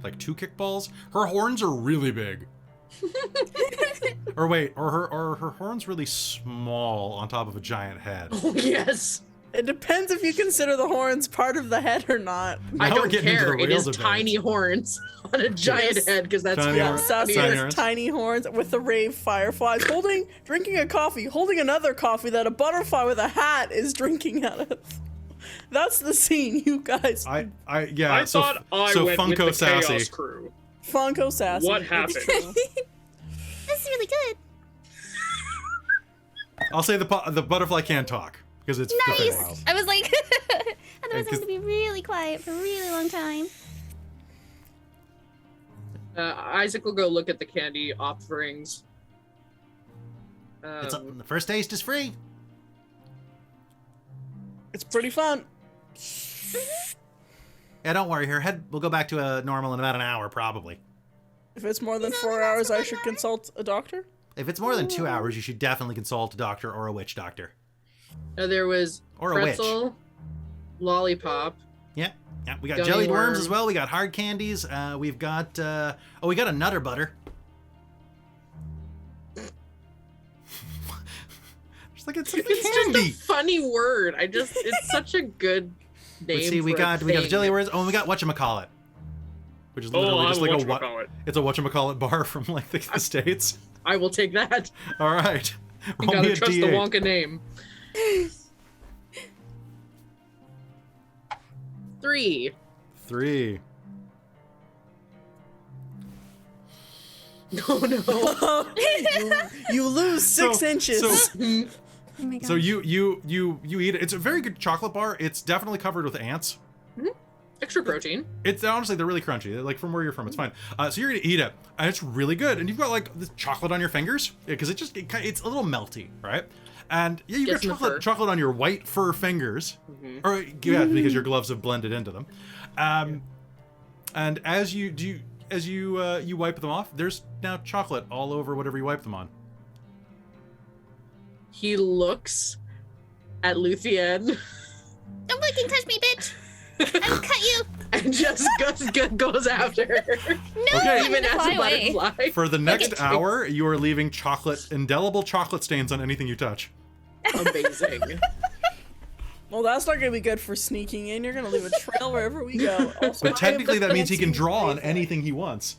like 2 kickballs. Her horns are really big. Or wait, or her horns really small on top of a giant head. Oh yes. It depends if you consider the horns part of the head or not. I Now we're don't getting into care. the It real is debate. tiny horns on a giant Yes. head because that's Tiny Yeah, horns. Sassy Tiny has horns. tiny horns with the rave fireflies, drinking a coffee, holding another coffee that a butterfly with a hat is drinking out of. That's the scene, you guys. Yeah. I so, thought I so went Funko with the Sassy. Chaos Crew. Funko Sassy. What It's happened? true. This is really good. I'll say the butterfly can talk because it's Nice. wild. I was like, otherwise I'm 'cause- going to be really quiet for a really long time. Isaac will go look at the candy offerings. It's the first taste is free. It's pretty fun. Yeah, don't worry. Her head will go back to a normal in about an hour, probably. If it's more than No, 4 that's hours, I not should nice. consult a doctor. If it's more than 2 hours, you should definitely consult a doctor or a witch doctor. There was Or a witch. pretzel, lollipop. Yeah, we got Gummy jellied worms worm. as well. We got hard candies. We've got we got a Nutter Butter. Just like it's It's candy. just a funny word. It's such a good name. Let's see, we for a got the thing. jelly worms. Oh, and we got whatchamacallit. Which is literally just like it's a whatchamacallit bar from like the States. I will take that. All right. You Roll me gotta a trust the D8. Wonka name. 3. 3. Oh no. You lose 6 So- inches. so- Oh my god. So you eat it. It's a very good chocolate bar. It's definitely covered with ants. Extra protein. It's honestly they're really crunchy. They're, like from where you're from, it's fine. So you're gonna eat it, and it's really good. And you've got like this chocolate on your fingers because it's a little melty, right? And yeah, you've Gets in the got fur. chocolate on your white fur fingers, or yeah, because your gloves have blended into them. And as you wipe them off, there's now chocolate all over whatever you wipe them on. He looks at Luthienne Don't fucking touch me, bitch! I will cut you! and just goes after her. No! Okay. I'm Even gonna as fly a away. butterfly. For the next Okay. hour, you are leaving indelible chocolate stains on anything you touch. Amazing. Well, that's not gonna be good for sneaking in. You're gonna leave a trail wherever we go. Also, But technically, that means he can fancy draw on rave anything he wants.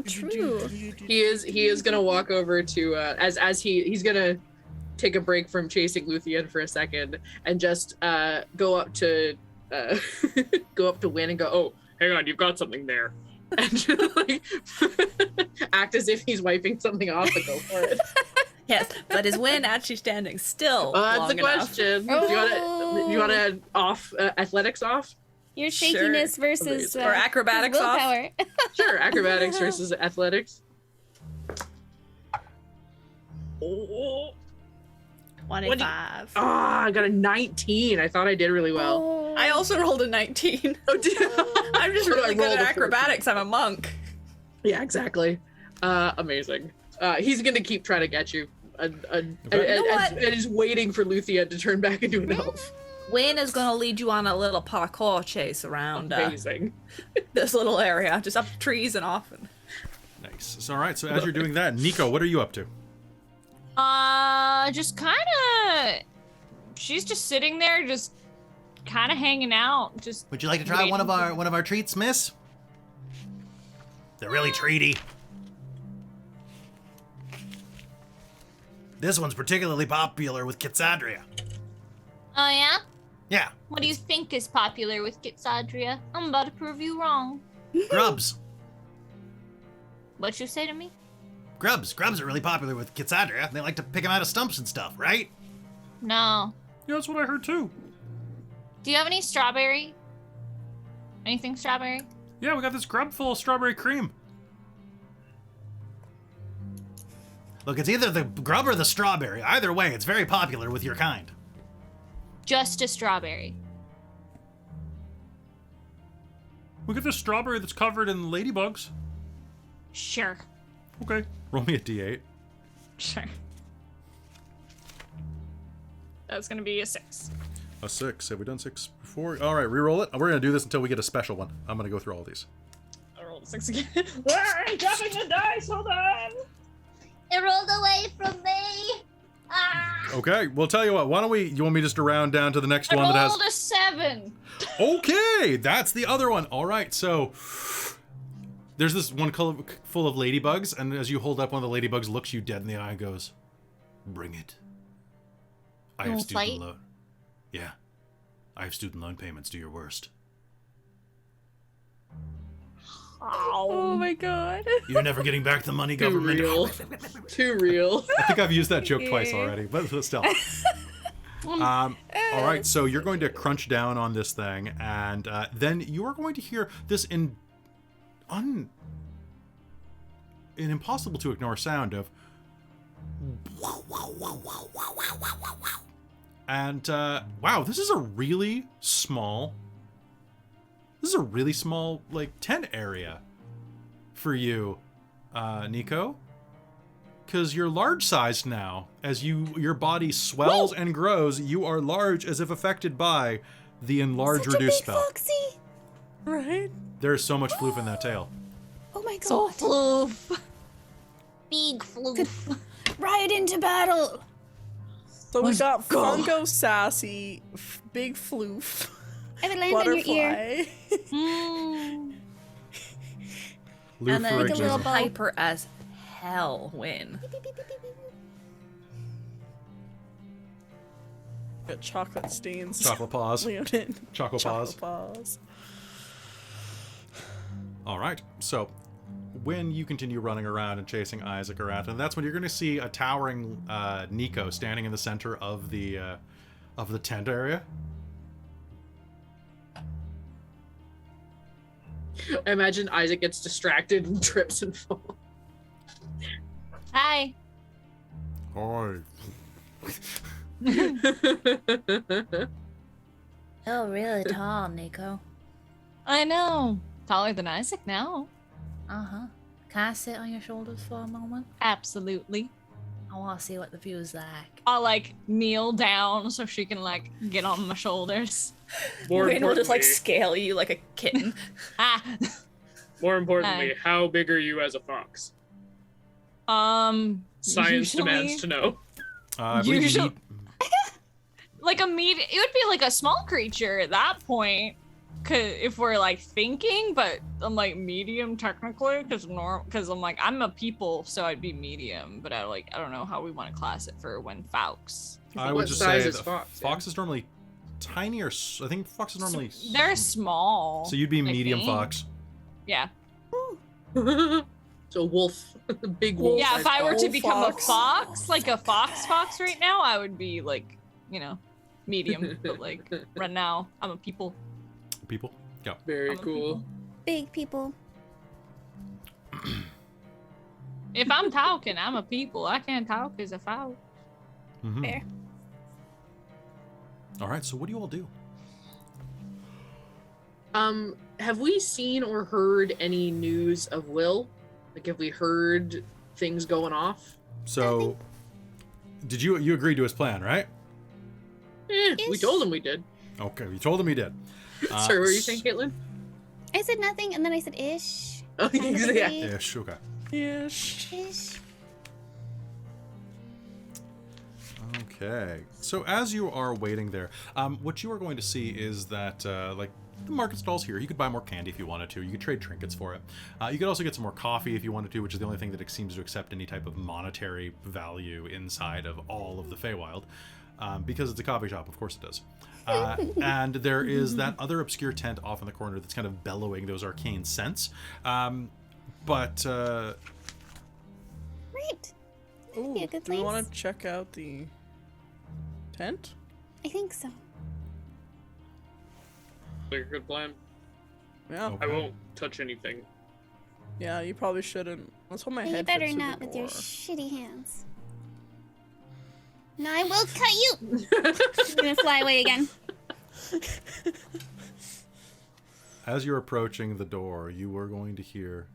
True. He is gonna walk over to as he's gonna take a break from chasing Luthienne for a second and just go up to Wynn and go, oh, Hang on, you've got something there. and just, like act as if he's wiping something off and go for it. Yes, but is Wynn actually standing still? Well, that's long the enough? question. Do you want to off athletics off? Your shakiness versus Or acrobatics off? willpower. Sure, acrobatics versus athletics. 25. Oh, I got a 19. I thought I did really well. I also rolled a 19. Oh, did I'm just I really good rolled at a 14. acrobatics. I'm a monk. Yeah, exactly. Amazing. He's gonna keep trying to get you. And is waiting for Luthienne to turn back into an elf. Wayne is going to lead you on a little parkour chase around Amazing. this little area, just up trees and off. Nice. So, all right. So as you're doing that, Nico, what are you up to? Just kind of. She's just sitting there, just kind of hanging out. Just. Would you like to try one of our treats, miss? They're really treaty. This one's particularly popular with Kitsadria. Oh yeah. Yeah, What do you think is popular with Kitsadria? I'm about to prove you wrong. grubs. What you say to me? Grubs are really popular with Kitsadria. They like to pick them out of stumps and stuff, right? No. Yeah, that's what I heard too. Do you have any strawberry? Anything strawberry? Yeah, we got this grub full of strawberry cream. Look, it's either the grub or the strawberry. Either way, it's very popular with your kind. Just a strawberry. We got this strawberry that's covered in ladybugs. Sure. Okay. Roll me a d8. Sure. That's gonna be a 6. A 6. Have we done 6 before? All right, re-roll it. We're going to do this until we get a special one. I'm going to go through all these. I rolled a 6 again. I'm dropping the dice. Hold on. It rolled away from me. Ah. Okay, well, tell you what. Why don't you want me just to round down to the next I one that has... rolled a 7. Okay, that's the other one. All right, so there's this one full of ladybugs, and as you hold up, one of the ladybugs looks you dead in the eye and goes, "Bring it. I have Wanna student fight? loan. Yeah, I have student loan payments. Do your worst. Oh my god. You're never getting back the money, Too government. real. Too real. I think I've used that joke twice already, but still. All right, so you're going to crunch down on this thing, and then you are going to hear this an impossible to ignore sound of. And wow, this is a really small. This is a really small, like, tent area for you, Nico. Because you're large-sized now. As your body swells and grows, you are large as if affected by the enlarge Such a reduce big spell. foxy. Right? There's so much floof in that tail. Oh my god. So floof. Big floof. Ride into battle. So we got Funko Sassy, Big Floof, I would land on your ear. Butterfly. Lou, And then for like a little example. ball. hyper as hell win. Got chocolate stains. Chocolate paws. Leonin. Choco paws. Chocolate paws. All right, so when you continue running around and chasing Isaac around, and that's when you're going to see a towering Nico standing in the center of the tent area. I imagine Isaac gets distracted and trips and falls. Hi. Hi. Oh, really tall, Nico. I know. Taller than Isaac now. Uh-huh. Can I sit on your shoulders for a moment? Absolutely. I want to see what the view's like. I'll like kneel down so she can like get on my shoulders. More Wayne will just like importantly- scale you like a kitten. Ah. More importantly, Hi. how big are you as a fox? Science Usually- demands to know. I believe you Usually- need- like a it would be like a small creature at that point. if we're like thinking, but I'm like medium technically because I'm like I'm a people, so I'd be medium, but I don't know how we want to class it for when Faux. I would just say that Fox is normally tiny, or I think Fox is normally they're small. So you'd be I medium think. Fox. Yeah. So wolf, big wolf. Yeah, if I were to become fox. a fox, like a fox right now, I would be like, medium. But like right now, I'm a people. People. Go. Very cool. Big people. If I'm talking, I'm a people. I can't talk as a fox. Mm-hmm. Fair. All right. So what do you all do? Have we seen or heard any news of Will? Like, have we heard things going off? So, did you agreed to his plan, right? We told him we did. Okay, you told him he did. Sorry, what were you saying, Caitlan? I said nothing, and then I said ish. Oh, Kind of yeah. agreed. Ish. Okay. Ish. Ish. Okay. So as you are waiting there, what you are going to see is that like the market stalls here. You could buy more candy if you wanted to. You could trade trinkets for it. You could also get some more coffee if you wanted to, which is the only thing that seems to accept any type of monetary value inside of all of the Feywild. Because it's a coffee shop, of course it does. And there is that other obscure tent off in the corner that's kind of bellowing those arcane scents. But Right. That'd be a good Do we place. want to check out the tent? I think so. Like a good plan. Yeah. Okay. I won't touch anything. Yeah, you probably shouldn't. Let's hold my You head. better fits in not the with your door. shitty hands. No, I will cut you. You're gonna fly away again. as you're approaching the door, you are going to hear,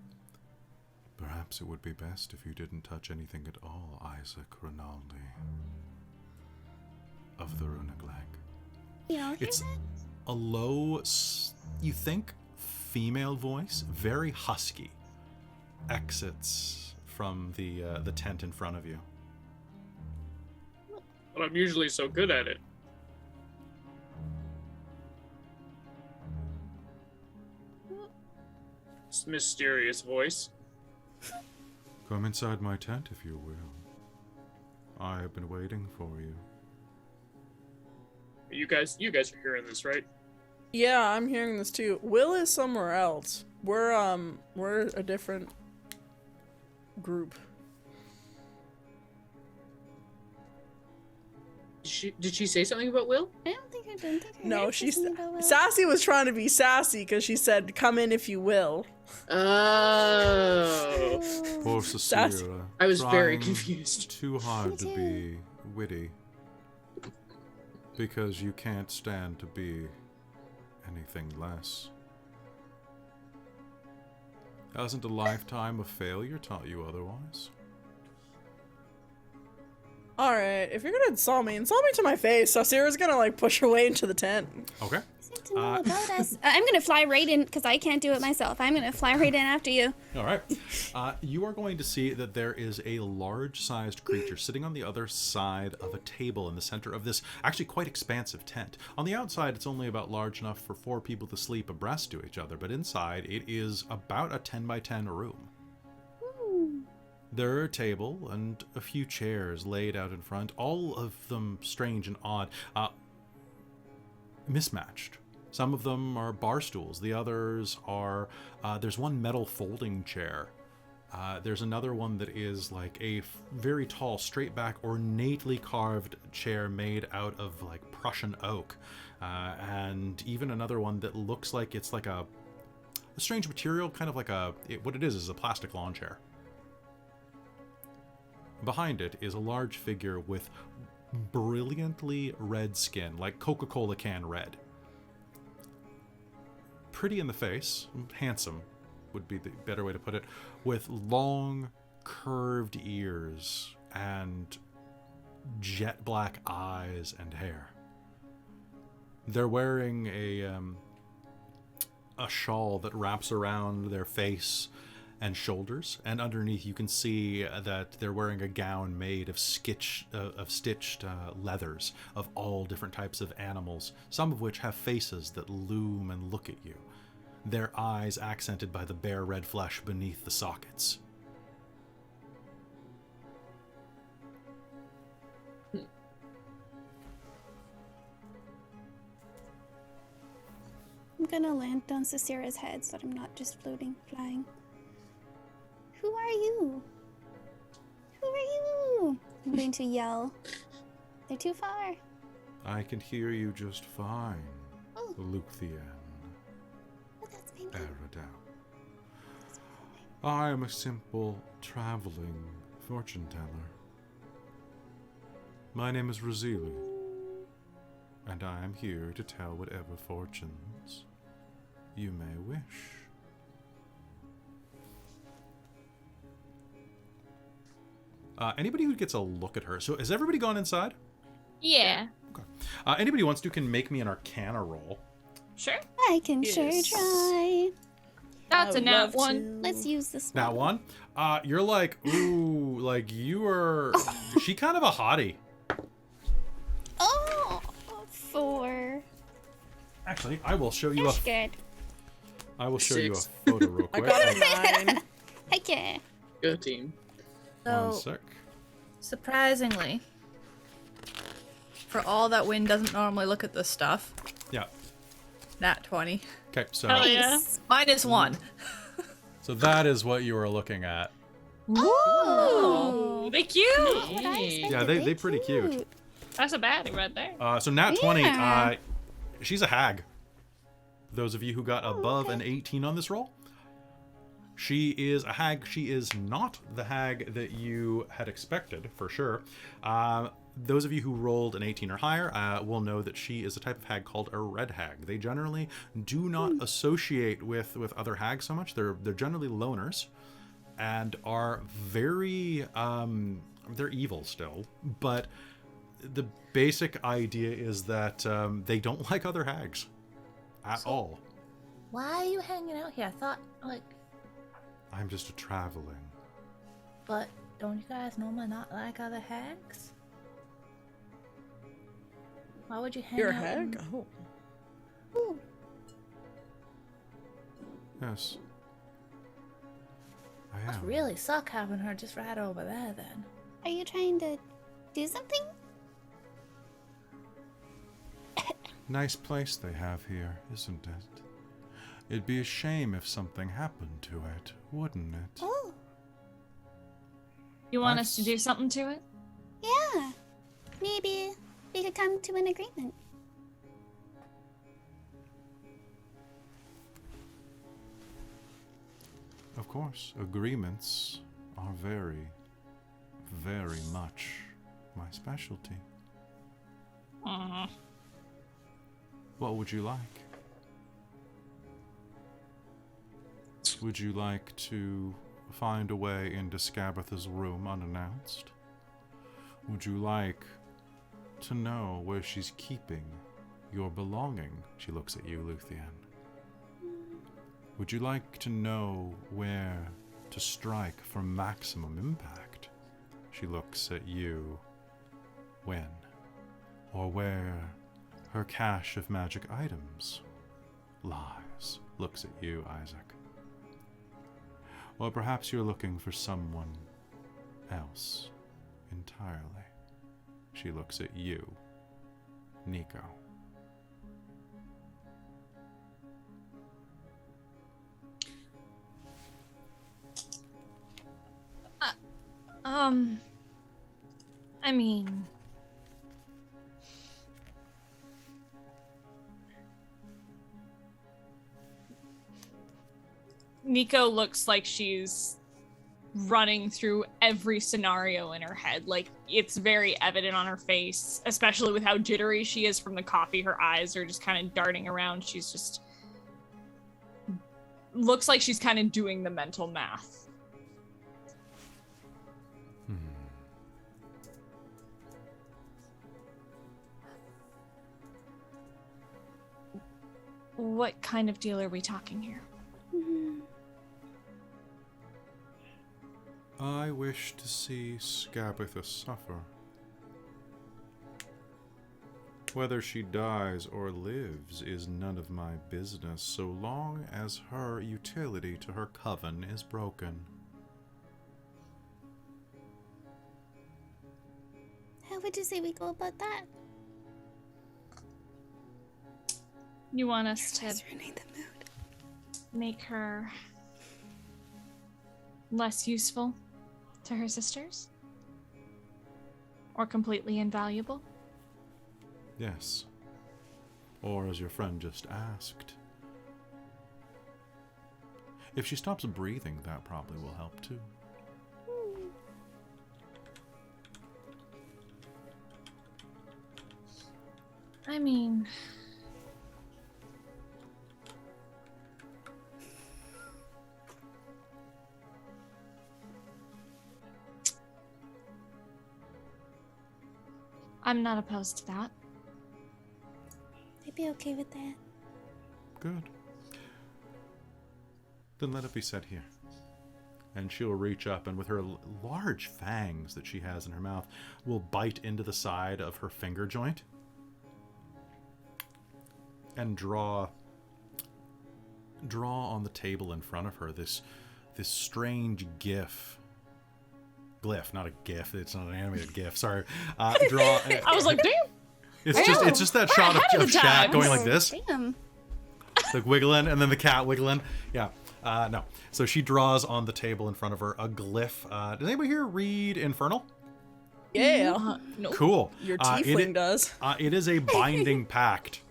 "Perhaps it would be best if you didn't touch anything at all, Isaac Ronaldi of the Runaglag." You don't hear It's that? a low, you think, female voice, very husky, exits from the tent in front of you. But I'm usually so good at it. This mysterious voice. Come inside my tent, if you will. I have been waiting for you. You guys are hearing this, right? Yeah, I'm hearing this too. Will is somewhere else. We're a different group. Did she say something about Will? I don't think I did. No, Sassy was trying to be sassy because she said, "Come in if you will." Oh. Poor Sassy. Sarcyra. I was very trying confused. Too hard to Me be witty. Because you can't stand to be anything less. Hasn't a lifetime of failure taught you otherwise? Alright, if you're gonna insult me to my face. So Sarah's gonna like push her way into the tent. Okay. To know about us. I'm gonna fly right in because I can't do it myself. I'm gonna fly right in after you. All right. You are going to see that there is a large-sized creature sitting on the other side of a table in the center of this actually quite expansive tent. On the outside, it's only about large enough for 4 people to sleep abreast to each other, but inside, it is about a 10 by 10 room. There are a table and a few chairs laid out in front, all of them strange and odd, mismatched. Some of them are bar stools. The others are, there's one metal folding chair. There's another one that is like a very tall, straight back, ornately carved chair made out of like Prussian oak. And even another one that looks like it's like a strange material, kind of like what it is a plastic lawn chair. Behind it is a large figure with brilliantly red skin, like Coca-Cola can red. Pretty in the face, handsome would be the better way to put it, with long, curved ears and jet black eyes and hair. They're wearing a shawl that wraps around their face and shoulders, and underneath you can see that they're wearing a gown made of stitched leathers of all different types of animals, some of which have faces that loom and look at you, their eyes accented by the bare red flesh beneath the sockets. I'm gonna land on Sarcyra's head so that I'm not just flying. Who are you? Who are you? I'm going to yell. They're too far. I can hear you just fine, Oh. Luthienne. Oh, that's Vinkle. Aeradel. I am a simple, traveling fortune teller. My name is Razili, and I am here to tell whatever fortunes you may wish. Anybody who gets a look at her. So has everybody gone inside? Yeah. Anybody who wants to can make me an Arcana roll. Sure. I can sure try. That's I a would nat love one. to. Let's use this That one? You're like, ooh, like you are. She kind of a hottie. Oh, 4. Actually, I will show you You're a. scared. I will show you a 6. photo real I quick. got a 9. Heck yeah. Good team. One So, sec. surprisingly, for all that Wynn doesn't normally look at this stuff, Yeah. nat 20. Okay, so Oh, yeah. Nice. -1. so that is what you are looking at. Oh. They cute. What I expected. Yeah, they pretty cute. That's a baddie right there. So nat 20. Yeah. She's a hag. Those of you who got above an 18 on this roll. She is a hag. She is not the hag that you had expected, for sure. Those of you who rolled an 18 or higher will know that she is a type of hag called a red hag. They generally do not associate with other hags so much. They're generally loners and are very they're evil still, but the basic idea is that they don't like other hags at all. Why are you hanging out here? I thought, like, I'm just a traveling. but don't you guys normally not like other hags? Why would you hang You're a out? hag? in- Oh. Yes. I Must am. really suck having her just right over there then. Are you trying to do something? Nice place they have here, isn't it? It'd be a shame if something happened to it, wouldn't it? Oh, You want us to do something to it? yeah. Maybe we could come to an agreement. Of course, agreements are very, very much my specialty. Aw. What would you like? Would you like to find a way into Scabatha's room unannounced? Would you like to know where she's keeping your belonging? She looks at you, Luthienne. Would you like to know where to strike for maximum impact? She looks at you, Wynn. Or where her cache of magic items lies? Looks at you, Isaac. Or perhaps you're looking for someone else entirely. She looks at you, Nico. I mean, Nico looks like she's running through every scenario in her head. Like, it's very evident on her face, especially with how jittery she is from the coffee. Her eyes are just kind of darting around. She's just looks like she's kind of doing the mental math. What kind of deal are we talking here? I wish to see Scabitha suffer. Whether she dies or lives is none of my business, so long as her utility to her coven is broken. How would you say we go about that? You want us to Ruining the mood. make her less useful to her sisters? Or completely invaluable? Yes. Or as your friend just asked. If she stops breathing, that probably will help too. I mean... I'm not opposed to that. I'd be okay with that. Good. Then let it be said here. And she'll reach up and with her large fangs that she has in her mouth will bite into the side of her finger joint and draw on the table in front of her this strange glyph, not a gif. It's not an animated gif. Sorry. Draw. I was like, damn. It's just that shot of Shaq going like this, Damn. like wiggling, and then the cat wiggling. Yeah. No. So she draws on the table in front of her a glyph. Does anybody here read Infernal? Yeah. No. Cool. Your tiefling does. It is a binding pact.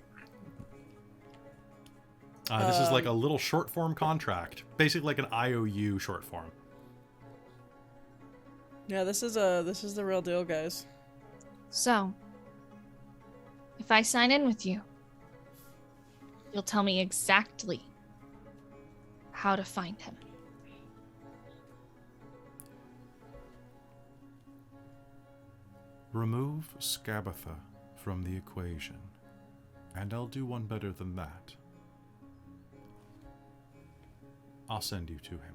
This is like a little short form contract, basically like an IOU short form. Yeah, this is the real deal, guys. So, if I sign in with you, you'll tell me exactly how to find him. Remove Scabitha from the equation, and I'll do one better than that. I'll send you to him.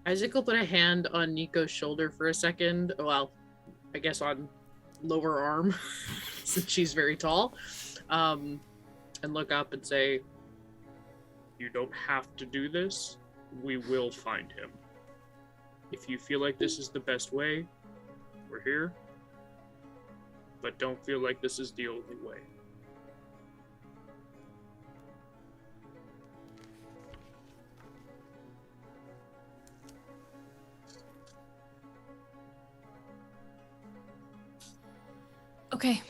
Isaac will put a hand on Nico's shoulder for a second. Well, I guess on lower arm, since she's very tall. And look up and say, You don't have to do this. We will find him. If you feel like this is the best way, we're here. But don't feel like this is the only way. Okay.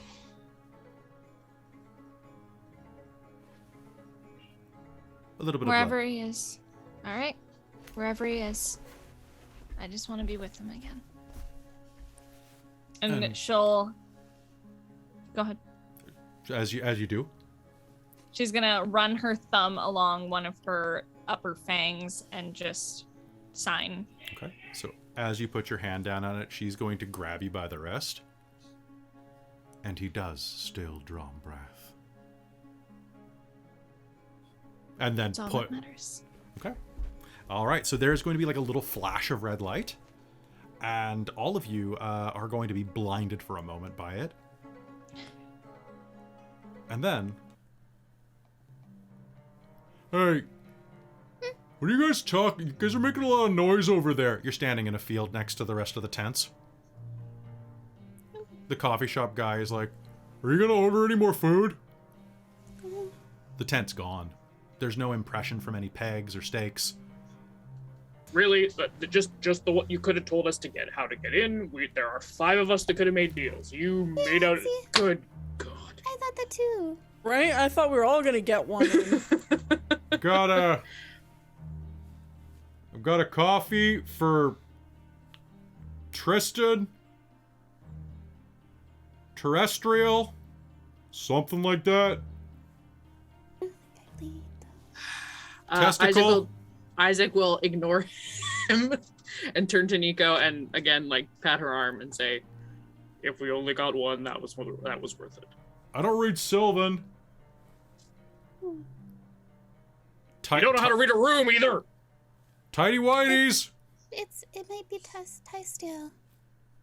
A little bit Wherever of blood. he is. Alright. Wherever he is. I just want to be with him again. And she'll... Go ahead. As you do. She's gonna run her thumb along one of her upper fangs and just sign. Okay. So as you put your hand down on it, she's going to grab you by the wrist. And he does still draw breath. And then That's all put... that matters. Okay. All right. So there's going to be like a little flash of red light. And all of you are going to be blinded for a moment by it. And then... Hey. What are you guys talking? You guys are making a lot of noise over there. You're standing in a field next to the rest of the tents. The coffee shop guy is like, are you going to order any more food? The tent's gone. There's no impression from any pegs or stakes. Really, just the what you could have told us to get how to get in. There are 5 of us that could have made deals. You made out. see? Good God. I thought that too. Right? I thought we were all gonna get one. I've got a coffee for Tristan. Terrestrial. Something like that. Testicle. Isaac will ignore him and turn to Nico and again like pat her arm and say, If we only got one, that was worth it. I don't read Sylvan. You don't know how to read a room either. Tidy whities. It might be tie steel.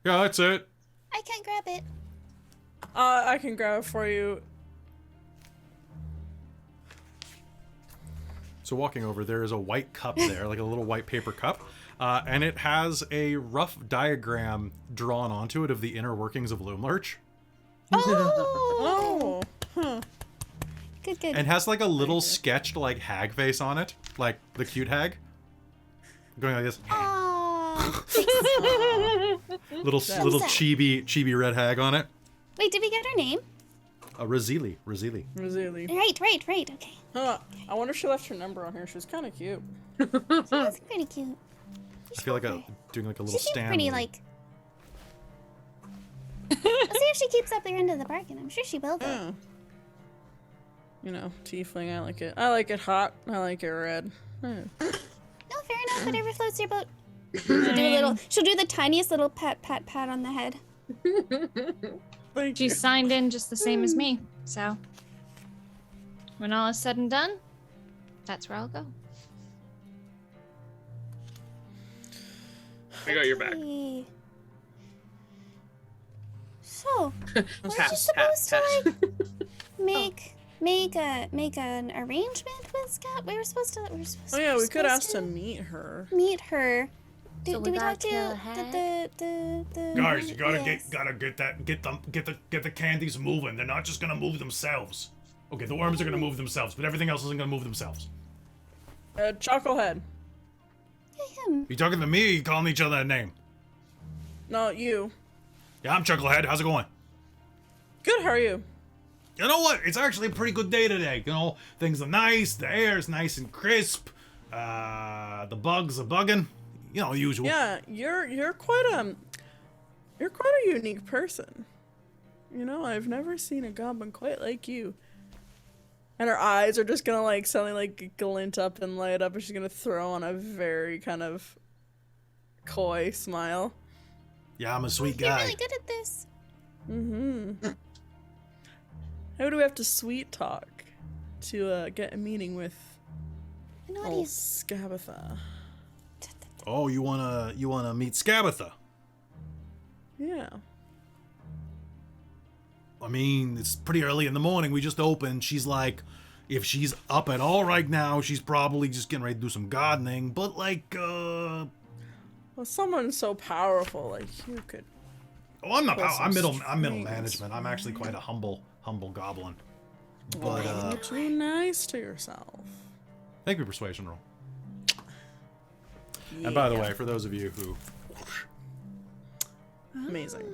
Yeah, that's it. I can't grab it. I can grab it for you. So walking over, there is a white cup there, like a little white paper cup, and it has a rough diagram drawn onto it of the inner workings of Loomlurch. Oh. Huh. Good. And has like a little sketched like hag face on it, like the cute hag, going like this. Aww. Little chibi red hag on it. Wait, did we get her name? Razili. Really? Right. Okay. Huh. I wonder if she left her number on here. She was kind of cute. She was pretty cute. I feel like doing like a little She seems stand. pretty, like... Let's see if she keeps up her end of the bargain. I'm sure she will, though. Yeah. You know, tiefling, I like it. I like it hot. I like it red. No, fair enough. Whatever floats your boat. She'll do the tiniest little pat on the head. She signed in just the same as me, so when all is said and done, that's where I'll go. I got your back. Okay. So, weren't you supposed to make an arrangement with Scott? We were supposed to. Oh yeah, we could ask to meet her. Meet her. So Do we gotta talk to kill a hag? the Guys, you gotta yes. get the candies moving. They're not just gonna move themselves. Okay, the worms are gonna move themselves, but everything else isn't gonna move themselves. Chucklehead. Him. You talking to me or you calling each other a name? No, you. Yeah, I'm Chucklehead. How's it going? Good, how are you? You know what? It's actually a pretty good day today. You know, things are nice. The air is nice and crisp. The bugs are bugging. You know, usual. Yeah, you're quite a unique person. You know, I've never seen a goblin quite like you. And her eyes are just gonna like suddenly like glint up and light up, and she's gonna throw on a very kind of coy smile. Yeah, I'm a sweet You're guy. really good at this. Mm-hmm. How do we have to sweet talk to get a meeting with An old audience. Scabatha? Oh, you wanna meet Scabatha? Yeah. I mean, it's pretty early in the morning. We just opened. She's like, if she's up at all right now, she's probably just getting ready to do some gardening. But like, Well, someone so powerful like you could. oh, I'm not. Plus I'm some middle strings. management. I'm actually quite a humble goblin. But You're too nice to yourself. Make me a persuasion roll. And by the way, for those of you who Amazing.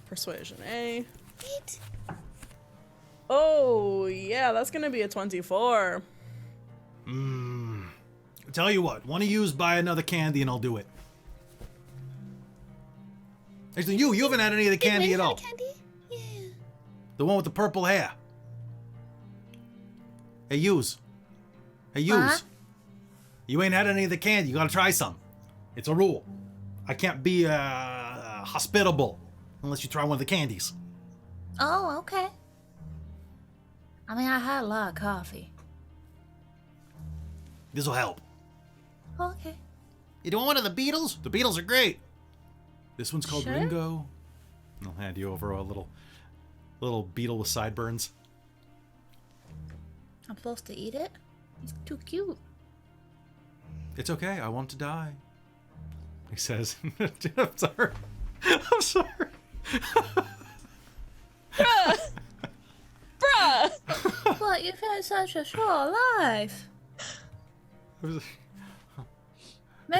Persuasion, eh? Wait. Oh, yeah, that's gonna be a 24. tell you what, one of you's buy another candy and I'll do it. Actually, you haven't had any of the candy at all. Candy? Yeah. The one with the purple hair. Hey, yous. Huh? You ain't had any of the candy. You gotta try some. It's a rule. I can't be hospitable unless you try one of the candies. Oh, okay. I mean, I had a lot of coffee. This'll help. Okay. You don't want one of the beetles? The beetles are great. this one's called Sure. Ringo. I'll hand you over a little beetle with sideburns. I'm supposed to eat it? He's too cute. It's okay. I want to die. He says. I'm sorry. I'm sorry. Bruh! But you've had such a short life. Maybe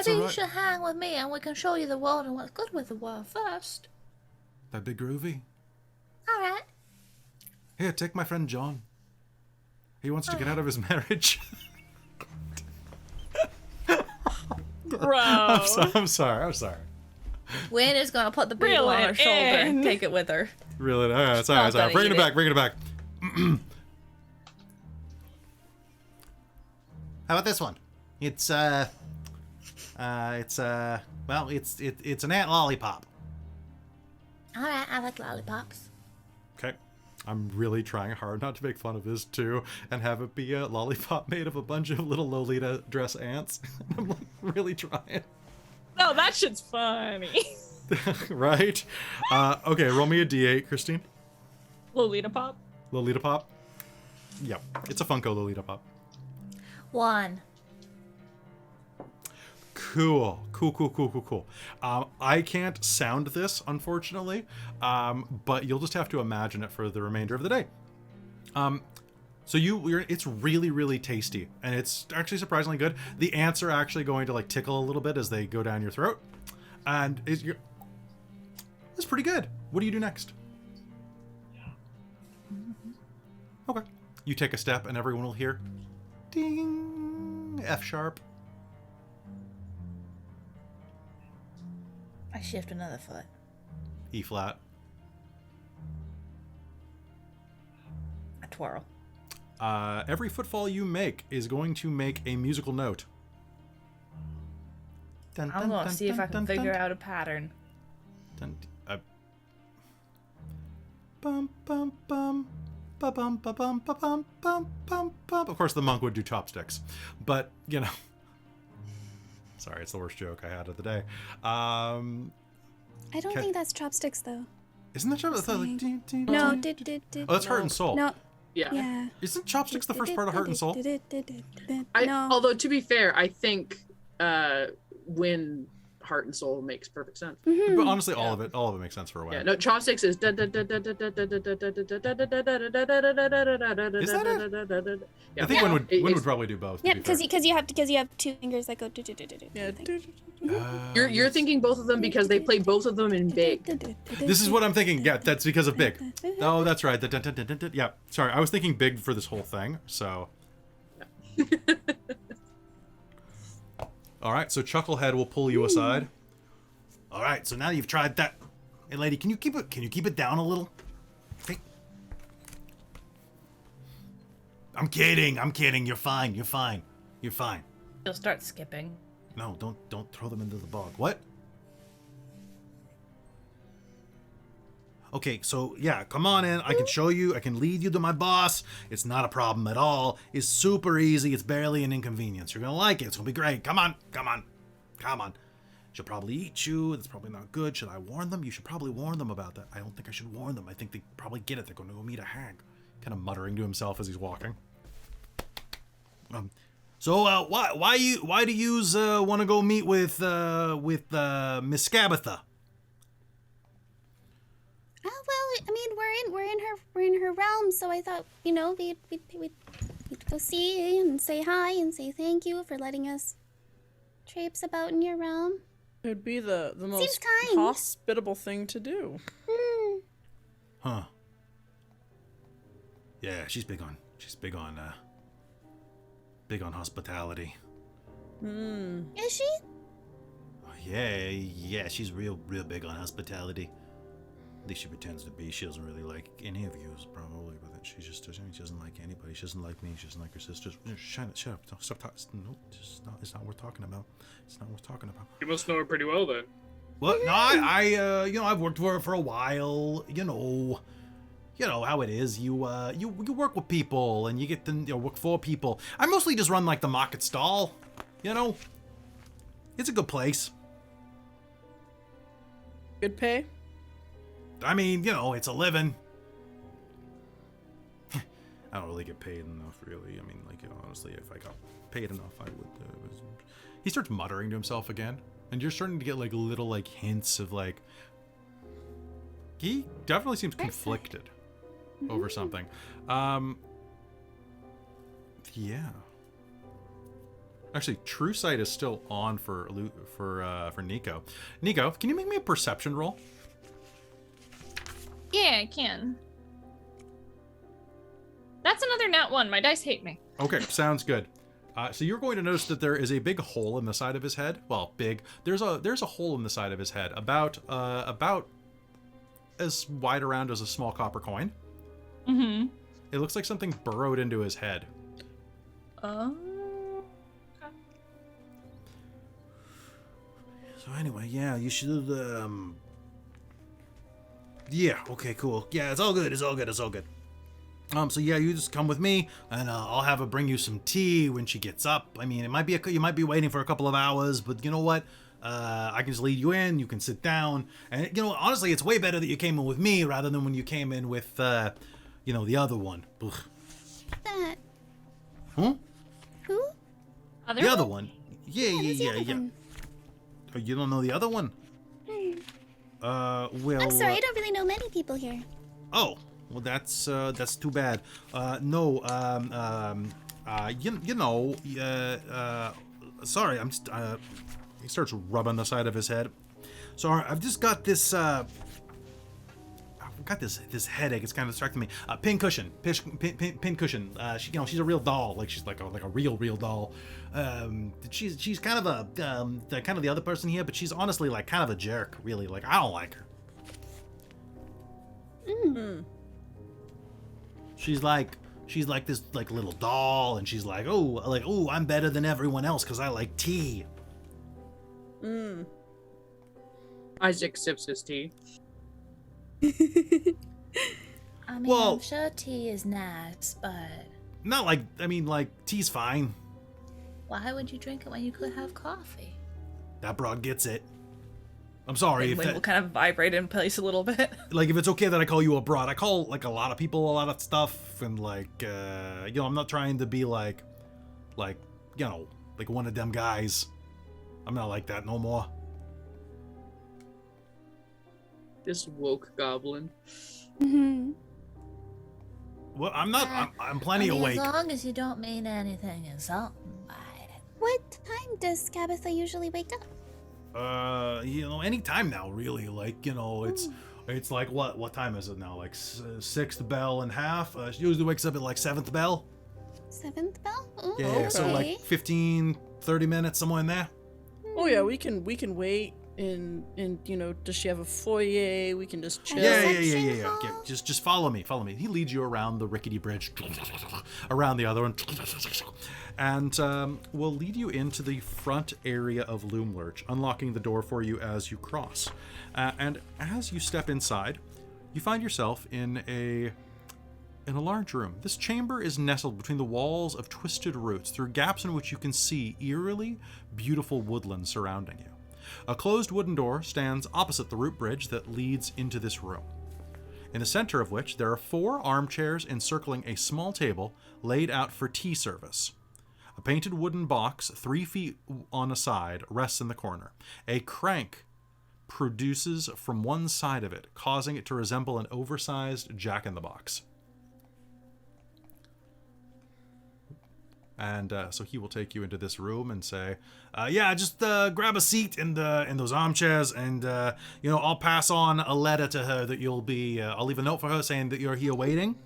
you alright. should hang with me and we can show you the world and what's good with the world first. That big groovy. Alright. Here, take my friend John. He wants to get out of his marriage. Bro. I'm sorry. Wynn is gonna put the beetle Reel on her it shoulder and in. take it with her. Really? not Sorry. gonna Bring eat it back. Bring it back. How about this one? It's well, it's an ant lollipop. Alright, I like lollipops. Okay. I'm really trying hard not to make fun of this too, and have it be a lollipop made of a bunch of little Lolita dress ants. I'm like really trying. No, that shit's funny. Right? Okay, roll me a d8, Christine. Lolita Pop. Lolita Pop. Yep, it's a Funko Lolita Pop. 1. Cool. I can't sound this, unfortunately, but you'll just have to imagine it for the remainder of the day. So it's really, really tasty, and it's actually surprisingly good. The ants are actually going to like tickle a little bit as they go down your throat, and it's pretty good. What do you do next? Okay. You take a step, and everyone will hear, ding, F sharp. I shift another foot. E flat. I twirl. Every footfall you make is going to make a musical note. Dun, I'm dun, gonna dun, see if dun, I can dun, figure dun. out a pattern. Dun, bum bum bum ba bum ba bum ba bum bum bum bum. Of course, the monk would do chopsticks, but you know. Sorry, it's the worst joke I had of the day. I don't think that's chopsticks though. Isn't that chopsticks? No, Oh, that's Heart and Soul. No. Yeah. Yeah. Isn't chopsticks the first part of Heart and Soul? No. Although to be fair, I think when Heart and Soul makes perfect sense. But honestly, all of it makes sense for a while. Yeah, no, chopsticks is. Is that it? I think one would probably do both. Yeah, because you have 2 fingers that go. Yeah. You're thinking both of them because they play both of them in big. This is what I'm thinking. Yeah, that's because of big. Oh, that's right. Yeah, sorry. I was thinking big for this whole thing. So. All right. So Chucklehead will pull you aside. All right, so now you've tried that. Hey, lady, can you keep it down a little? Hey. I'm kidding. You're fine. You'll start skipping. No, don't throw them into the bog. What? Okay, so yeah, come on in. I can show you. I can lead you to my boss. It's not a problem at all. It's super easy. It's barely an inconvenience. You're gonna like it. It's gonna be great. Come on. She'll probably eat you. It's probably not good. Should I warn them? You should probably warn them about that. I don't think I should warn them. I think they probably get it. They're going to go meet a hag. Kind of muttering to himself as he's walking. So why do yous want to go meet with Miss Scabatha? Oh well, I mean we're in her realm, so I thought we'd go see and say hi and say thank you for letting us traipse about in your realm. It would be the most kind. hospitable thing to do. Huh. Yeah, she's big on hospitality. Is she? Oh, yeah, she's real big on hospitality. At least she pretends to be. She doesn't really like any of you, probably, but then she doesn't like anybody. She doesn't like me. She doesn't like her sisters. Shut up. Stop talking. No, it's not worth talking about. It's not worth talking about. You must know her pretty well then. Well, no, I've worked for her for a while. You know how it is. You work with people and you get to work for people. I mostly just run like the market stall. It's a good place. Good pay? I mean, it's a living. I don't really get paid enough, really. I mean, honestly, if I got paid enough, I would. He starts muttering to himself again, and you're starting to get like little like hints of like. He definitely seems conflicted over something. Yeah. Actually, True Sight is still on for Nico. Nico, can you make me a perception roll? Yeah, I can. That's another nat 1. My dice hate me. Okay, sounds good. So you're going to notice that there is a big hole in the side of his head. Well, big. There's a hole in the side of his head, about as wide around as a small copper coin. Mm-hmm. It looks like something burrowed into his head. Oh. So anyway, yeah, you should Yeah, okay, cool. Yeah, it's all good. It's all good. It's all good. So yeah, you just come with me, and I'll have her bring you some tea when she gets up. I mean, you might be waiting for a couple of hours, but you know what? I can just lead you in. You can sit down, and honestly, it's way better that you came in with me rather than when you came in with, the other one. Ugh. That. Huh? Who? Other The one? other one? Yeah. One? Oh, you don't know the other one? Well. I'm sorry, I don't really know many people here. Oh, well, that's too bad. No, sorry, I'm just, he starts rubbing the side of his head. Sorry, I've just got this, I've got this headache. It's kind of distracting me. Pin cushion. She's a real doll. Like, she's like a real doll. She's kind of the other person here, but she's honestly like kind of a jerk, really. Like, I don't like her. She's like this like little doll, and she's like, oh, I'm better than everyone else because I like tea. Isaac sips his tea. I mean, Well- I'm sure tea is nice, but Not like, I mean, like, tea's fine. why would you drink it when you could have coffee? That broad gets it. I'm sorry if Wind will that, kind of vibrate in place a little bit. like, if it's okay that I call you a broad. I call like a lot of people a lot of stuff, and like, I'm not trying to be like like one of them guys. I'm not like that no more. This woke goblin. Mm-hmm. Well, I'm not. I'm plenty I mean, awake. As long as you don't mean anything insulting by it. What time does Scabatha usually wake up? Any time now, really. Like, it's like what time is it now? Like sixth bell and half. She usually wakes up at like seventh bell. Seventh bell? Ooh, Yeah, okay. so like 15, 30 minutes, somewhere in there. Oh yeah, we can wait in does she have a foyer? We can just chill. Yeah. Just follow me. He leads you around the rickety bridge, around the other one, and will lead you into the front area of Loomlurch, unlocking the door for you as you cross. And as you step inside, you find yourself in a large room. This chamber is nestled between the walls of twisted roots, through gaps in which you can see eerily beautiful woodland surrounding you. A closed wooden door stands opposite the root bridge that leads into this room, in the center of which there are 4 armchairs encircling a small table laid out for tea service. A painted wooden box 3 feet on a side rests in the corner. A crank produces from one side of it, causing it to resemble an oversized jack-in-the-box. And so he will take you into this room and say, just grab a seat in those armchairs, and I'll pass on a letter to her that you'll be. I'll leave a note for her saying that you're here waiting.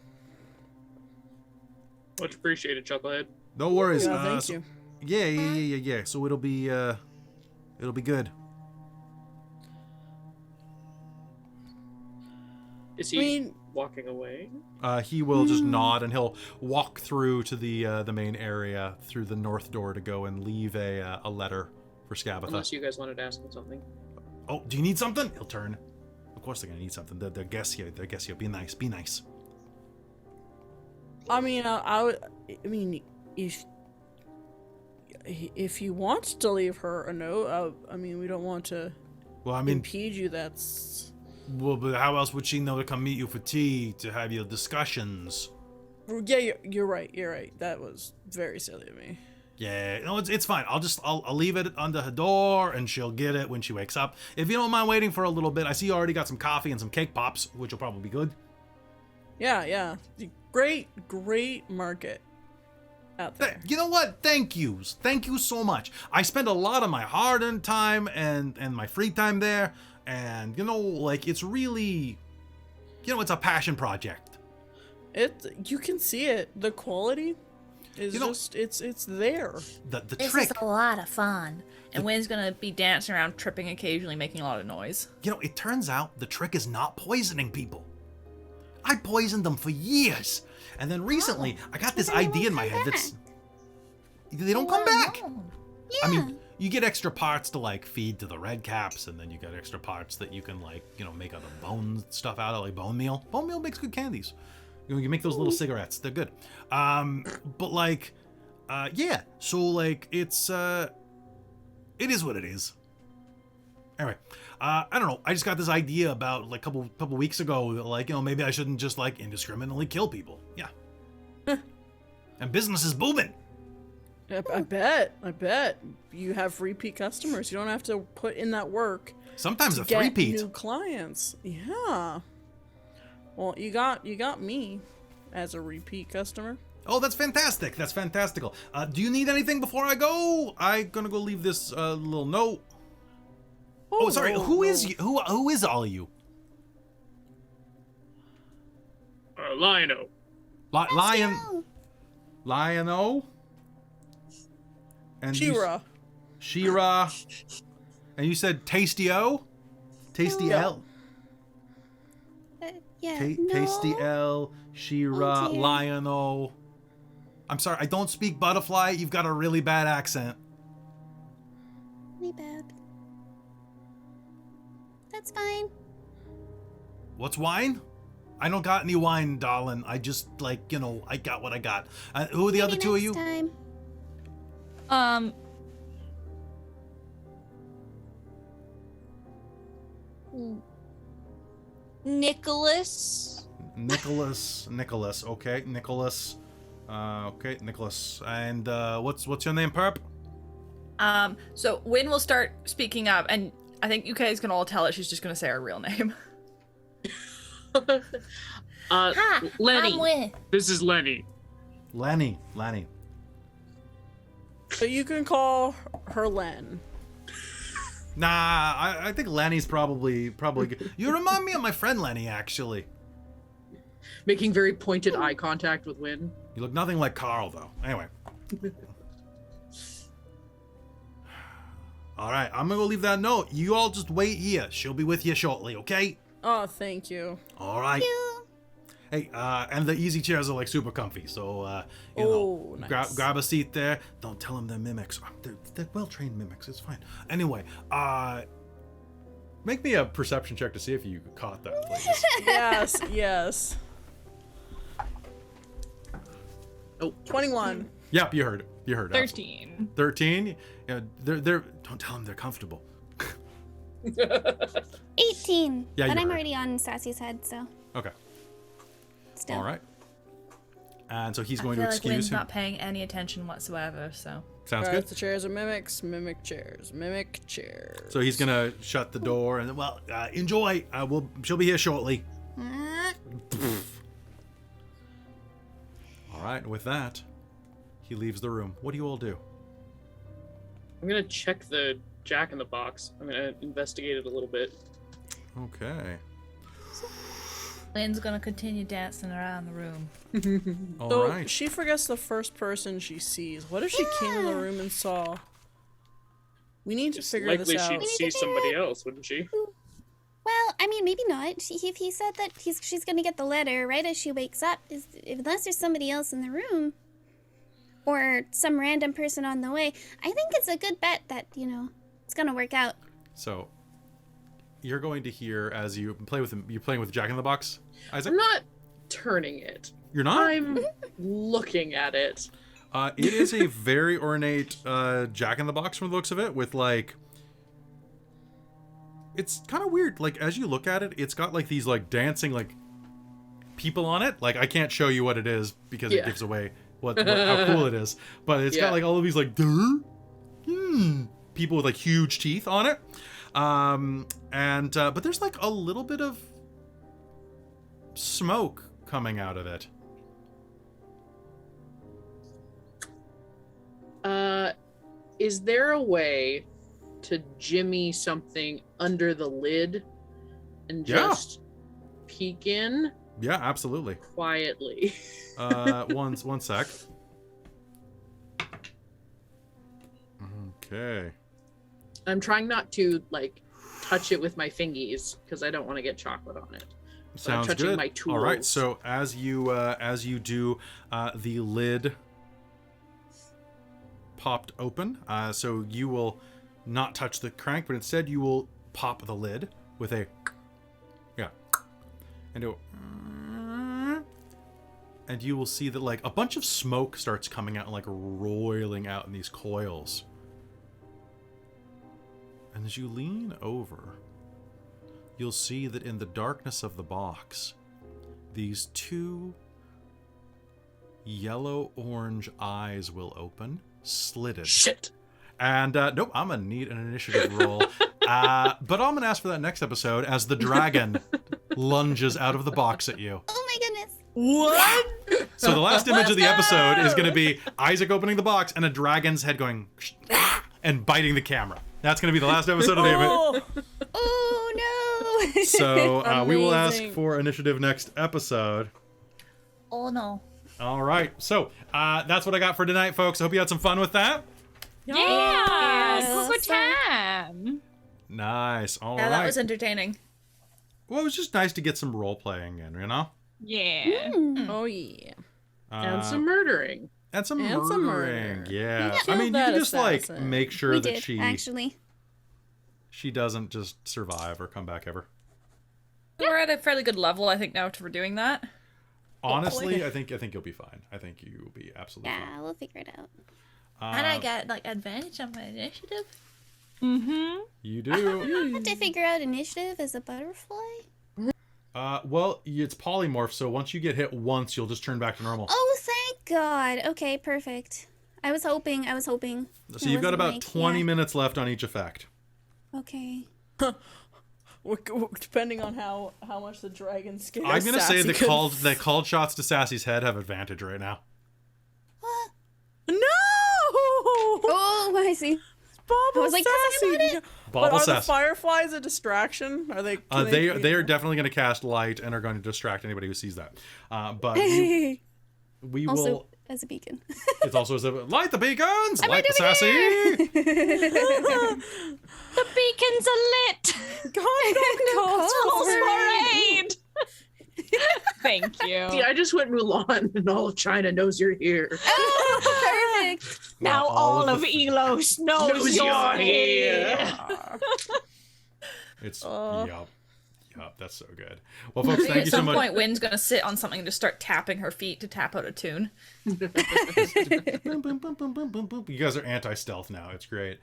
Much appreciated, Chucklehead. No worries. Yeah, thank you. Yeah. So it'll be good. Is he walking away? He will just nod, and he'll walk through to the main area through the north door to go and leave a letter for Scabatha. Unless you guys wanted to ask him something. Oh, do you need something? He'll turn. Of course they're gonna need something. They're guests here. Be nice. Be nice. I mean, if you want to leave her a note, we don't want to impede you. That's. Well, but how else would she know to come meet you for tea, to have your discussions? Yeah, you're right. That was very silly of me. Yeah, no, it's fine. I'll leave it under her door, and she'll get it when she wakes up. If you don't mind waiting for a little bit, I see you already got some coffee and some cake pops, which will probably be good. Yeah. Great market out there. You know what? Thank you so much. I spend a lot of my hard-earned time and my free time there. And, it's really, it's a passion project. You can see it. The quality is it's there. The This trick. is a lot of fun. And Wynn's gonna be dancing around, tripping occasionally, making a lot of noise. It turns out the trick is not poisoning people. I poisoned them for years. And then recently, I got this idea in my head that's... They don't come back. Yeah. I mean, you get extra parts to like feed to the red caps, and then you get extra parts that you can like, you know, make other bone stuff out of, like bone meal. Bone meal makes good candies. You know, you make those little cigarettes. They're good. But like, yeah. So like, it is what it is. Anyway, I don't know. I just got this idea about like couple weeks ago that like, you know, maybe I shouldn't just like indiscriminately kill people. Yeah. And business is booming. I bet you have repeat customers. You don't have to put in that work. Sometimes to a get three-peat. new clients. Yeah. Well, you got me as a repeat customer. Oh, that's fantastic. That's fantastical. Do you need anything before I go? I'm gonna go leave this little note. Oh, sorry. no, Who no. is you? Who is all of you? Lionel. Lionel. And Shira. Shira. And you said Tasty-O? Tasty-L? Yeah. Tasty-L, Shira, Oh, dear. Lionel. I'm sorry, I don't speak butterfly. You've got a really bad accent. Really bad. That's fine. What's wine? I don't got any wine, darling. I just, like, you know, I got what I got. Who are the other Maybe two of next you? Time. Nicholas. Nicholas. Okay, Nicholas. Okay, Nicholas. And what's your name, Perp? So Wynn will start speaking up, and I think you guys can all tell that she's just gonna say her real name. Hi, Lenny. I'm Wynn. This is Lenny. Lenny. So you can call her Len. Nah, I think Lenny's probably good. You remind me of my friend Lenny, actually. Making very pointed eye contact with Wynn. You look nothing like Carl, though. Anyway. All right, I'm gonna go leave that note. You all just wait here. She'll be with you shortly, okay? Oh, thank you. All right. Hey, and the easy chairs are like super comfy, so you know, nice. grab a seat there. Don't tell them they're mimics. They're well-trained mimics. It's fine. Anyway, Make me a perception check to see if you caught that, please. Yes. Oh, 21. Yep, you heard it. 13. 13? yeah, they're. Don't tell them they're comfortable. 18. Yeah, but you I'm heard. already on Sassy's head, so Okay. still. All right. And so he's I going feel to like excuse Wynn's him. not paying any attention whatsoever, so. Sounds Alright, good. the chairs are mimics, mimic chairs, mimic chairs. So he's gonna shut the door and well, enjoy. She'll be here shortly. All right, and with that, he leaves the room. What do you all do? I'm gonna check the Jack in the Box. I'm gonna investigate it a little bit. Okay. Lynn's gonna continue dancing around the room. All So right. she forgets the first person she sees. What if she came in the room and saw? We need to It's figure likely this out. she'd see somebody else, wouldn't she? Well, I mean, maybe not. If he said that she's gonna get the letter right as she wakes up, unless there's somebody else in the room, or some random person on the way, I think it's a good bet that, you know, it's gonna work out. So, you're going to hear as you play with him. You're playing with Jack in the Box, Isaac? I'm not turning it. You're not? I'm looking at it. It is a very ornate Jack in the Box from the looks of it, with like. It's kind of weird. Like, as you look at it, it's got like these like dancing like people on it. Like, I can't show you what it is because it Yeah. gives away how cool it is. But it's got Yeah. like all of these like people with like huge teeth on it. But there's like a little bit of smoke coming out of it. Is there a way to jimmy something under the lid and Yeah. just peek in Yeah, absolutely. quietly? One sec. Okay. I'm trying not to like touch it with my fingies because I don't want to get chocolate on it. But I'm Sounds touching good. my All right. tools. So as you do, the lid popped open. So you will not touch the crank, but instead you will pop the lid with a and you will see that like a bunch of smoke starts coming out and like roiling out in these coils. And as you lean over, you'll see that in the darkness of the box, these two yellow-orange eyes will open, slitted. Shit. And, nope, I'm gonna need an initiative roll. But I'm gonna ask for that next episode as the dragon lunges out of the box at you. Oh my goodness. What? So the last image of the episode is gonna be Isaac opening the box and a dragon's head going and biting the camera. That's gonna be the last episode of the image. Oh no. So we will ask Amazing. for initiative next episode. Oh no. All right. So that's what I got for tonight, folks. I hope you had some fun with that. Yeah, Yes. good time. Nice. All right. Yeah, that was entertaining. Well, it was just nice to get some role playing in, you know? Yeah. Oh yeah. And some murdering. And some And some murdering. murder. Yeah. We I killed mean, you that can just like assassin. make sure We that did, actually. she doesn't just survive or come back ever. We're at a fairly good level, I think, now for doing that. Honestly, I think you'll be fine. I think you'll be absolutely Yeah, we'll figure it out. fine. And I get like advantage on my initiative. Mm-hmm. You do. I have to figure out initiative as a butterfly. Well, it's polymorph, so once you get hit once, you'll just turn back to normal. Oh, thank God. Okay, perfect. I was hoping. So I you've got wasn't about like, 20 yeah. minutes left on each effect. Okay. Depending on how much the dragon scares. I'm gonna say Sassy the could- called shots to Sassy's head have advantage right now. What? No. Oh, I see. Bobble I was like, 'cause I Sassy. want it. But Bobble are the Sass. fireflies a distraction? Are they? can They are definitely going to cast light and are going to distract anybody who sees that. But we Also, will. as a beacon. It's also as a light the beacons, I'm light the right over Sassy. The beacons are lit. God, Full parade. Thank you. See, I just went Mulan and all of China knows you're here. Oh, perfect. Now all of Elos knows Knows you're you're here. It's yup. That's so good. Well, folks, thank At you so some much. point, Wynn's gonna sit on something and just start tapping her feet to tap out a tune. Boom, boom, boom, boom, boom, boom, boom. You guys are anti-stealth now. It's great.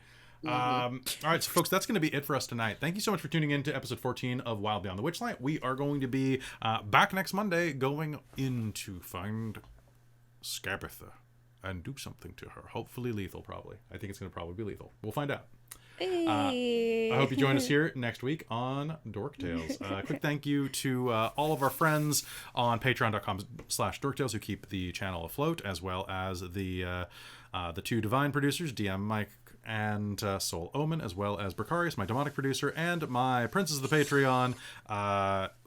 All right, so folks, that's going to be it for us tonight. Thank you so much for tuning in to episode 14 of Wild Beyond the Witchlight. We are going to be back next Monday, going in to find Scabatha and do something to her. Hopefully lethal, probably. I think it's going to probably be lethal. We'll find out. I hope you join us here next week on Dork Tales. Quick thank you to all of our friends on patreon.com/dorktales who keep the channel afloat, as well as the two divine producers, DM Mike and Soul Omen, as well as Bricarius, my demonic producer, and my princes of the Patreon,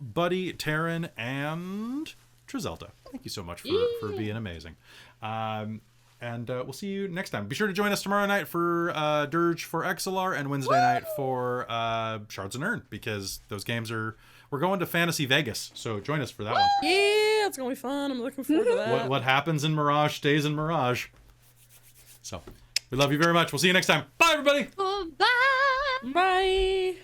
Buddy, Taryn, and Trizelda. Thank you so much for being amazing. And we'll see you next time. Be sure to join us tomorrow night for Dirge for XLR and Wednesday night for Shards and Urn, because those games we're going to Fantasy Vegas, so join us for that one. Yeah, it's gonna be fun. I'm looking forward to that. What happens in Mirage stays in Mirage. So, we love you very much. We'll see you next time. Bye, everybody! Bye. Bye.